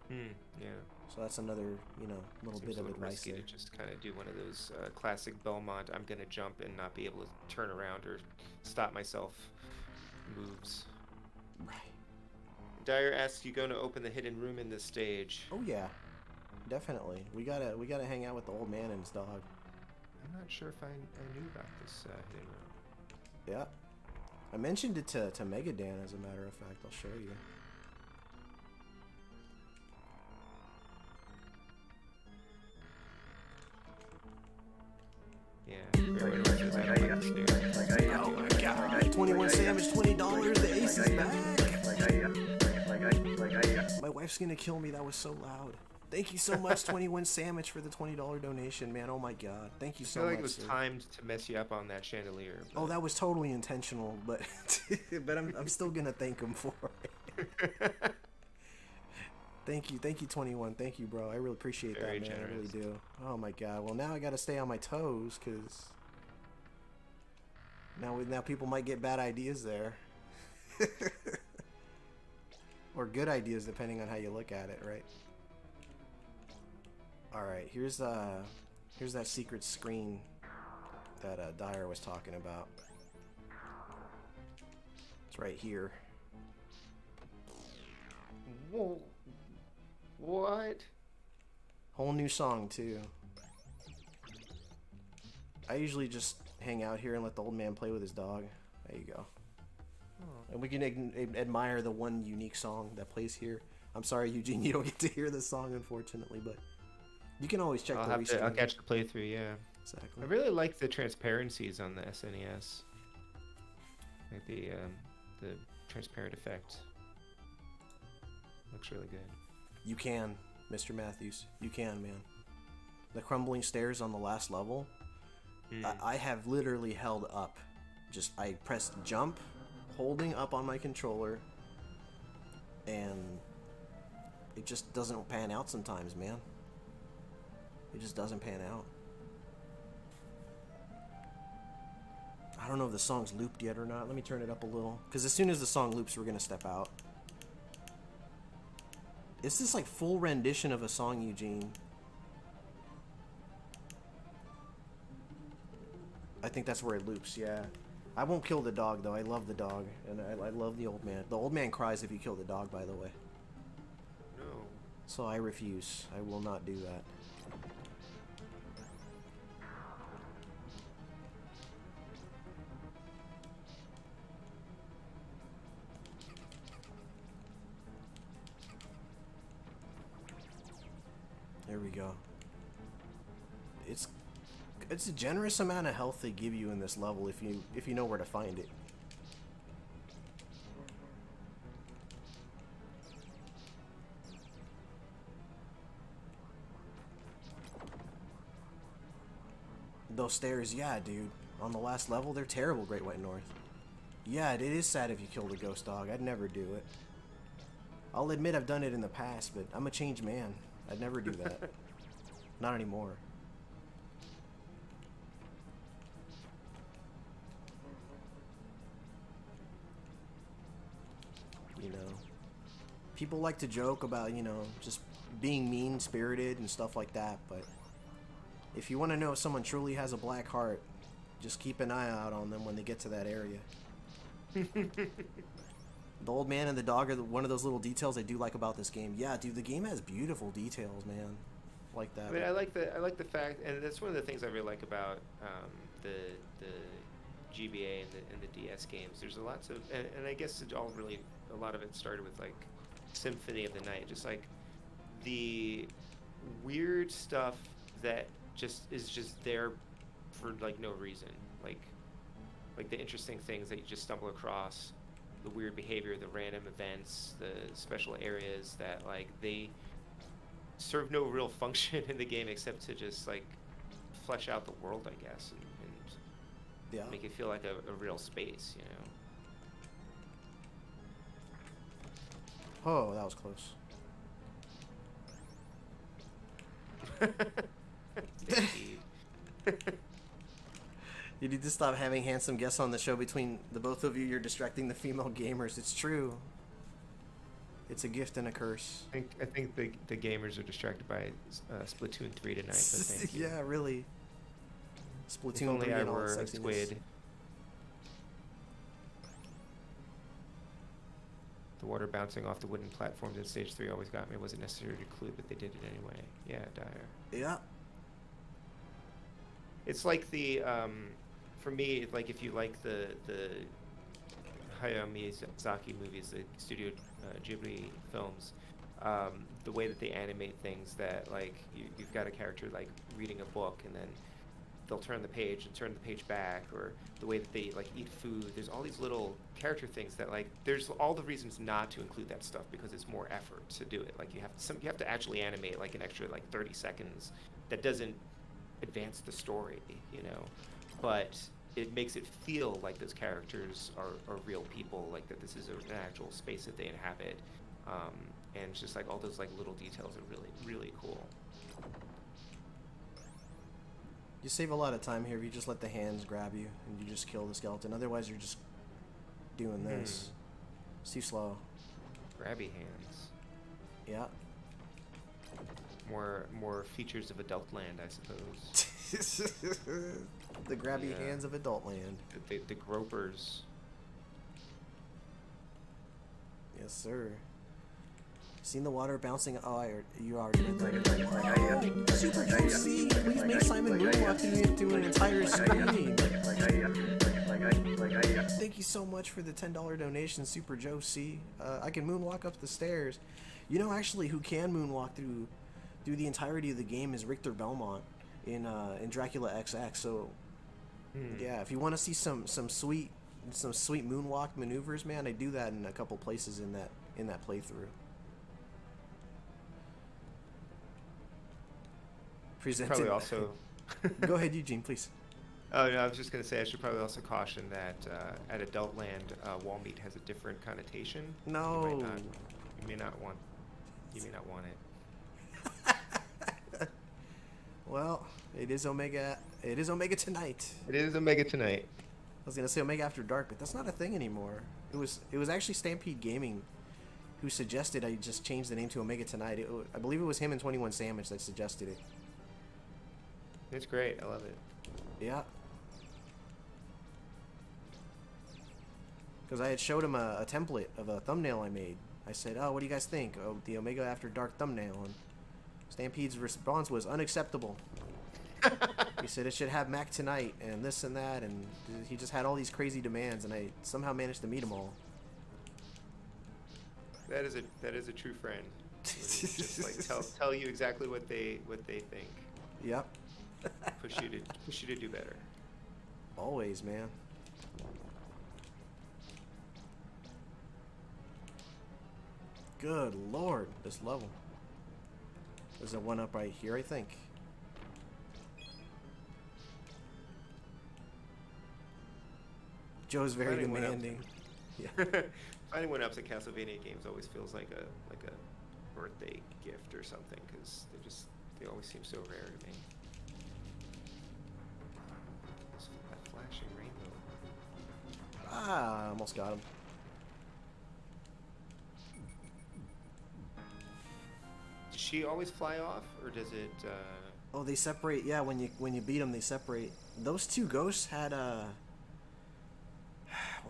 Yeah. So that's another, little Seems bit of a little advice risky there. to just kind of do one of those classic Belmont, I'm gonna jump and not be able to turn around or stop myself moves. Right. Dyer asks, you going to open the hidden room in this stage? Oh yeah, definitely. We gotta hang out with the old man and his dog. I'm not sure if I knew about this hidden room. Yeah. I mentioned it to Megadan, as a matter of fact. I'll show you. Yeah. Oh my god. 21 Savage, $20. The ace is back. My wife's gonna kill me. That was so loud. Thank you so much, 21 Sandwich, for the $20 donation, man. Oh my god. Thank you so much. I feel like it was timed to mess you up on that chandelier. But... Oh, that was totally intentional, but but I'm still gonna thank him for it. Thank you, 21. Thank you, bro. I really appreciate Very that, man. generous. I really do. Oh my god. Well, now I gotta stay on my toes, cause now people might get bad ideas there. Or good ideas, depending on how you look at it, right? Alright, here's that secret screen that Dyer was talking about. It's right here. Whoa. What? Whole new song, too. I usually just hang out here and let the old man play with his dog. There you go. Oh. And we can admire the one unique song that plays here. I'm sorry, Eugene, you don't get to hear this song, unfortunately, but you can always check the restream. I'll catch the playthrough, yeah. Exactly. I really like the transparencies on the SNES. Like the transparent effect. Looks really good. You can, Mr. Matthews. You can, man. The crumbling stairs on the last level, I have literally held up. I pressed jump, holding up on my controller, and it just doesn't pan out sometimes, man. It just doesn't pan out. I don't know if the song's looped yet or not. Let me turn it up a little. Because as soon as the song loops, we're going to step out. Is this like full rendition of a song, Eugene? I think that's where it loops, yeah. I won't kill the dog, though. I love the dog. And I love the old man. The old man cries if you kill the dog, by the way. No. So I refuse. I will not do that. There we go. It's a generous amount of health they give you in this level if you know where to find it. Those stairs, yeah, dude. On the last level, they're terrible, Great White North. Yeah, it is sad if you kill the ghost dog. I'd never do it. I'll admit I've done it in the past, but I'm a changed man. I'd never do that. Not anymore. You know, people like to joke about, you know, just being mean-spirited and stuff like that, but if you want to know if someone truly has a black heart, just keep an eye out on them when they get to that area. The old man and the dog are one of those little details I do like about this game. Yeah, dude, the game has beautiful details, man. Like that. I mean, I like the fact, and that's one of the things I really like about the GBA and the DS games. There's lots of, and I guess it all really, a lot of it started with like Symphony of the Night, just like the weird stuff that is just there for like no reason, like the interesting things that you just stumble across, the weird behavior, the random events, the special areas that like they serve no real function in the game except to just like flesh out the world, I guess, and yeah, make it feel like a real space, you know. Oh, that was close. You need to stop having handsome guests on the show. Between the both of you, you're distracting the female gamers. It's true. It's a gift and a curse. I think the gamers are distracted by Splatoon 3 tonight, so thank you. Yeah, really. Splatoon if only 3 I and all were the a sexiness. squid. The water bouncing off the wooden platforms in stage 3 always got me. It wasn't necessary to include, but they did it anyway. Yeah, Dyer. Yeah. It's like the for me, like if you like the Hayao Miyazaki movies, the Studio Ghibli films, the way that they animate things, that like you've got a character like reading a book and then they'll turn the page and turn the page back, or the way that they like eat food. There's all these little character things that like there's all the reasons not to include that stuff because it's more effort to do it. Like you have to actually animate like an extra like 30 seconds that doesn't advance the story, you know, but it makes it feel like those characters are real people, like that this is an actual space that they inhabit, and it's just like all those like little details are really really cool. You save a lot of time here if you just let the hands grab you and you just kill the skeleton. Otherwise, you're just doing this. It's too slow. Grabby hands. Yeah. More features of Adult Land, I suppose. The grabby hands of Adult Land. The gropers. Yes, sir. Seen the water bouncing? Oh, you already did that. Super juicy! Please make Simon moonwalk through an entire screen. Thank you so much for the $10 donation, Super Joe C. I can moonwalk up the stairs. You know, actually, who can moonwalk through the entirety of the game is Richter Belmont in Dracula XX. So, yeah, if you want to see some sweet moonwalk maneuvers, man, I do that in a couple places in that playthrough. Probably also. Go ahead, Eugene, please. Oh no, I was just gonna say I should probably also caution that at Adult Land, wall meat has a different connotation. No. You may not want it. Well, it is Omega tonight. It is Omega tonight. I was gonna say Omega After Dark, but that's not a thing anymore. It was actually Stampede Gaming who suggested I just change the name to Omega Tonight. I believe it was him and 21 Sandwich that suggested it. It's great. I love it. Yeah. Because I had showed him a template of a thumbnail I made. I said, "Oh, what do you guys think? Oh, the Omega After Dark thumbnail." And Stampede's response was unacceptable. He said it should have Mac Tonight and this and that, and he just had all these crazy demands, and I somehow managed to meet them all. That is a true friend. Just like tell you exactly what they think. Yep. Push you to do better. Always, man. Good lord, this level. There's a one up right here, I think. Joe's very demanding. Yeah. Finding one ups at Castlevania games always feels like a birthday gift or something, because they always seem so rare to me. That flashing rainbow. Ah, almost got him. Does she always fly off, or does it? Oh, they separate. Yeah, when you beat them, they separate. Those two ghosts had what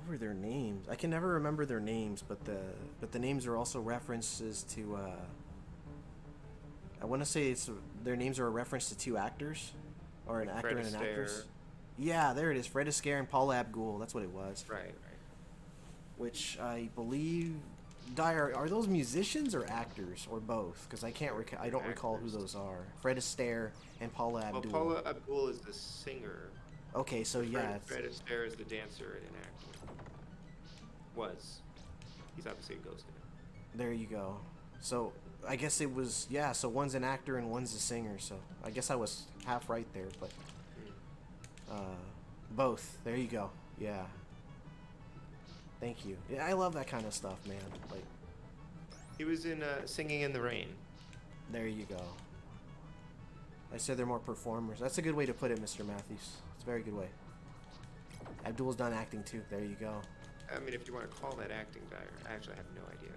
were their names? I can never remember their names, but the names are also references to. I want to say their names are a reference to two actors, or an actor and an actress. Yeah, there it is. Fred Astaire and Paula Abdul. That's what it was. Right. Which I believe. Dyer, are those musicians or actors or both? Because I can't. I don't recall who those are. Fred Astaire and Paula Abdul. Well, Paula Abdul is the singer. Okay, so yeah. Fred Astaire is the dancer and actor. He's obviously a ghost in it. There you go. So I guess it was so one's an actor and one's a singer. So I guess I was half right there, but both. There you go. Yeah. Thank you. Yeah, I love that kind of stuff, man. Like he was in Singing in the Rain. There you go. I said they're more performers. That's a good way to put it, Mr. Matthews. It's a very good way. Abdul's done acting too. There you go. I mean, if you want to call that acting, Dyer, I actually have no idea.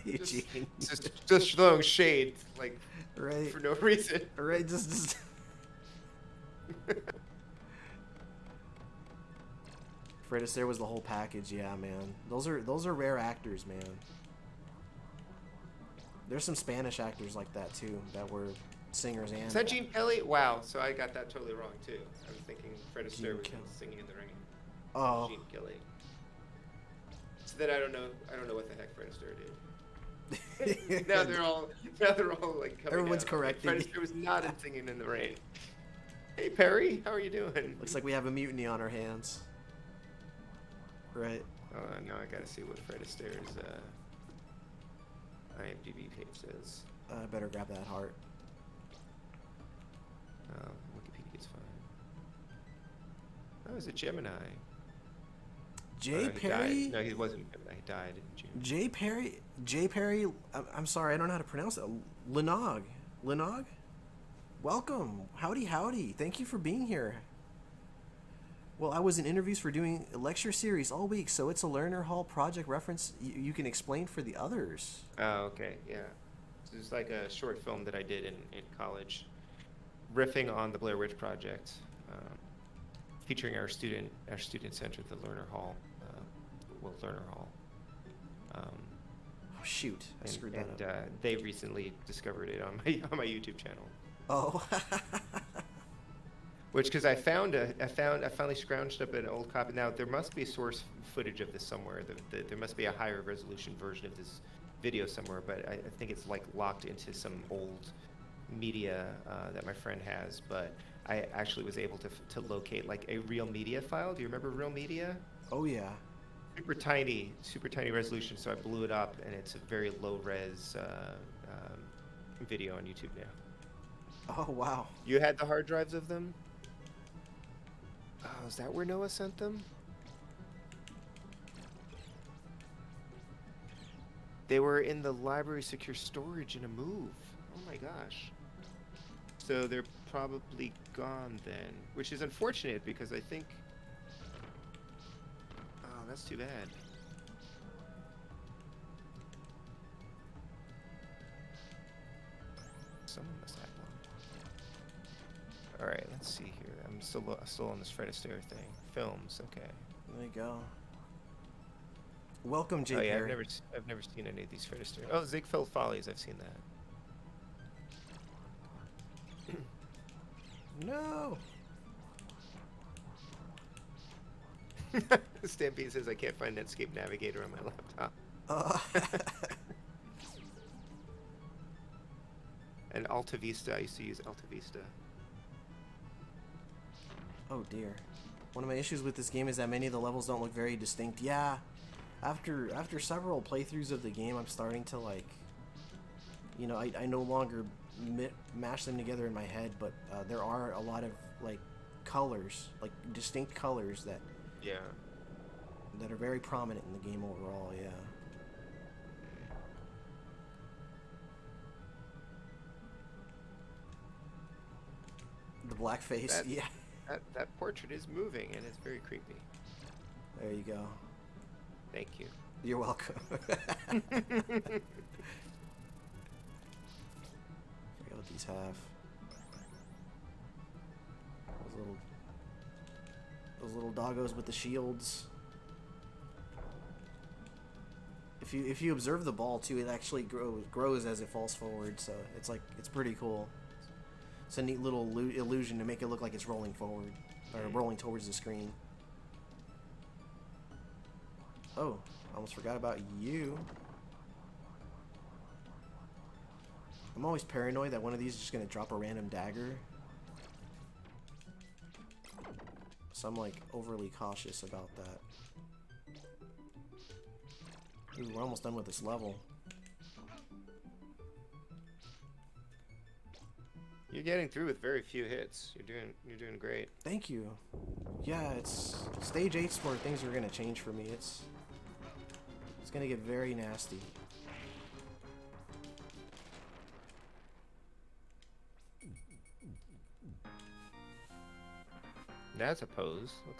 Eugene. Just throwing shade, like, right, for no reason. Right, just... Fred Astaire was the whole package, yeah, man. Those are rare actors, man. There's some Spanish actors like that too that were singers and. Is that Gene Kelly? Wow, so I got that totally wrong too. I was thinking Fred Astaire was Kelly. Singing in the Rain. Oh. Gene Kelly. So then I don't know what the heck Fred Astaire did. now they're all like coming Everyone's out. correcting Fred me. Astaire was not in Singing in the Rain. Hey Perry, how are you doing? Looks like we have a mutiny on our hands. Right. Oh, now I gotta see what Fred Astaire's IMDb page says. I better grab that heart. Wikipedia's fine. Oh, is it Gemini? Jay He Perry? died. No, he wasn't Gemini. He died in June. Jay Perry, I'm sorry, I don't know how to pronounce it. Lenog? Welcome. Howdy. Thank you for being here. Well, I was in interviews for doing a lecture series all week, so it's a Learner Hall project reference you can explain for the others. Oh, okay, yeah. So it's like a short film that I did in college, riffing on the Blair Witch Project, featuring our student center, the Learner Hall, Learner Hall. Oh, shoot. I screwed that up. They recently discovered it on my YouTube channel. Oh. Which, because I finally scrounged up an old copy. Now there must be source footage of this somewhere. There must be a higher resolution version of this video somewhere. But I think it's like locked into some old media that my friend has. But I actually was able to locate like a real media file. Do you remember real media? Oh yeah. Super tiny resolution. So I blew it up, and it's a very low res video on YouTube now. Oh wow. You had the hard drives of them? Oh, is that where Noah sent them? They were in the library secure storage in a move. Oh my gosh. So they're probably gone then, which is unfortunate because I think... Oh, that's too bad. Someone must have one. Alright, let's see here. I'm still on this Fred Astaire thing. Films, okay. There you go. Welcome, Jay Oh yeah, Perry. I've never seen any of these Fred Astaire. Oh, Ziegfeld Follies, I've seen that. No. Stampede says I can't find Netscape Navigator on my laptop. And Alta Vista, I used to use Alta Vista. Oh dear. One of my issues with this game is that many of the levels don't look very distinct. Yeah, after several playthroughs of the game, I'm starting to like, you know, I no longer mash them together in my head, but there are a lot of like colors, like distinct colors that are very prominent in the game overall. Yeah. The blackface, yeah. That portrait is moving and it's very creepy. There you go. Thank you. You're welcome. Forget what these have. Those little doggos with the shields. If you observe the ball too, it actually grows as it falls forward. So it's pretty cool. It's a neat little illusion to make it look like it's rolling forward or rolling towards the screen. Oh, almost forgot about you. I'm always paranoid that one of these is just gonna drop a random dagger. So I'm like overly cautious about that. Ooh, we're almost done with this level. You're getting through with very few hits. You're doing great. Thank you. Yeah, it's stage 8's where things are gonna change for me. It's gonna get very nasty. That's a pose. Look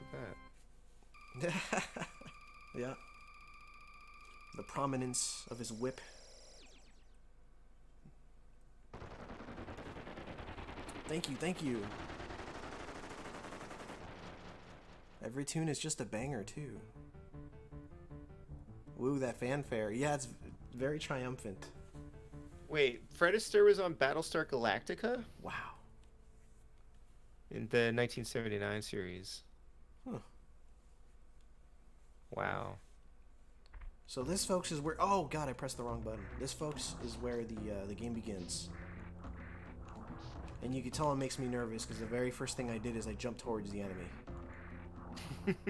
at that. Yeah. The prominence of his whip. Thank you. Every tune is just a banger, too. Woo, that fanfare. Yeah, it's very triumphant. Wait, Fred Astaire was on Battlestar Galactica Wow. in the 1979 series. Huh. Wow. So this, folks, is where... Oh, God, I pressed the wrong button. This, folks, is where the game begins. And you can tell it makes me nervous, because the very first thing I did is I jumped towards the enemy.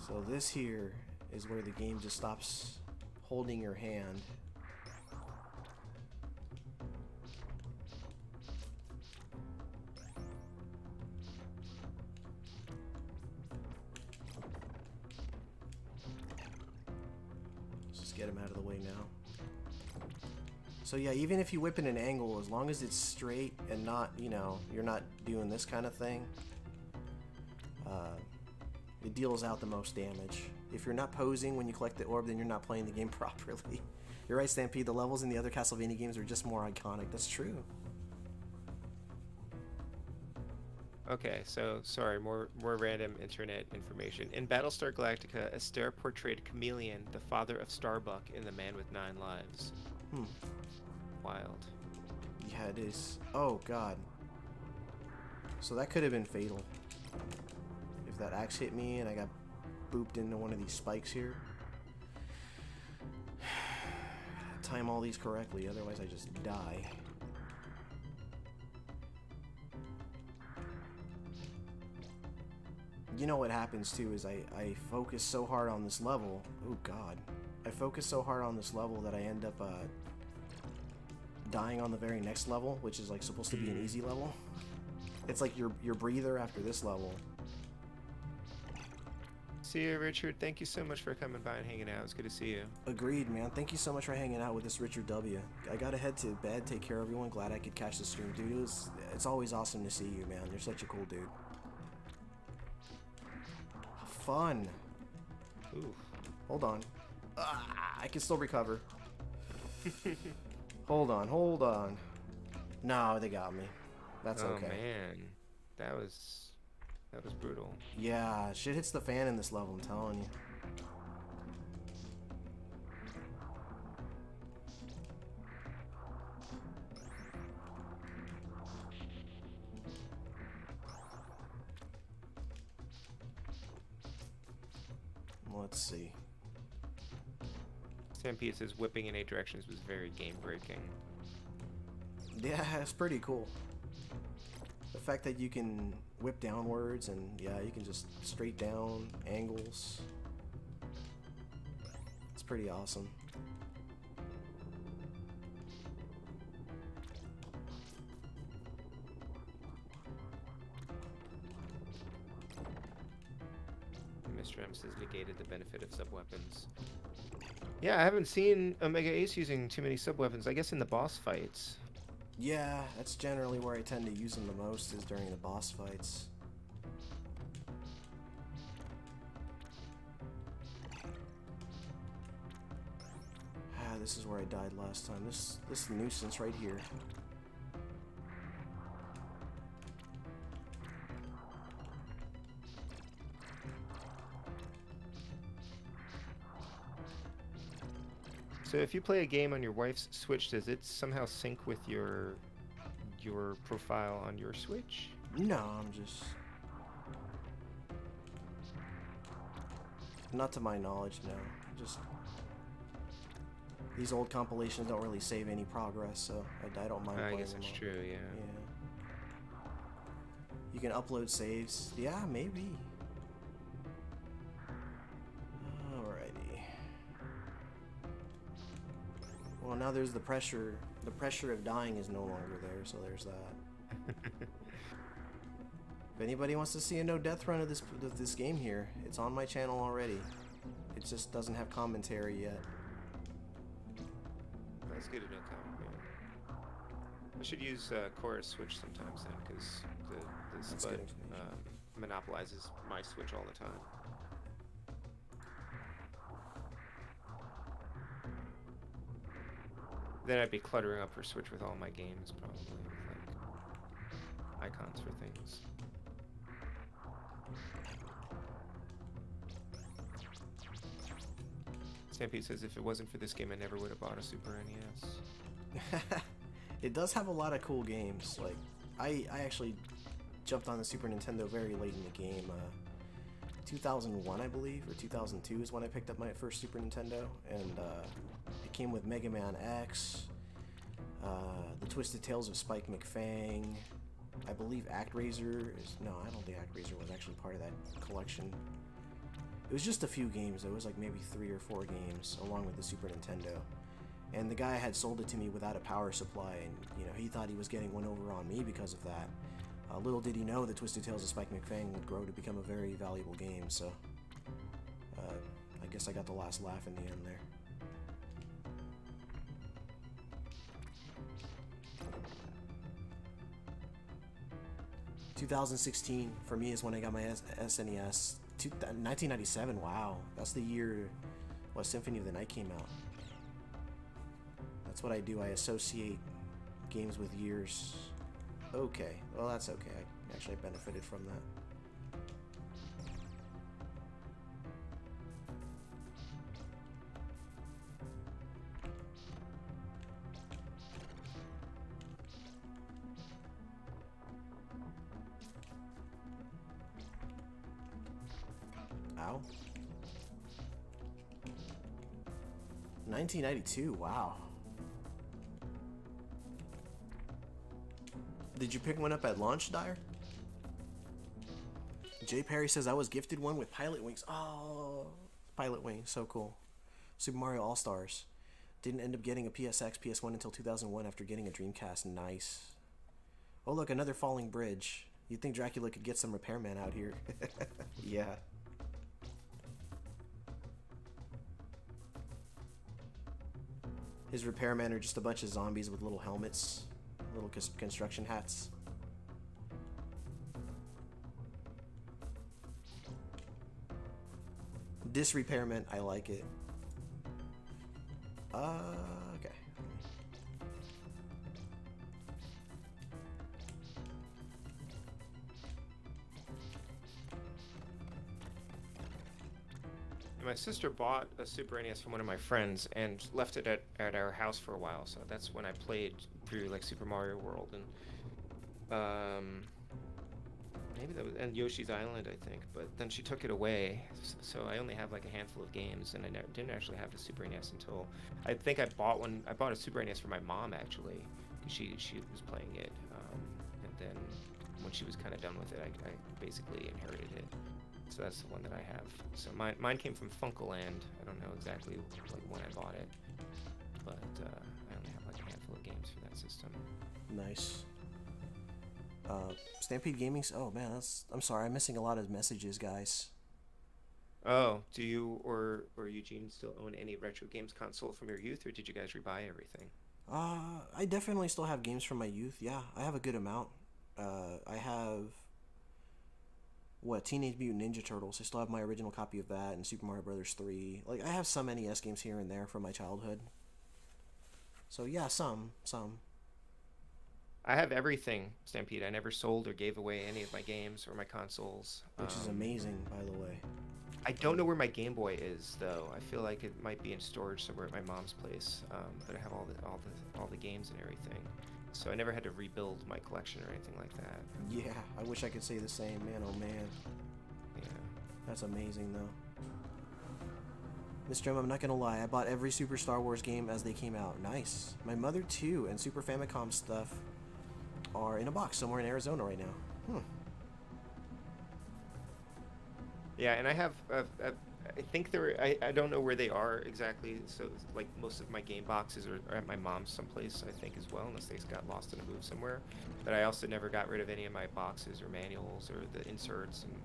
So this here is where the game just stops holding your hand. Let's just get him out of the way now. So yeah, even if you whip in an angle, as long as it's straight and not, you know, you're not doing this kind of thing, it deals out the most damage. If you're not posing when you collect the orb, then you're not playing the game properly. You're right, Stampede. The levels in the other Castlevania games are just more iconic. That's true. Okay, so sorry, more random internet information. In Battlestar Galactica, Astaire portrayed Chameleon, the father of Starbuck, in The Man with Nine Lives. Wild. Yeah, it is. Oh, God. So that could have been fatal. If that axe hit me and I got booped into one of these spikes here. Time all these correctly, otherwise I just die. You know what happens too is I focus so hard on this level. Oh, God. I focus so hard on this level that I end up dying on the very next level, which is like supposed to be an easy level. It's like your breather after this level. See you, Richard. Thank you so much for coming by and hanging out. It's good to see you. Agreed, man. Thank you so much for hanging out with this Richard W. I gotta head to bed, take care of everyone. Glad I could catch the stream, dude. It's always awesome to see you, man. You're such a cool dude. Fun. Ooh. Hold on. I can still recover. Hold on. No, they got me. That's okay. Oh man, that was brutal. Yeah, shit hits the fan in this level, I'm telling you. Let's see. Stampede says whipping in 8 directions was very game breaking. Yeah, it's pretty cool. The fact that you can whip downwards and yeah, you can just straight down angles. It's pretty awesome. Mr. M says negated the benefit of sub-weapons. Yeah, I haven't seen Omega Ace using too many sub-weapons. I guess in the boss fights. Yeah, that's generally where I tend to use them the most, is during the boss fights. This is where I died last time. This nuisance right here. So if you play a game on your wife's Switch, does it somehow sync with your profile on your Switch? No, I'm just... Not to my knowledge, no. Just... These old compilations don't really save any progress, so I don't mind playing them. I guess that's true, yeah. You can upload saves. Yeah, maybe. Alrighty. Well, now there's the pressure. The pressure of dying is no longer there, so there's that. If anybody wants to see a no-death run of this game here, it's on my channel already. It just doesn't have commentary yet. That's good to know, yeah. I should use Chorus Switch sometimes then, because the Spud monopolizes my Switch all the time. Then I'd be cluttering up her Switch with all my games, probably, with like icons for things. Stampede says if it wasn't for this game, I never would have bought a Super NES. It does have a lot of cool games. Like, I actually jumped on the Super Nintendo very late in the game. 2001, I believe, or 2002 is when I picked up my first Super Nintendo, and it came with Mega Man X, The Twisted Tales of Spike McFang. I believe ActRaiser is... No, I don't think ActRaiser was actually part of that collection. It was just a few games. It was like maybe 3 or 4 games, along with the Super Nintendo. And the guy had sold it to me without a power supply, and he thought he was getting one over on me because of that. Little did he know that Twisted Tales of Spike McFang would grow to become a very valuable game, so I guess I got the last laugh in the end there. ...2016 for me is when I got my SNES. 1997, wow. That's the year Symphony of the Night came out. That's what I do. I associate games with years. Okay, well that's okay. I actually benefited from that. Ow. 1992, wow. Did you pick one up at launch, Dyer? Jay Perry says I was gifted one with Pilot Wings. Oh, Pilot Wings, so cool. Super Mario All-Stars. Didn't end up getting a PSX, PS1 until 2001 after getting a Dreamcast. Nice. Oh look, another falling bridge. You'd think Dracula could get some repairman out here. Yeah. His repairmen are just a bunch of zombies with little helmets, little construction hats. This repairman, I like it. Okay. My sister bought a Super NES from one of my friends and left it at our house for a while, so that's when I played through like Super Mario World and maybe that was and Yoshi's Island, I think. But then she took it away, so I only have like a handful of games, and I didn't actually have a Super NES until I think I bought one. I bought a Super NES for my mom actually, because she was playing it, and then when she was kind of done with it, I basically inherited it. So that's the one that I have. So mine came from Funkoland. I don't know exactly like when I bought it, but I only have like a handful of games for that system. Nice. Stampede Gaming's. Oh man, I'm sorry. I'm missing a lot of messages, guys. Oh, do you or Eugene still own any retro games console from your youth, or did you guys rebuy everything? I definitely still have games from my youth. Yeah, I have a good amount. I have Teenage Mutant Ninja Turtles. I still have my original copy of that, and Super Mario Brothers 3. Like, I have some NES games here and there from my childhood. So yeah, some. I have everything, Stampede. I never sold or gave away any of my games or my consoles. Which is amazing, by the way. I don't know where my Game Boy is, though. I feel like it might be in storage somewhere at my mom's place. But I have all the games and everything. So I never had to rebuild my collection or anything like that. Yeah, I wish I could say the same, man. Oh man. Yeah. That's amazing, though. Mr. M, I'm not gonna lie. I bought every Super Star Wars game as they came out. Nice. My mother too, and Super Famicom stuff are in a box somewhere in Arizona right now. Yeah, and I have, I think I don't know where they are exactly, so like most of my game boxes are at my mom's someplace, I think, as well, unless they got lost in a move somewhere. But I also never got rid of any of my boxes or manuals or the inserts and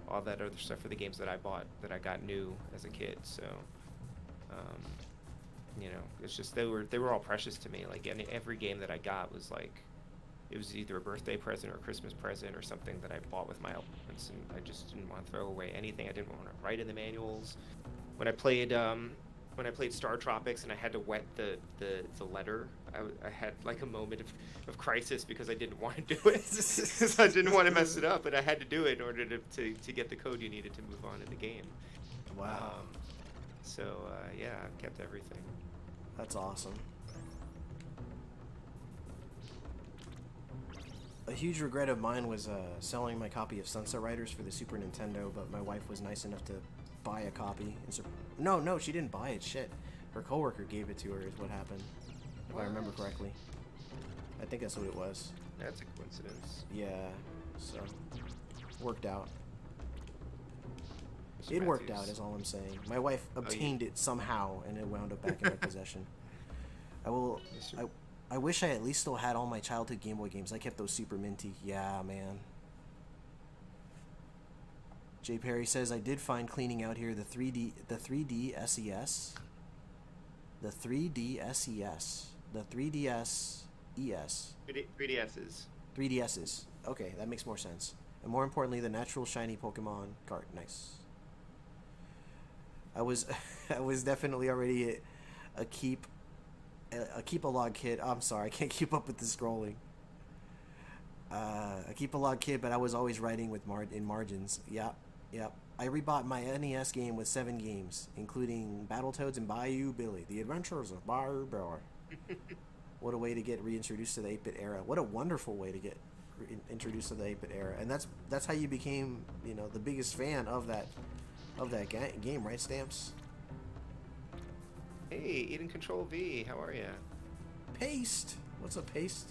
all that other stuff for the games that I bought that I got new as a kid, so, it's just, they were all precious to me. Like, every game that I got was like, it was either a birthday present or a Christmas present or something that I bought with my allowance, and I just didn't want to throw away anything. I didn't want to write in the manuals. When I played Star Tropics and I had to wet the letter, I had like a moment of crisis because I didn't want to do it. Because I didn't want to mess it up, but I had to do it in order to get the code you needed to move on in the game. Wow. So yeah, I've kept everything. That's awesome. A huge regret of mine was selling my copy of Sunset Riders for the Super Nintendo, but my wife was nice enough to buy a copy. No, she didn't buy it. Shit, her coworker gave it to her. Is what happened, if I remember correctly. I think that's what it was. That's a coincidence. Yeah, so worked out. Mr. It worked Matthews. out, is all I'm saying. My wife obtained it somehow, and it wound up back in my possession. I will. Mr. I wish I at least still had all my childhood Game Boy games. I kept those super minty. Yeah, man. Jay Perry says I did find cleaning out here the 3D SES. The 3D SES. The 3DS ES. 3DSs. 3DSs. Okay, that makes more sense. And more importantly, the natural shiny Pokemon card. Nice. I was I was definitely already a keep a log kid. Oh, I'm sorry, I can't keep up with the scrolling. A keep a log kid, but I was always writing with in margins. Yep. I rebought my NES game with 7 games, including Battletoads and Bayou Billy: The Adventures of Bayou Billy. What a way to get reintroduced to the 8-bit era. What a wonderful way to get introduced to the 8-bit era. And that's how you became, the biggest fan of that game, right, Stamps? Hey, Eden Control V, how are ya? Paste. What's a paste?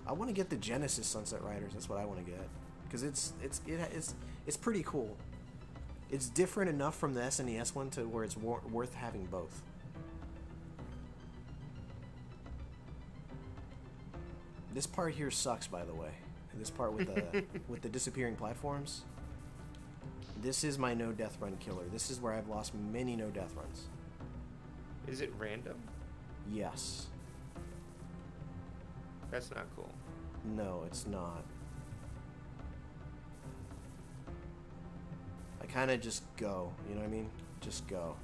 I want to get the Genesis Sunset Riders. That's what I want to get, because it's pretty cool. It's different enough from the SNES one to where it's worth having both. This part here sucks, by the way. This part with the with the disappearing platforms. This is my no death run killer. This is where I've lost many no death runs. Is it random? Yes. That's not cool. No, it's not. I kind of just go. You know what I mean? Just go.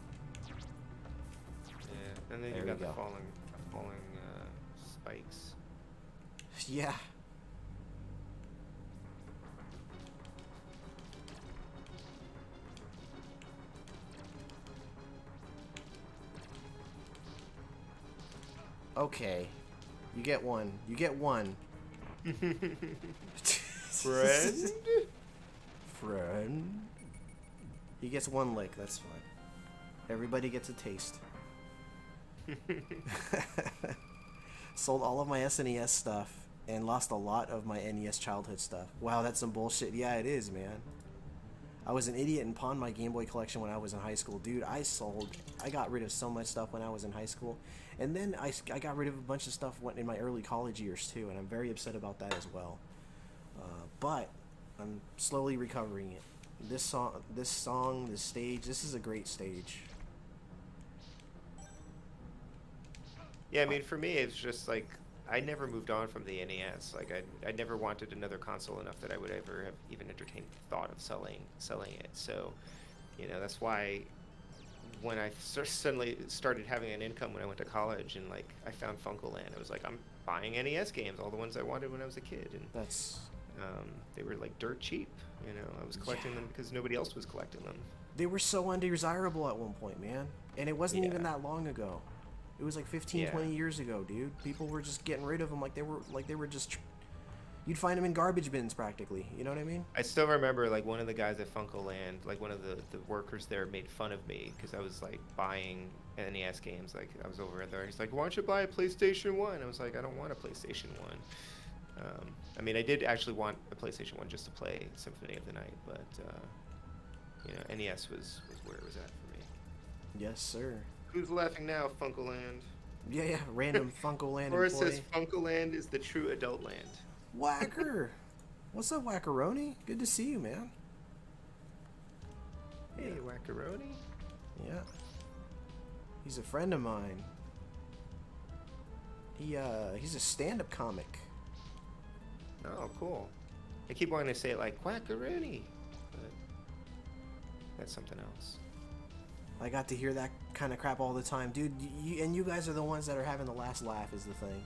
Yeah, and then There you we got the go. falling spikes. Yeah. Okay. You get one. You get one. Friend? Friend? He gets one lick, that's fine. Everybody gets a taste. Sold all of my SNES stuff and lost a lot of my NES childhood stuff. Wow, that's some bullshit. Yeah, it is, man. I was an idiot and pawned my Game Boy collection when I was in high school. Dude, I got rid of so much stuff when I was in high school. And then I got rid of a bunch of stuff in my early college years, too. And I'm very upset about that as well. But I'm slowly recovering it. This stage, this is a great stage. Yeah, I mean, for me, it's just like, I never moved on from the NES. Like, I never wanted another console enough that I would ever have even entertained the thought of selling it. So, that's why when I suddenly started having an income when I went to college and, like, I found Funkoland, I was like, I'm buying NES games, all the ones I wanted when I was a kid. And That's... they were, like, dirt cheap, I was collecting them because nobody else was collecting them. They were so undesirable at one point, man. And it wasn't even Yeah. that long ago. It was like 15, Yeah. 20 years ago, dude. People were just getting rid of them like they were just... You'd find them in garbage bins, practically. You know what I mean? I still remember, like, one of the guys at Funkoland, like, one of the workers there made fun of me because I was, like, buying NES games. Like, I was over there. He's like, why don't you buy a PlayStation 1? I was like, I don't want a PlayStation 1. I mean, I did actually want a PlayStation 1 just to play Symphony of the Night, but, NES was where it was at for me. Yes, sir. Who's laughing now, Funkoland? Yeah, random Funkoland Or it employee. says Funkoland is the true adult land. Whacker! What's up, Wackaroni? Good to see you, man. Hey, Wackaroni. Yeah. He's a friend of mine. He's a stand-up comic. Oh, cool. I keep wanting to say it like Wackaroni, but that's something else. I got to hear that kind of crap all the time. Dude, you guys are the ones that are having the last laugh is the thing.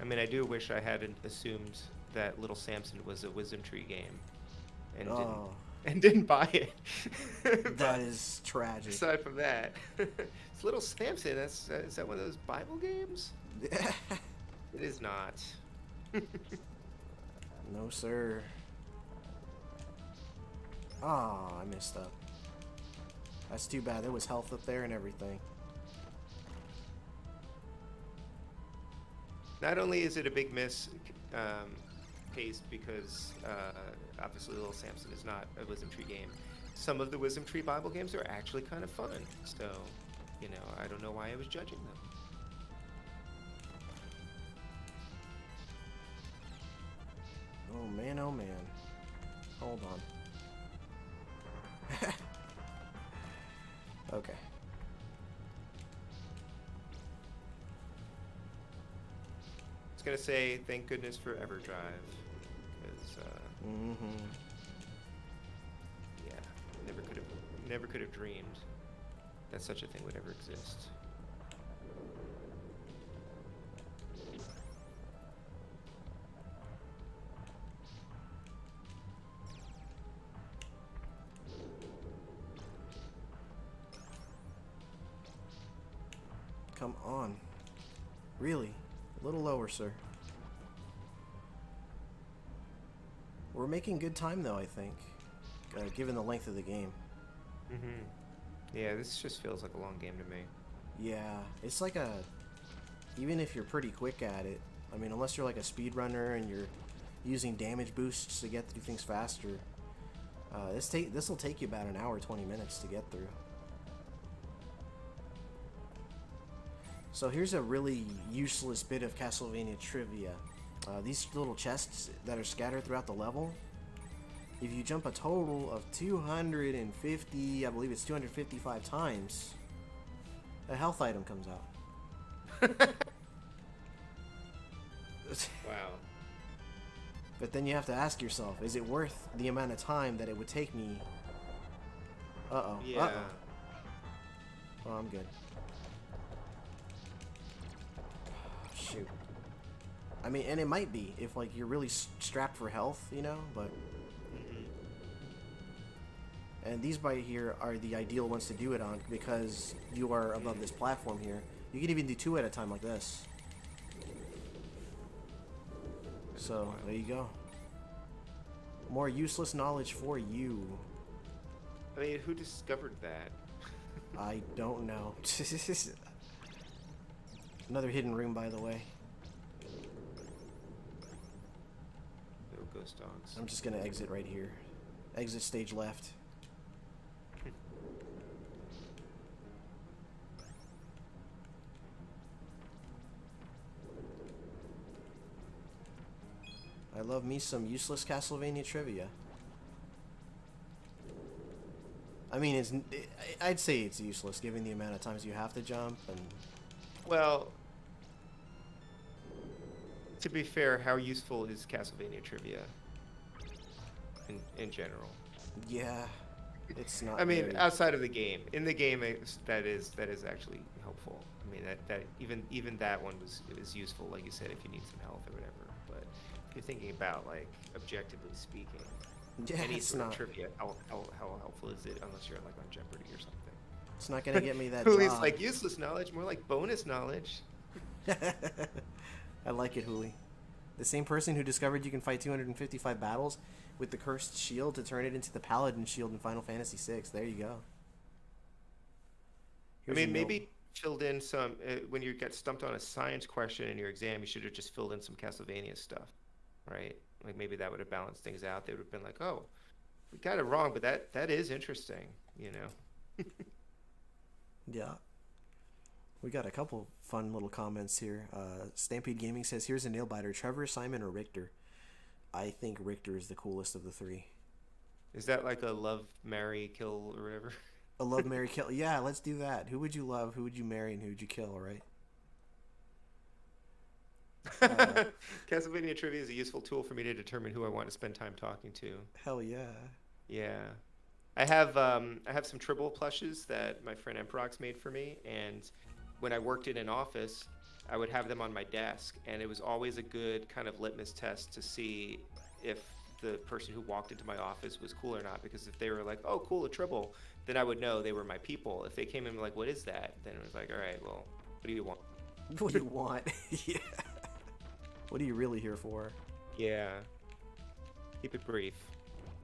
I mean, I do wish I hadn't assumed that Little Samson was a Wisdom Tree game, and Oh, didn't buy it. that But is tragic. aside from that, it's Little Samson. Is that one of those Bible games? It is not. No, sir. Ah, I messed up. That's too bad. There was health up there and everything. Not only is it a big miss, Pace, because obviously Little Samson is not a Wisdom Tree game. Some of the Wisdom Tree Bible games are actually kind of fun. So, you know, I don't know why I was judging them. Oh man, oh man. Hold on. Okay. I was gonna say thank goodness for EverDrive, because yeah, never could have dreamed that such a thing would ever exist. Come on. Really? A little lower, sir. We're making good time, though, I think, given the length of the game. Yeah, this just feels like a long game to me. Yeah, it's like a... Even if you're pretty quick at it, I mean, unless you're like a speedrunner and you're using damage boosts to get through things faster, this will take you about an hour, 20 minutes to get through. So here's a really useless bit of Castlevania trivia. These little chests that are scattered throughout the level, if you jump a total of 250, I believe it's 255 times, a health item comes out. Wow. But then you have to ask yourself, is it worth the amount of time that it would take me? Uh-oh. Yeah. Uh-oh. Oh, I'm good. Shoot. I mean, and it might be if like you're really strapped for health, you know, but and these by here are the ideal ones to do it on because you are above this platform here. You can even do two at a time like this. So there you go. More useless knowledge for you. I mean, who discovered that? I don't know. Another hidden room, by the way. No ghost dogs. I'm just gonna exit right here. Exit stage left. I love me some useless Castlevania trivia. I mean, I'd say it's useless given the amount of times you have to jump and... Well, to be fair, how useful is Castlevania trivia in general? Yeah, it's not. I mean, very... outside of the game, in the game, that is actually helpful. I mean, that even that one was useful, like you said, if you need some health or whatever. But if you're thinking about like objectively speaking, yeah, any it's sort not. of trivia, how helpful is it unless you're like on Jeopardy or something? It's not gonna get me that Hooli's job. like useless knowledge, more like bonus knowledge. I like it, Hooli. The same person who discovered you can fight 255 battles with the cursed shield to turn it into the paladin shield in Final Fantasy VI. There you go. Here's I mean, a maybe filled in some when you get stumped on a science question in your exam, you should have just filled in some Castlevania stuff, right? Like maybe that would have balanced things out. They would have been like, "Oh, we got it wrong, but that is interesting," you know. Yeah. We got a couple fun little comments here. Stampede Gaming says, here's a nail biter. Trevor, Simon, or Richter? I think Richter is the coolest of the three. Is that like a love, marry, kill, or whatever? A love, marry, kill. Yeah, let's do that. Who would you love? Who would you marry? And who would you kill, right? Castlevania trivia is a useful tool for me to determine who I want to spend time talking to. Hell yeah. Yeah. I have some Tribble plushes that my friend Emperox made for me, and when I worked in an office, I would have them on my desk, and it was always a good kind of litmus test to see if the person who walked into my office was cool or not. Because if they were like, "Oh, cool, a Tribble," then I would know they were my people. If they came in like, "What is that?" then it was like, "All right, well, what do you want?" What do you want? Yeah. What are you really here for? Yeah. Keep it brief.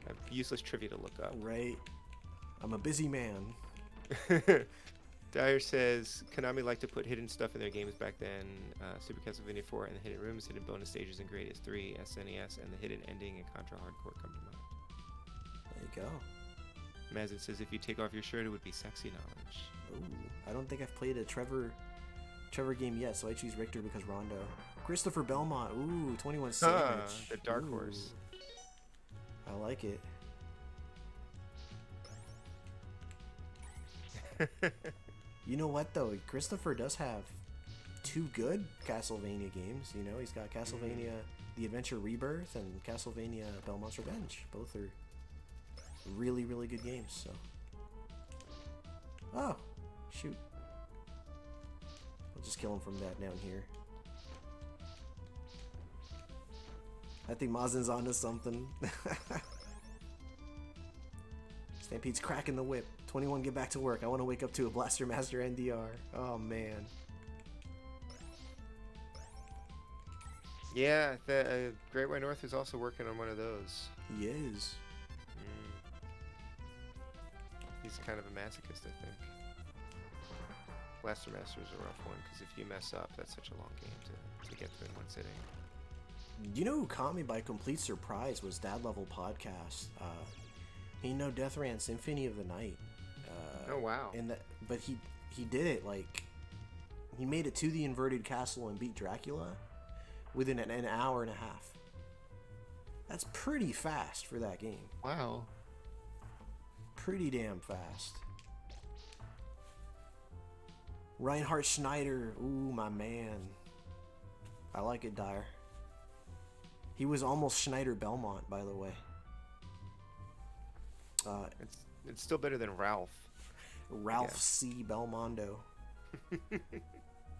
I have useless trivia to look up. Right. I'm a busy man. Dyer says Konami liked to put hidden stuff in their games back then. Super Castlevania 4 and the hidden rooms, hidden bonus stages in Gradius 3, SNES, and the hidden ending in Contra Hardcore come to mind. There you go. Mazin says if you take off your shirt, it would be sexy knowledge. Ooh, I don't think I've played a Trevor game yet, so I choose Richter because Rondo. Christopher Belmont. Ooh, 21 Savage. The dark Ooh. horse. I like it. You know what though? Christopher does have 2 good Castlevania games. You know, he's got Castlevania The Adventure Rebirth and Castlevania Belmont's Revenge. Both are really, really good games. So, oh, shoot! I'll just kill him from that down here. I think Mazin's onto something. Stampede's cracking the whip. 21, get back to work. I want to wake up to a Blaster Master NDR. Oh, man. Yeah, the Great White North is also working on one of those. He is. He's kind of a masochist, I think. Blaster Master is a rough one, because if you mess up, that's such a long game to get through in one sitting. You know who caught me by complete surprise was Dad Level Podcast. He know Death Ran Symphony of the Night. Oh wow! But he did it like he made it to the inverted castle and beat Dracula within an hour and a half. That's pretty fast for that game. Wow. Pretty damn fast. Reinhard Schneider, ooh my man. I like it, Dyer. He was almost Schneider Belmont, by the way. It's still better than Ralph. Ralph C. Belmondo.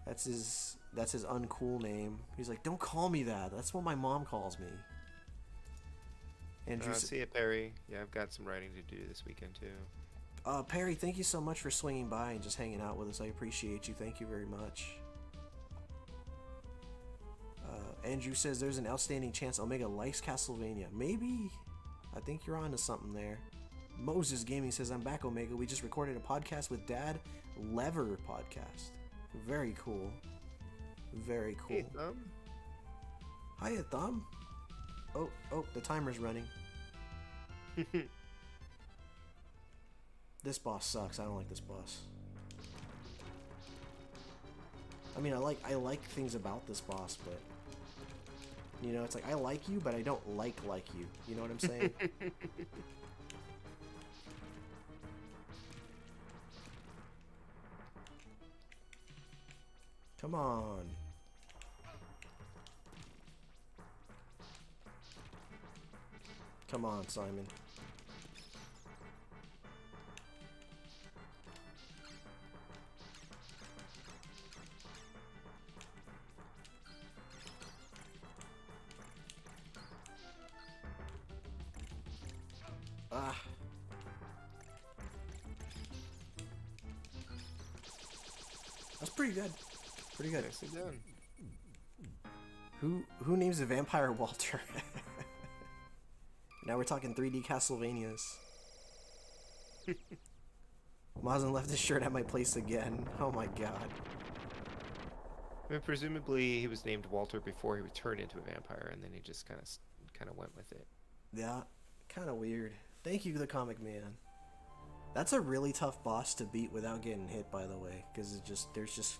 That's his uncool name. He's like, don't call me that. That's what my mom calls me. Andrew, See you, Perry. Yeah, I've got some writing to do this weekend too. Perry, thank you so much for swinging by and just hanging out with us. I appreciate you. Thank you very much. Andrew says there's an outstanding chance Omega likes Castlevania. Maybe. I think you're on to something there. Moses Gaming says, I'm back, Omega. We just recorded a podcast with Dad. Lever podcast. Very cool. Very cool. Hey, Thumb. Hiya, Thumb. Oh, the timer's running. This boss sucks. I don't like this boss. I mean, I like things about this boss, but you know, it's like I like you, but I don't like you. You know what I'm saying? Come on. Come on, Simon. Ah. That's pretty good. Pretty good. Nicely done. Who names a vampire Walter? Now we're talking 3D Castlevanias. Mazin left his shirt at my place again. Oh my god. I mean, presumably he was named Walter before he was turned into a vampire, and then he just kind of went with it. Yeah, kind of weird. Thank you, the Comic Man. That's a really tough boss to beat without getting hit, by the way, because there's just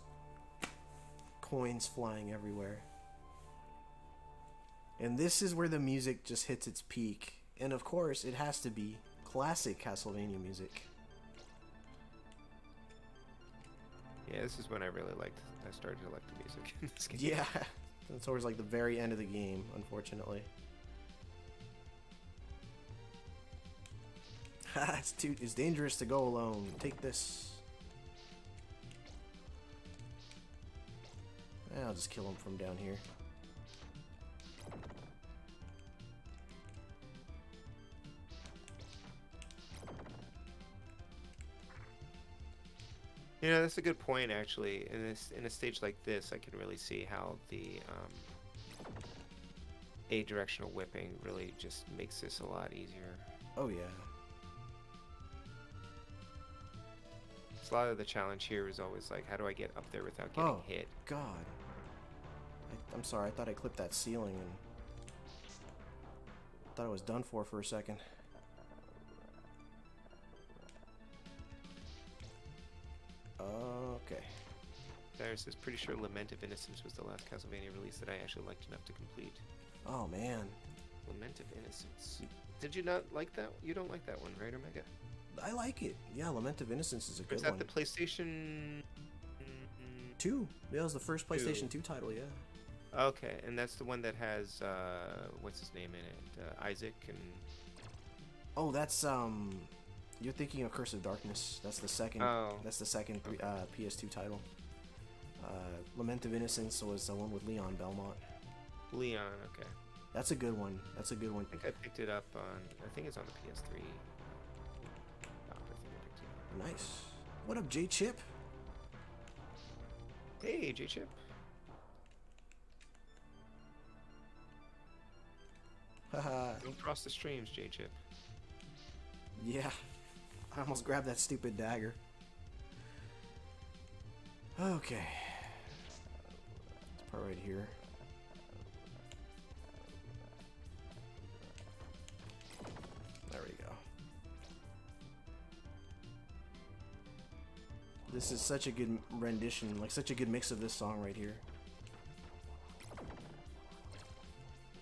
coins flying everywhere. And this is where the music just hits its peak. And of course, it has to be classic Castlevania music. Yeah, this is when I started to like the music in this game. Yeah, it's towards like the very end of the game, unfortunately. It's dangerous to go alone. Take this. I'll just kill him from down here. You know, that's a good point, actually. In a stage like this, I can really see how the a-directional whipping really just makes this a lot easier. Oh yeah. So a lot of the challenge here is always like, how do I get up there without getting hit? God. I'm sorry, I thought I clipped that ceiling and thought I was done for a second. Okay. Darius is pretty sure Lament of Innocence was the last Castlevania release that I actually liked enough to complete. Oh man. Lament of Innocence. Did you not like that? You don't like that one, right, Omega? I like it. Yeah, Lament of Innocence is a good one. Is that the PlayStation 2? Yeah, it was the first PlayStation 2 title, yeah. Okay, and that's the one that has what's his name in it? Isaac and. Oh, that's you're thinking of Curse of Darkness. That's the second. Oh. That's the second PS2 title. Lament of Innocence was the one with Leon Belmont. Leon, okay. That's a good one. That's a good one. I think I picked it up on. I think it's on the PS3. Oh, I think I picked it up. Nice. What up, J Chip? Hey, J Chip. Haha. Don't cross the streams, J Chip. Yeah. I almost grabbed that stupid dagger. Okay. This part right here. There we go. This is such a good rendition, like such a good mix of this song right here.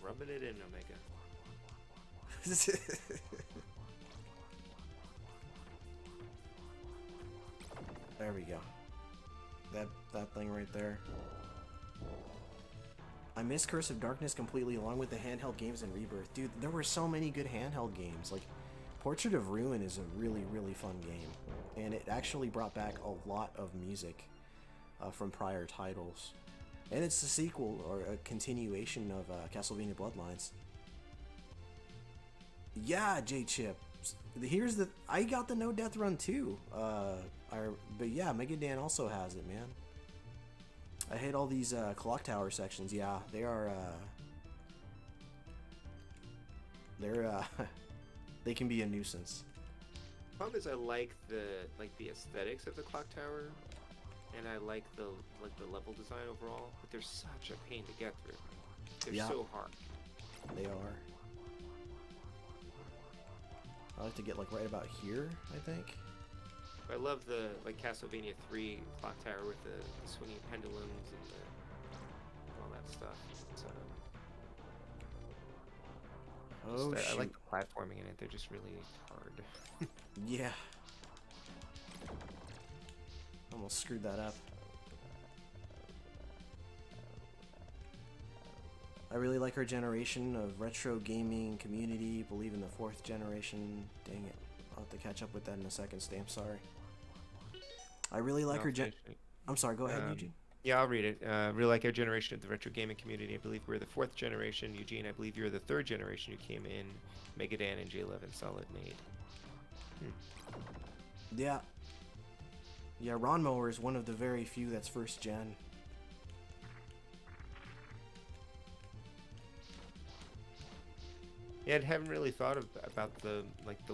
Rubbing it in, Omega. There we go. That thing right there. I miss Curse of Darkness completely, along with the handheld games in Rebirth. Dude, there were so many good handheld games. Like, Portrait of Ruin is a really, really fun game. And it actually brought back a lot of music from prior titles. And it's a sequel, or a continuation of Castlevania Bloodlines. Yeah, J-Chip. Here's the... I got the No Death Run too. But yeah, Mega Dan also has it, man. I hate all these clock tower sections. Yeah, they are... they can be a nuisance. Problem is, I like the aesthetics of the clock tower, and I like the level design overall. But they're such a pain to get through. They're so hard. They are. I like to get like right about here, I think. I love the Castlevania 3 clock tower with the swinging pendulums and all that stuff. Oh, I shoot. like the platforming in it. They're just really hard. Yeah. Almost screwed that up. I really like our generation of retro gaming community. Believe in the 4th generation. Dang it. I'll have to catch up with that in a second, Stamp. Sorry. I really like her I'm sorry, go ahead, Eugene. Yeah, I'll read it. Really like our generation of the retro gaming community. I believe we're the 4th generation. Eugene, I believe you're the 3rd generation who came in. Megadan and J11 Solid Nade. Yeah. Yeah, Ron Mower is one of the very few that's 1st gen. Yeah, I haven't really thought about the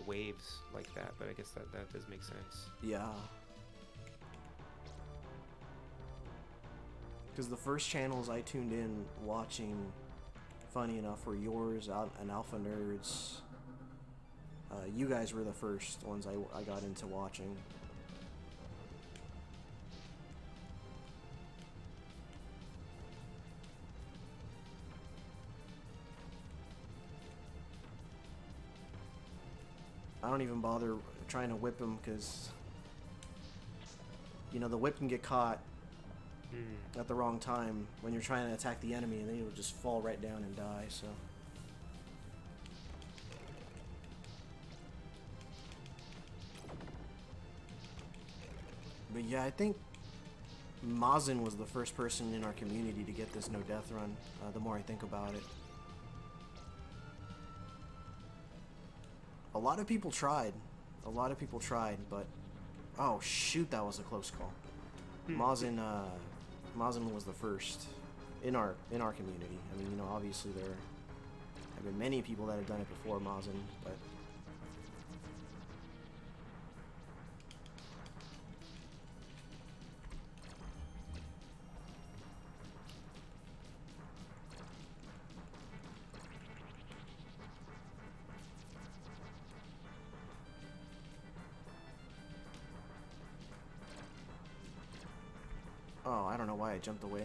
waves like that, but I guess that does make sense. Yeah. Because the first channels I tuned in watching, funny enough, were yours and Alpha Nerds. You guys were the first ones I got into watching. I don't even bother trying to whip him because, you know, the whip can get caught at the wrong time when you're trying to attack the enemy, and then he'll just fall right down and die, so. But yeah, I think Mazin was the first person in our community to get this no death run, the more I think about it. A lot of people tried. But... Oh, shoot, that was a close call. Mazin was the first in our community. I mean, you know, obviously there have been many people that have done it before Mazin, but... Oh, I don't know why I jumped away.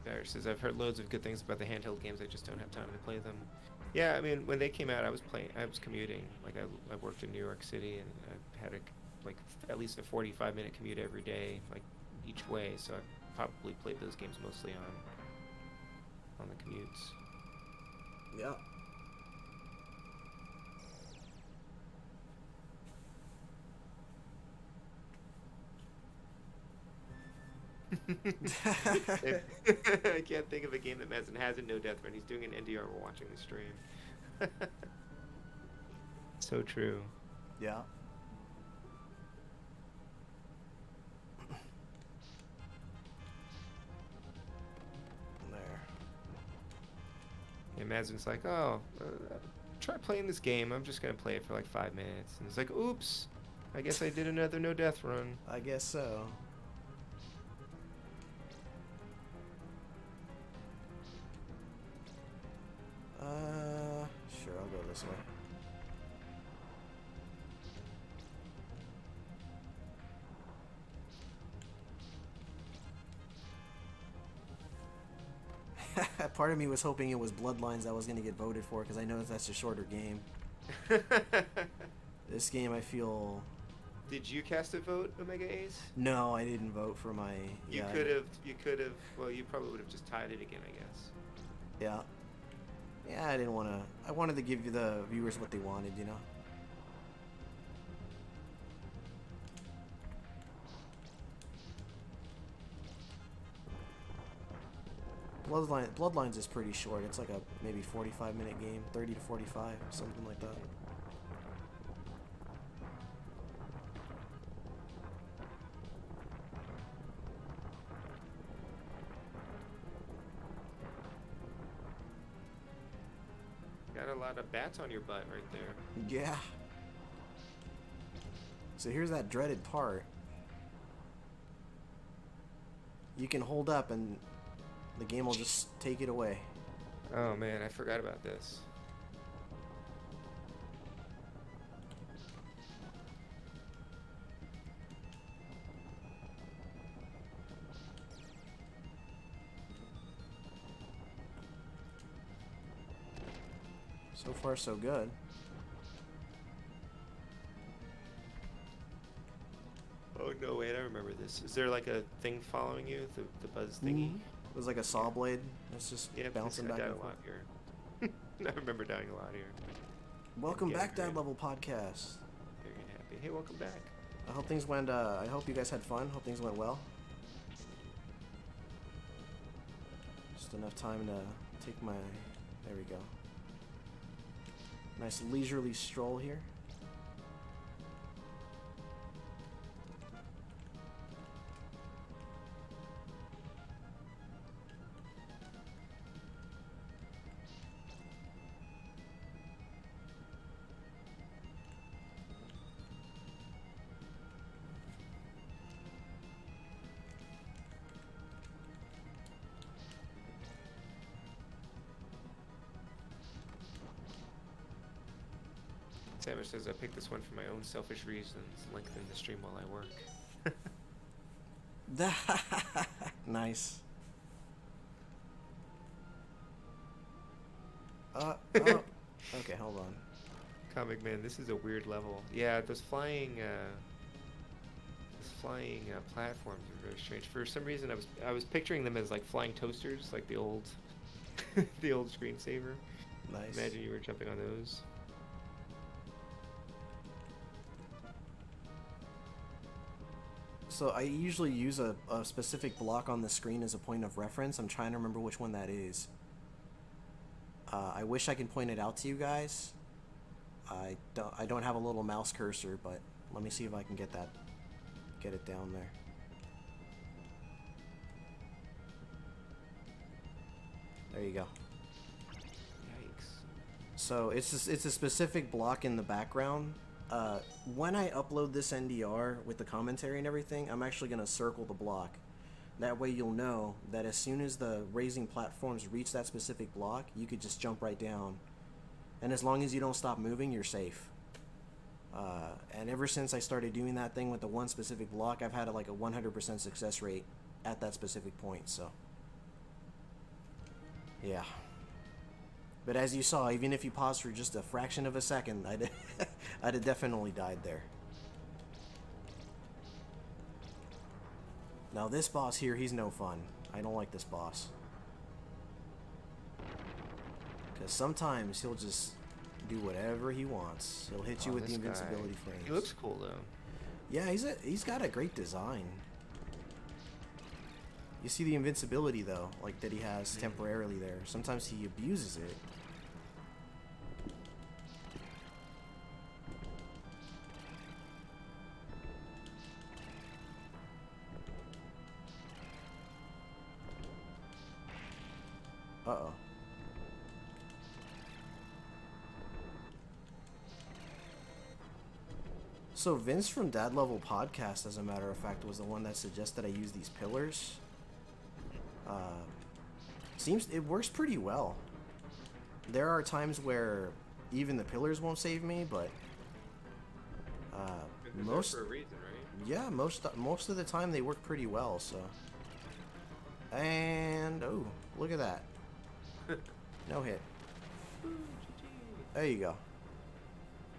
There says I've heard loads of good things about the handheld games. I just don't have time to play them. Yeah, I mean, when they came out, I was commuting. Like I worked in New York City, and I had at least a 45-minute commute every day, like each way. So I probably played those games mostly on the commutes. Yeah. I can't think of a game that Madsen has a no death run. He's doing an NDR while watching the stream. So true. Yeah. There. Yeah, Madsen's like, oh, try playing this game. I'm just gonna play it for like 5 minutes. And it's like, oops, I guess I did another no death run. I guess so. Sure, I'll go this way. Part of me was hoping it was Bloodlines that was going to get voted for, because I know that's a shorter game. This game, I feel... Did you cast a vote, Omega Ace? No, I didn't vote for my... You could have, well, you probably would have just tied it again, I guess. Yeah. Yeah, I didn't want to... I wanted to give the viewers what they wanted, you know? Bloodlines is pretty short. It's like a maybe 45-minute game, 30 to 45, something like that. Got a lot of bats on your butt right there. Yeah. So here's that dreaded part. You can hold up and the game will just take it away. Oh man, I forgot about this. So far, so good. Oh no, wait, I remember this. Is there like a thing following you? The buzz thingy? It was like a saw blade that's just bouncing back I died and a forth. lot here. I remember dying a lot here. Welcome Yeah, back, great. Dad Level Podcast. Very happy. Hey, welcome back. I hope things went. I hope you guys had fun. Hope things went well. Just enough time to take my. There we go. Nice leisurely stroll here. Samus says I picked this one for my own selfish reasons, lengthen the stream while I work. Nice. Oh. Okay, hold on. Comic Man, this is a weird level. Yeah, those flying platforms are very strange. For some reason, I was picturing them as like flying toasters, like the old the old screensaver. Nice. Imagine you were jumping on those. So I usually use a specific block on the screen as a point of reference. I'm trying to remember which one that is. I wish I could point it out to you guys. I don't have a little mouse cursor, but let me see if I can get it down there. There you go. Yikes. So it's a specific block in the background. When I upload this NDR with the commentary and everything, I'm actually going to circle the block. That way you'll know that as soon as the raising platforms reach that specific block, you could just jump right down. And as long as you don't stop moving, you're safe. And ever since I started doing that thing with the one specific block, I've had like a 100% success rate at that specific point, so. Yeah. But as you saw, even if you paused for just a fraction of a second, I'd have definitely died there. Now this boss here, he's no fun. I don't like this boss. Because sometimes he'll just do whatever he wants. He'll hit you with the invincibility frames. He looks cool though. Yeah, he's got a great design. You see the invincibility though, like that he has temporarily there. Sometimes he abuses it. Uh-oh. So Vince from Dad Level Podcast, as a matter of fact, was the one that suggested I use these pillars. Seems it works pretty well. There are times where even the pillars won't save me, but most for a reason, right? yeah, most of the time they work pretty well. So, and oh, look at that, no hit. There you go.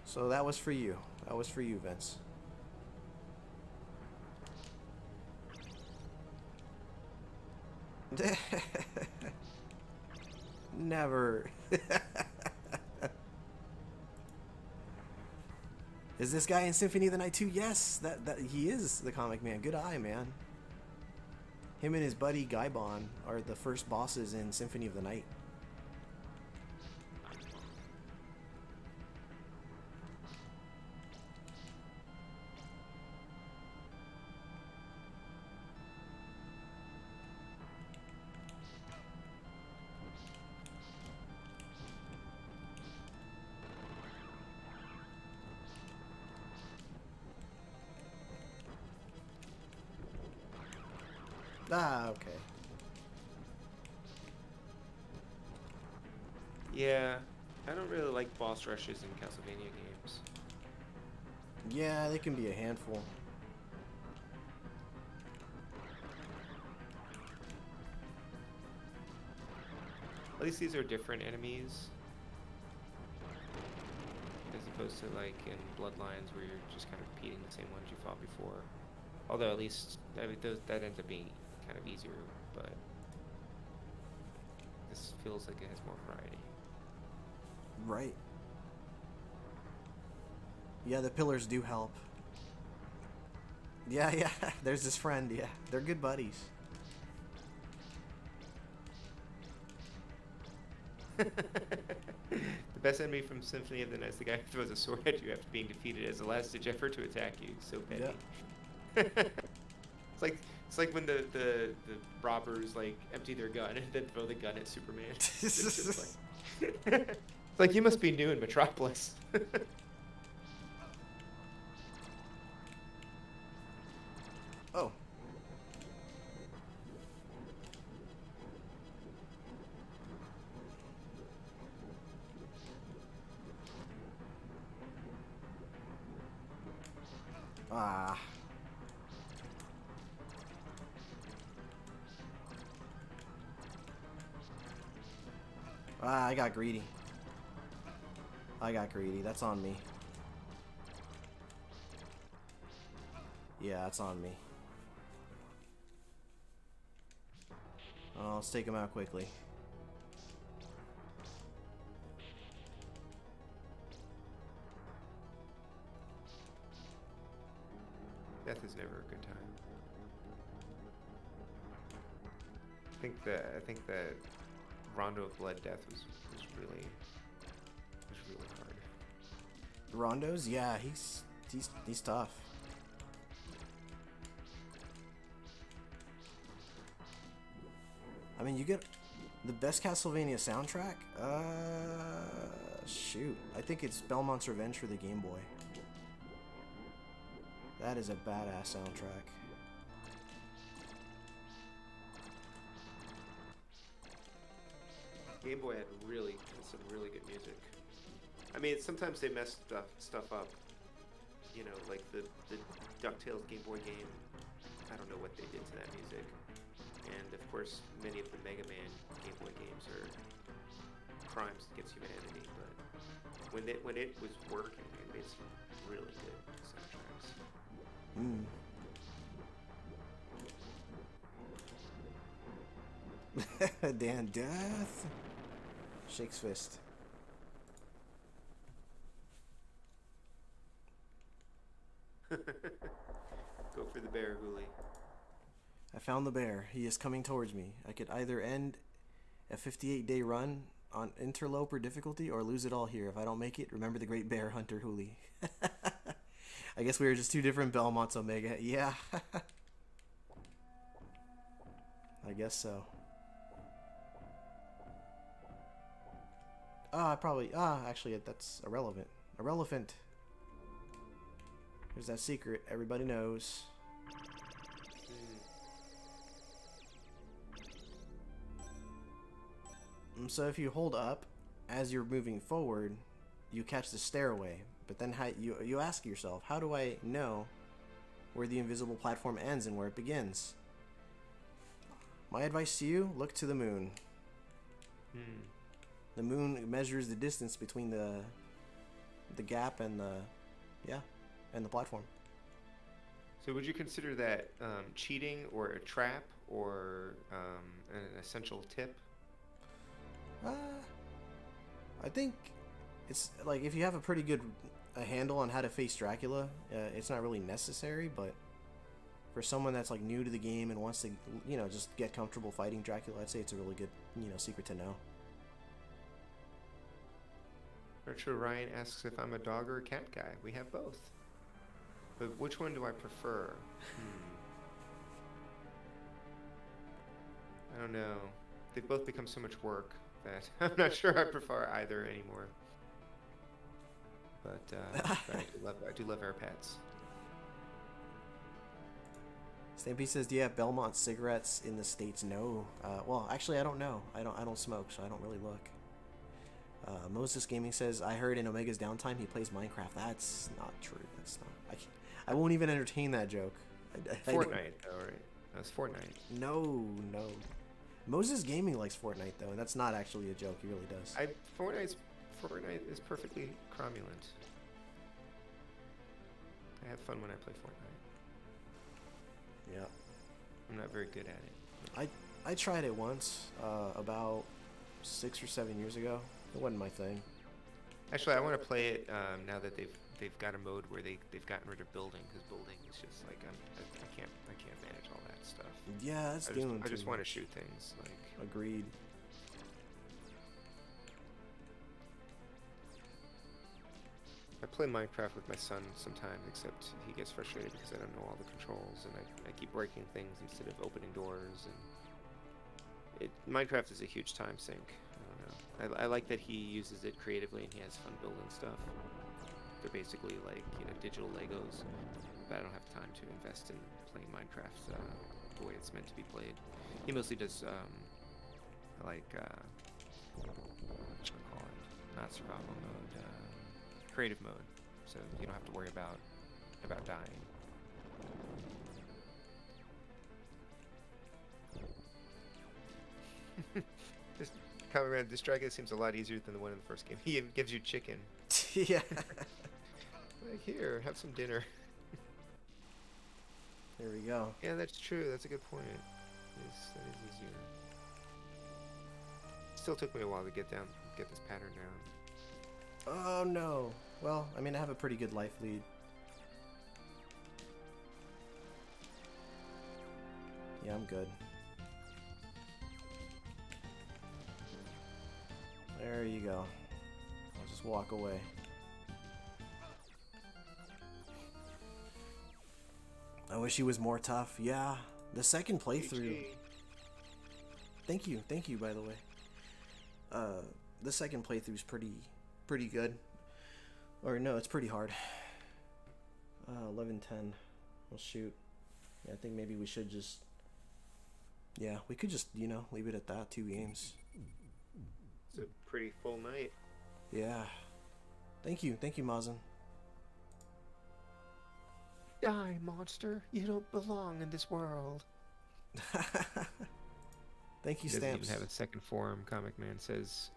So that was for you. That was for you, Vince. Never. Is this guy in Symphony of the Night 2? Yes, that he is the comic man. Good eye, man. Him and his buddy Gaibon are the first bosses in Symphony of the Night. Ah, okay. Yeah, I don't really like boss rushes in Castlevania games. Yeah, they can be a handful. At least these are different enemies. As opposed to like in Bloodlines where you're just kind of repeating the same ones you fought before. Although at least that ends up being kind of easier, but this feels like it has more variety. Right. Yeah, the pillars do help. Yeah, yeah. There's this friend, yeah. They're good buddies. The best enemy from Symphony of the Night is the guy who throws a sword at you after being defeated as a last-ditch effort to attack you. So petty. Yeah. It's like when the robbers like empty their gun and then throw the gun at Superman. It's just like, it's like you must be new in Metropolis. Oh. Ah. Ah, I got greedy. That's on me. Yeah, that's on me. Oh, let's take him out quickly. Death is never a good time. I think that Rondo of Blood Death was really hard. Rondo's, yeah, he's tough. I mean, you get the best Castlevania soundtrack. Shoot, I think it's Belmont's Revenge for the Game Boy. That is a badass soundtrack. Game Boy had some really good music. I mean, sometimes they mess stuff up. You know, like the DuckTales Game Boy game. I don't know what they did to that music. And of course, many of the Mega Man Game Boy games are crimes against humanity. But when it was working, it made some really good soundtracks. Dan Death. Shakes fist. Go for the bear, Huli. I found the bear. He is coming towards me. I could either end a 58-day run on interloper difficulty or lose it all here. If I don't make it, remember the great bear hunter Huli. I guess we were just two different Belmonts, Omega. Yeah. I guess so. Actually, that's irrelevant. Irrelevant. There's that secret everybody knows. So if you hold up as you're moving forward, you catch the stairway. But then you ask yourself, how do I know where the invisible platform ends and where it begins? My advice to you, look to the moon. The moon measures the distance between the gap and the platform. So would you consider that cheating or a trap or an essential tip? I think it's like if you have a pretty good handle on how to face Dracula, it's not really necessary, but for someone that's like new to the game and wants to, just get comfortable fighting Dracula, I'd say it's a really good, secret to know. Retro Ryan asks if I'm a dog or a cat guy. We have both. But which one do I prefer? I don't know. They've both become so much work that I'm not sure I prefer either anymore. But I do love our pets. Stampede says, "Do you have Belmont cigarettes in the States?" No. Well, actually, I don't know. I don't smoke, so I don't really look. Moses Gaming says, "I heard in Omega's downtime he plays Minecraft." That's not true. That's not. I won't even entertain that joke. Fortnite, though, right? That's Fortnite. No. Moses Gaming likes Fortnite though, and that's not actually a joke. He really does. Fortnite is perfectly cromulent. I have fun when I play Fortnite. Yeah. I'm not very good at it. I tried it once, about 6 or 7 years ago. It wasn't my thing. Actually, I want to play it now that they've got a mode where they've gotten rid of building, because building is just like I can't manage all that stuff. Yeah, that's doing. I just want to shoot things. Like agreed. I play Minecraft with my son sometimes, except he gets frustrated because I don't know all the controls, and I keep breaking things instead of opening doors. And Minecraft is a huge time sink. I don't know. I like that he uses it creatively and he has fun building stuff. They're basically like digital Legos, but I don't have time to invest in playing Minecraft the way it's meant to be played. He mostly does what should I call it? Not survival mode. Creative mode, so you don't have to worry about dying. This Dracula seems a lot easier than the one in the first game. He gives you chicken. Yeah. Like, here, have some dinner. There we go. Yeah, that's true. That's a good point. That is easier. Still took me a while to get this pattern down. Oh no. Well, I mean, I have a pretty good life lead. I'm good. There you go. I'll just walk away. I wish he was more tough. Yeah, the second playthrough. Thank you, by the way. The second playthrough is pretty good. Or no, it's pretty hard. 11-10. Well, shoot. Yeah, I think maybe we should just... Yeah, we could just, leave it at that. 2 games. It's a pretty full night. Yeah. Thank you, Mazen. Die, monster! You don't belong in this world. Thank you, He doesn't Stamps. even have a second form. Comic Man says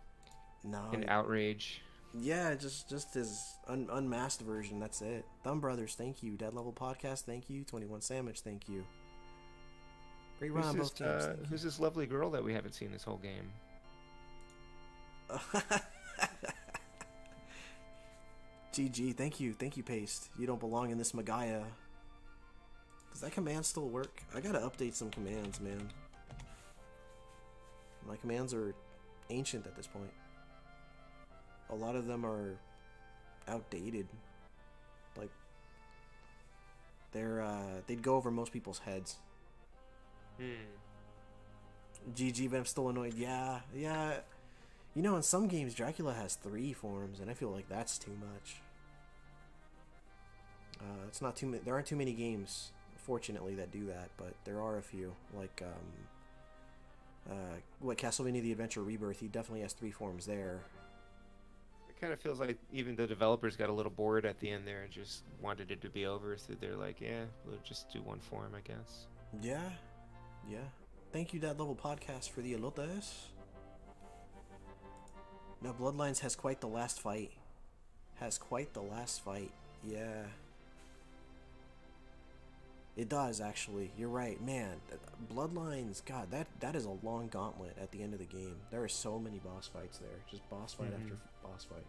No. in outrage. Yeah, just his unmasked version. That's it. Thumb Brothers, thank you. Dead Level Podcast, thank you. 21 Sandwich, thank you. Great run on both teams. Who's this lovely girl that we haven't seen this whole game? GG, thank you, Paste. You don't belong in this Magaya. Does that command still work? I gotta update some commands, man. My commands are ancient at this point. A lot of them are outdated. Like, they'd go over most people's heads. GG, but I'm still annoyed. Yeah. In some games, Dracula has 3 forms, and I feel like that's too much. It's not too. There aren't too many games, fortunately, that do that, but there are a few. Like, Castlevania: The Adventure Rebirth, he definitely has 3 forms there. It kind of feels like even the developers got a little bored at the end there and just wanted it to be over, so they're like, yeah, we'll just do 1 form, I guess. Yeah. Thank you, That Level Podcast, for the elotes. Now, Bloodlines has quite the last fight. Yeah. It does, actually. You're right. Man, Bloodlines, God, that is a long gauntlet at the end of the game. There are so many boss fights there. Just boss fight after boss fight.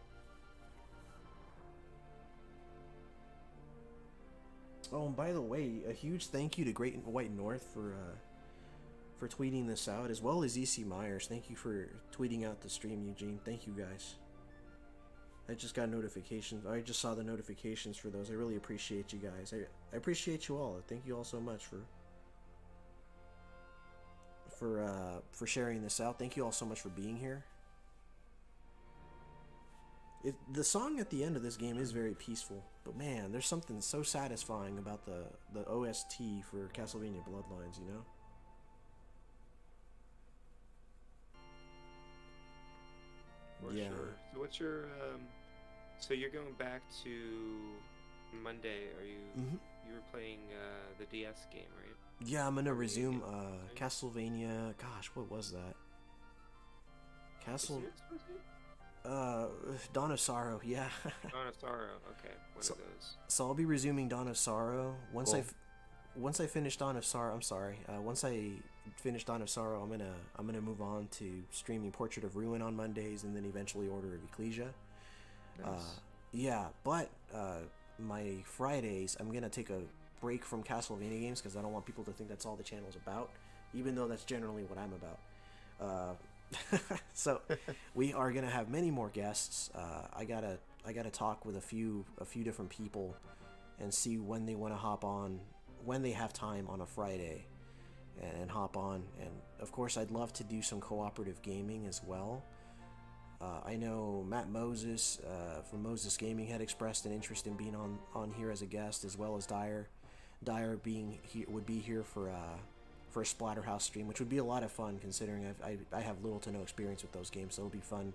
Oh, and by the way, a huge thank you to Great White North for tweeting this out, as well as ecmyers. Thank you for tweeting out the stream, Eugene. Thank you, guys. I just got notifications. I just saw the notifications for those. I really appreciate you guys. I appreciate you all. Thank you all so much for sharing this out. Thank you all so much for being here. The song at the end of this game is very peaceful, but man, there's something so satisfying about the OST for Castlevania Bloodlines, For sure. So what's your so you're going back to Monday, are you you were playing the DS game, right? Yeah, I'm gonna resume Castlevania. Gosh, what was that? Dawn of Sorrow, yeah. Dawn of Sorrow, okay. One of those. So I'll be resuming Dawn of Sorrow once I finish Dawn of Sorrow. I'm sorry. Once I finish Dawn of Sorrow, I'm gonna move on to streaming Portrait of Ruin on Mondays, and then eventually Order of Ecclesia. Nice. Yeah, but my Fridays, I'm gonna take a break from Castlevania games because I don't want people to think that's all the channel's about, even though that's generally what I'm about. So we are gonna have many more guests. I gotta talk with a few different people and see when they want to hop on, when they have time on a Friday, and hop on. And of course, I'd love to do some cooperative gaming as well. I know Matt Moses from Moses Gaming had expressed an interest in being on here as a guest, as well as Dyer. Dyer would be here for a Splatterhouse stream, which would be a lot of fun considering I have little to no experience with those games, so it'll be fun,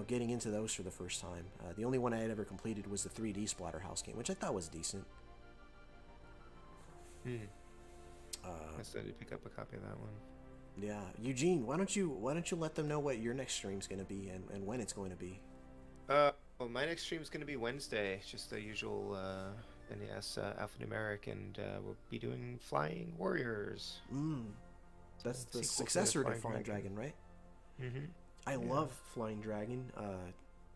getting into those for the first time. The only one I had ever completed was the 3D Splatterhouse game, which I thought was decent. I still need to pick up a copy of that one. Yeah, Eugene, why don't you let them know what your next stream's going to be and when it's going to be? Well, my next stream is going to be Wednesday, just the usual NES alphanumeric, and we'll be doing Flying Warriors. That's the successor to Flying Dragon, right? I love Flying Dragon.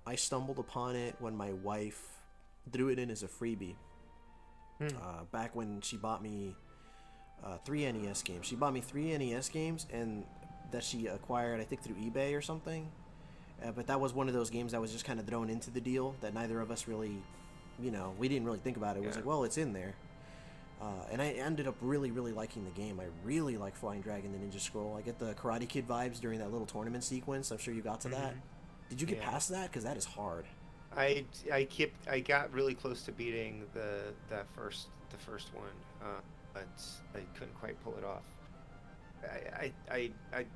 I stumbled upon it when my wife threw it in as a freebie. Back when she bought me three NES games. She bought me three NES games, and that she acquired, I think, through eBay or something. But that was one of those games that was just kind of thrown into the deal that neither of us really, we didn't really think about it. It was Yeah. like, well, it's in there. And I ended up really, really liking the game. I really like Flying Dragon, the Ninja Scroll. I get the Karate Kid vibes during that little tournament sequence. I'm sure you got to that. Did you get Yeah. past that? Because that is hard. I got really close to beating the first one, but I couldn't quite pull it off. I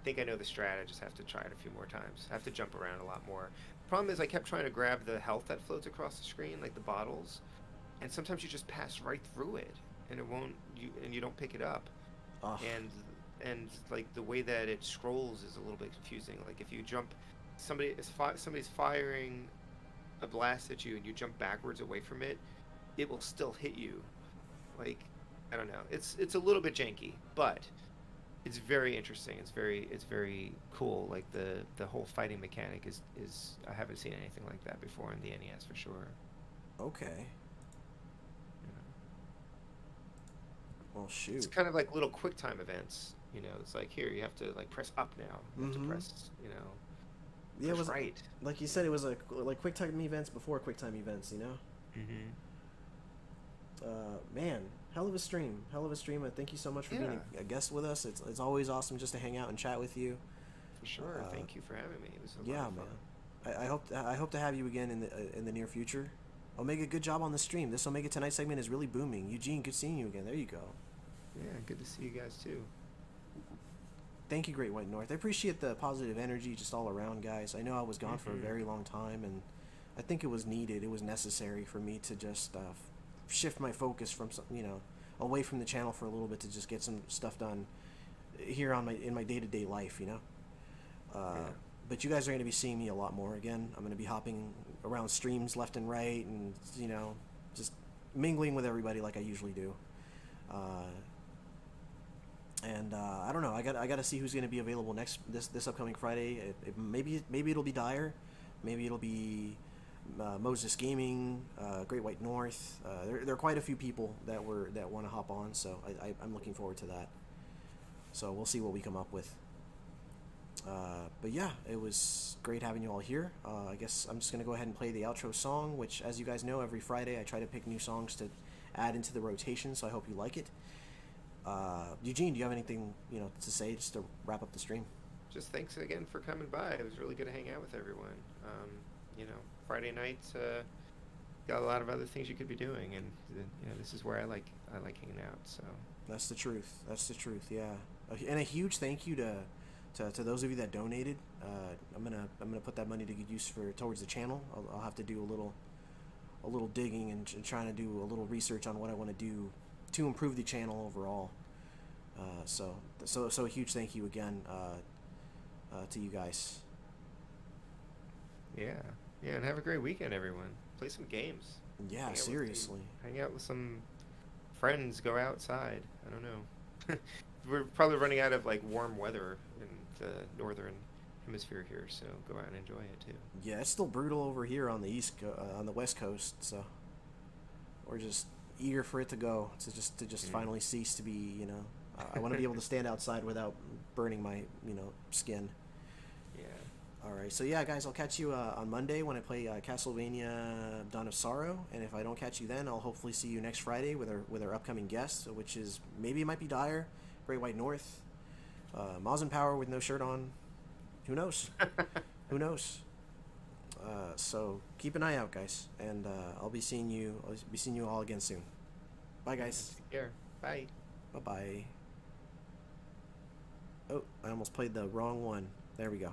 think I know the strat. I just have to try it a few more times. I have to jump around a lot more. Problem is, I kept trying to grab the health that floats across the screen, like the bottles, and sometimes you just pass right through it, and it won't you don't pick it up. Ugh. And like the way that it scrolls is a little bit confusing. Like if you jump, somebody's firing a blast at you, and you jump backwards away from it, it will still hit you. Like I don't know. It's a little bit janky, but it's very interesting. It's very cool. Like the whole fighting mechanic is I haven't seen anything like that before in the NES for sure. Okay. Well, It's shoot. kind of like little quick time events. It's like here you have to like press up now. You have to Mm-hmm. press Yeah, it press was right. like you said. It was like quick time events before quick time events. Mm-hmm. Man, hell of a stream. Hell of a stream. Thank you so much for being Yeah, a guest with us. It's always awesome just to hang out and chat with you. for sure. Uh, Thank you for having me. It was a lot yeah, of fun. man. I hope to have you again in the near future. Omega, good job on the stream. This Omega Tonight segment is really booming. Eugene, good seeing you again. There you go. Yeah, good to see you guys too. Thank you, Great White North. I appreciate the positive energy just all around, guys. I know I was gone for a Mm-hmm. very long time, and I think it was needed. It was necessary for me to just shift my focus from away from the channel for a little bit to just get some stuff done here in my day-to-day life. Yeah. But you guys are going to be seeing me a lot more again. I'm going to be hopping around streams left and right, and just mingling with everybody like I usually do. And I don't know. I got to see who's going to be available this upcoming Friday. Maybe it'll be Dyer, maybe it'll be Moses Gaming, Great White North. There are quite a few people that want to hop on, so I'm looking forward to that. So we'll see what we come up with. But yeah, it was great having you all here. I guess I'm just going to go ahead and play the outro song, which, as you guys know, every Friday I try to pick new songs to add into the rotation, so I hope you like it. Eugene, do you have anything to say just to wrap up the stream? Just thanks again for coming by. It was really good to hang out with everyone. Friday nights got a lot of other things you could be doing, and this is where I like hanging out. So That's the truth. That's the truth. Yeah, and a huge thank you to those of you that donated. I'm gonna put that money to good use towards the channel. I'll have to do a little digging and trying to do a little research on what I want to do to improve the channel overall. So a huge thank you again to you guys. yeah, and have a great weekend, everyone. Play some games. Yeah, seriously. Hang out with some friends. Go outside. I don't know. We're probably running out of like warm weather in the northern hemisphere here, so go out and enjoy it too. Yeah, it's still brutal over here on the on the West Coast. So we're just eager for it to go to just finally cease to be. I want to be able to stand outside without burning my skin. Yeah. All right, so yeah, guys, I'll catch you on Monday when I play Castlevania Dawn of Sorrow, and if I don't catch you then, I'll hopefully see you next Friday with our upcoming guest, which is maybe it might be Dyer, Great White North, Maz and Power with no shirt on. Who knows? Who knows? So keep an eye out, guys, and I'll be seeing you all again soon. Bye, guys. Take care. Bye. Bye bye. Oh, I almost played the wrong one. There we go.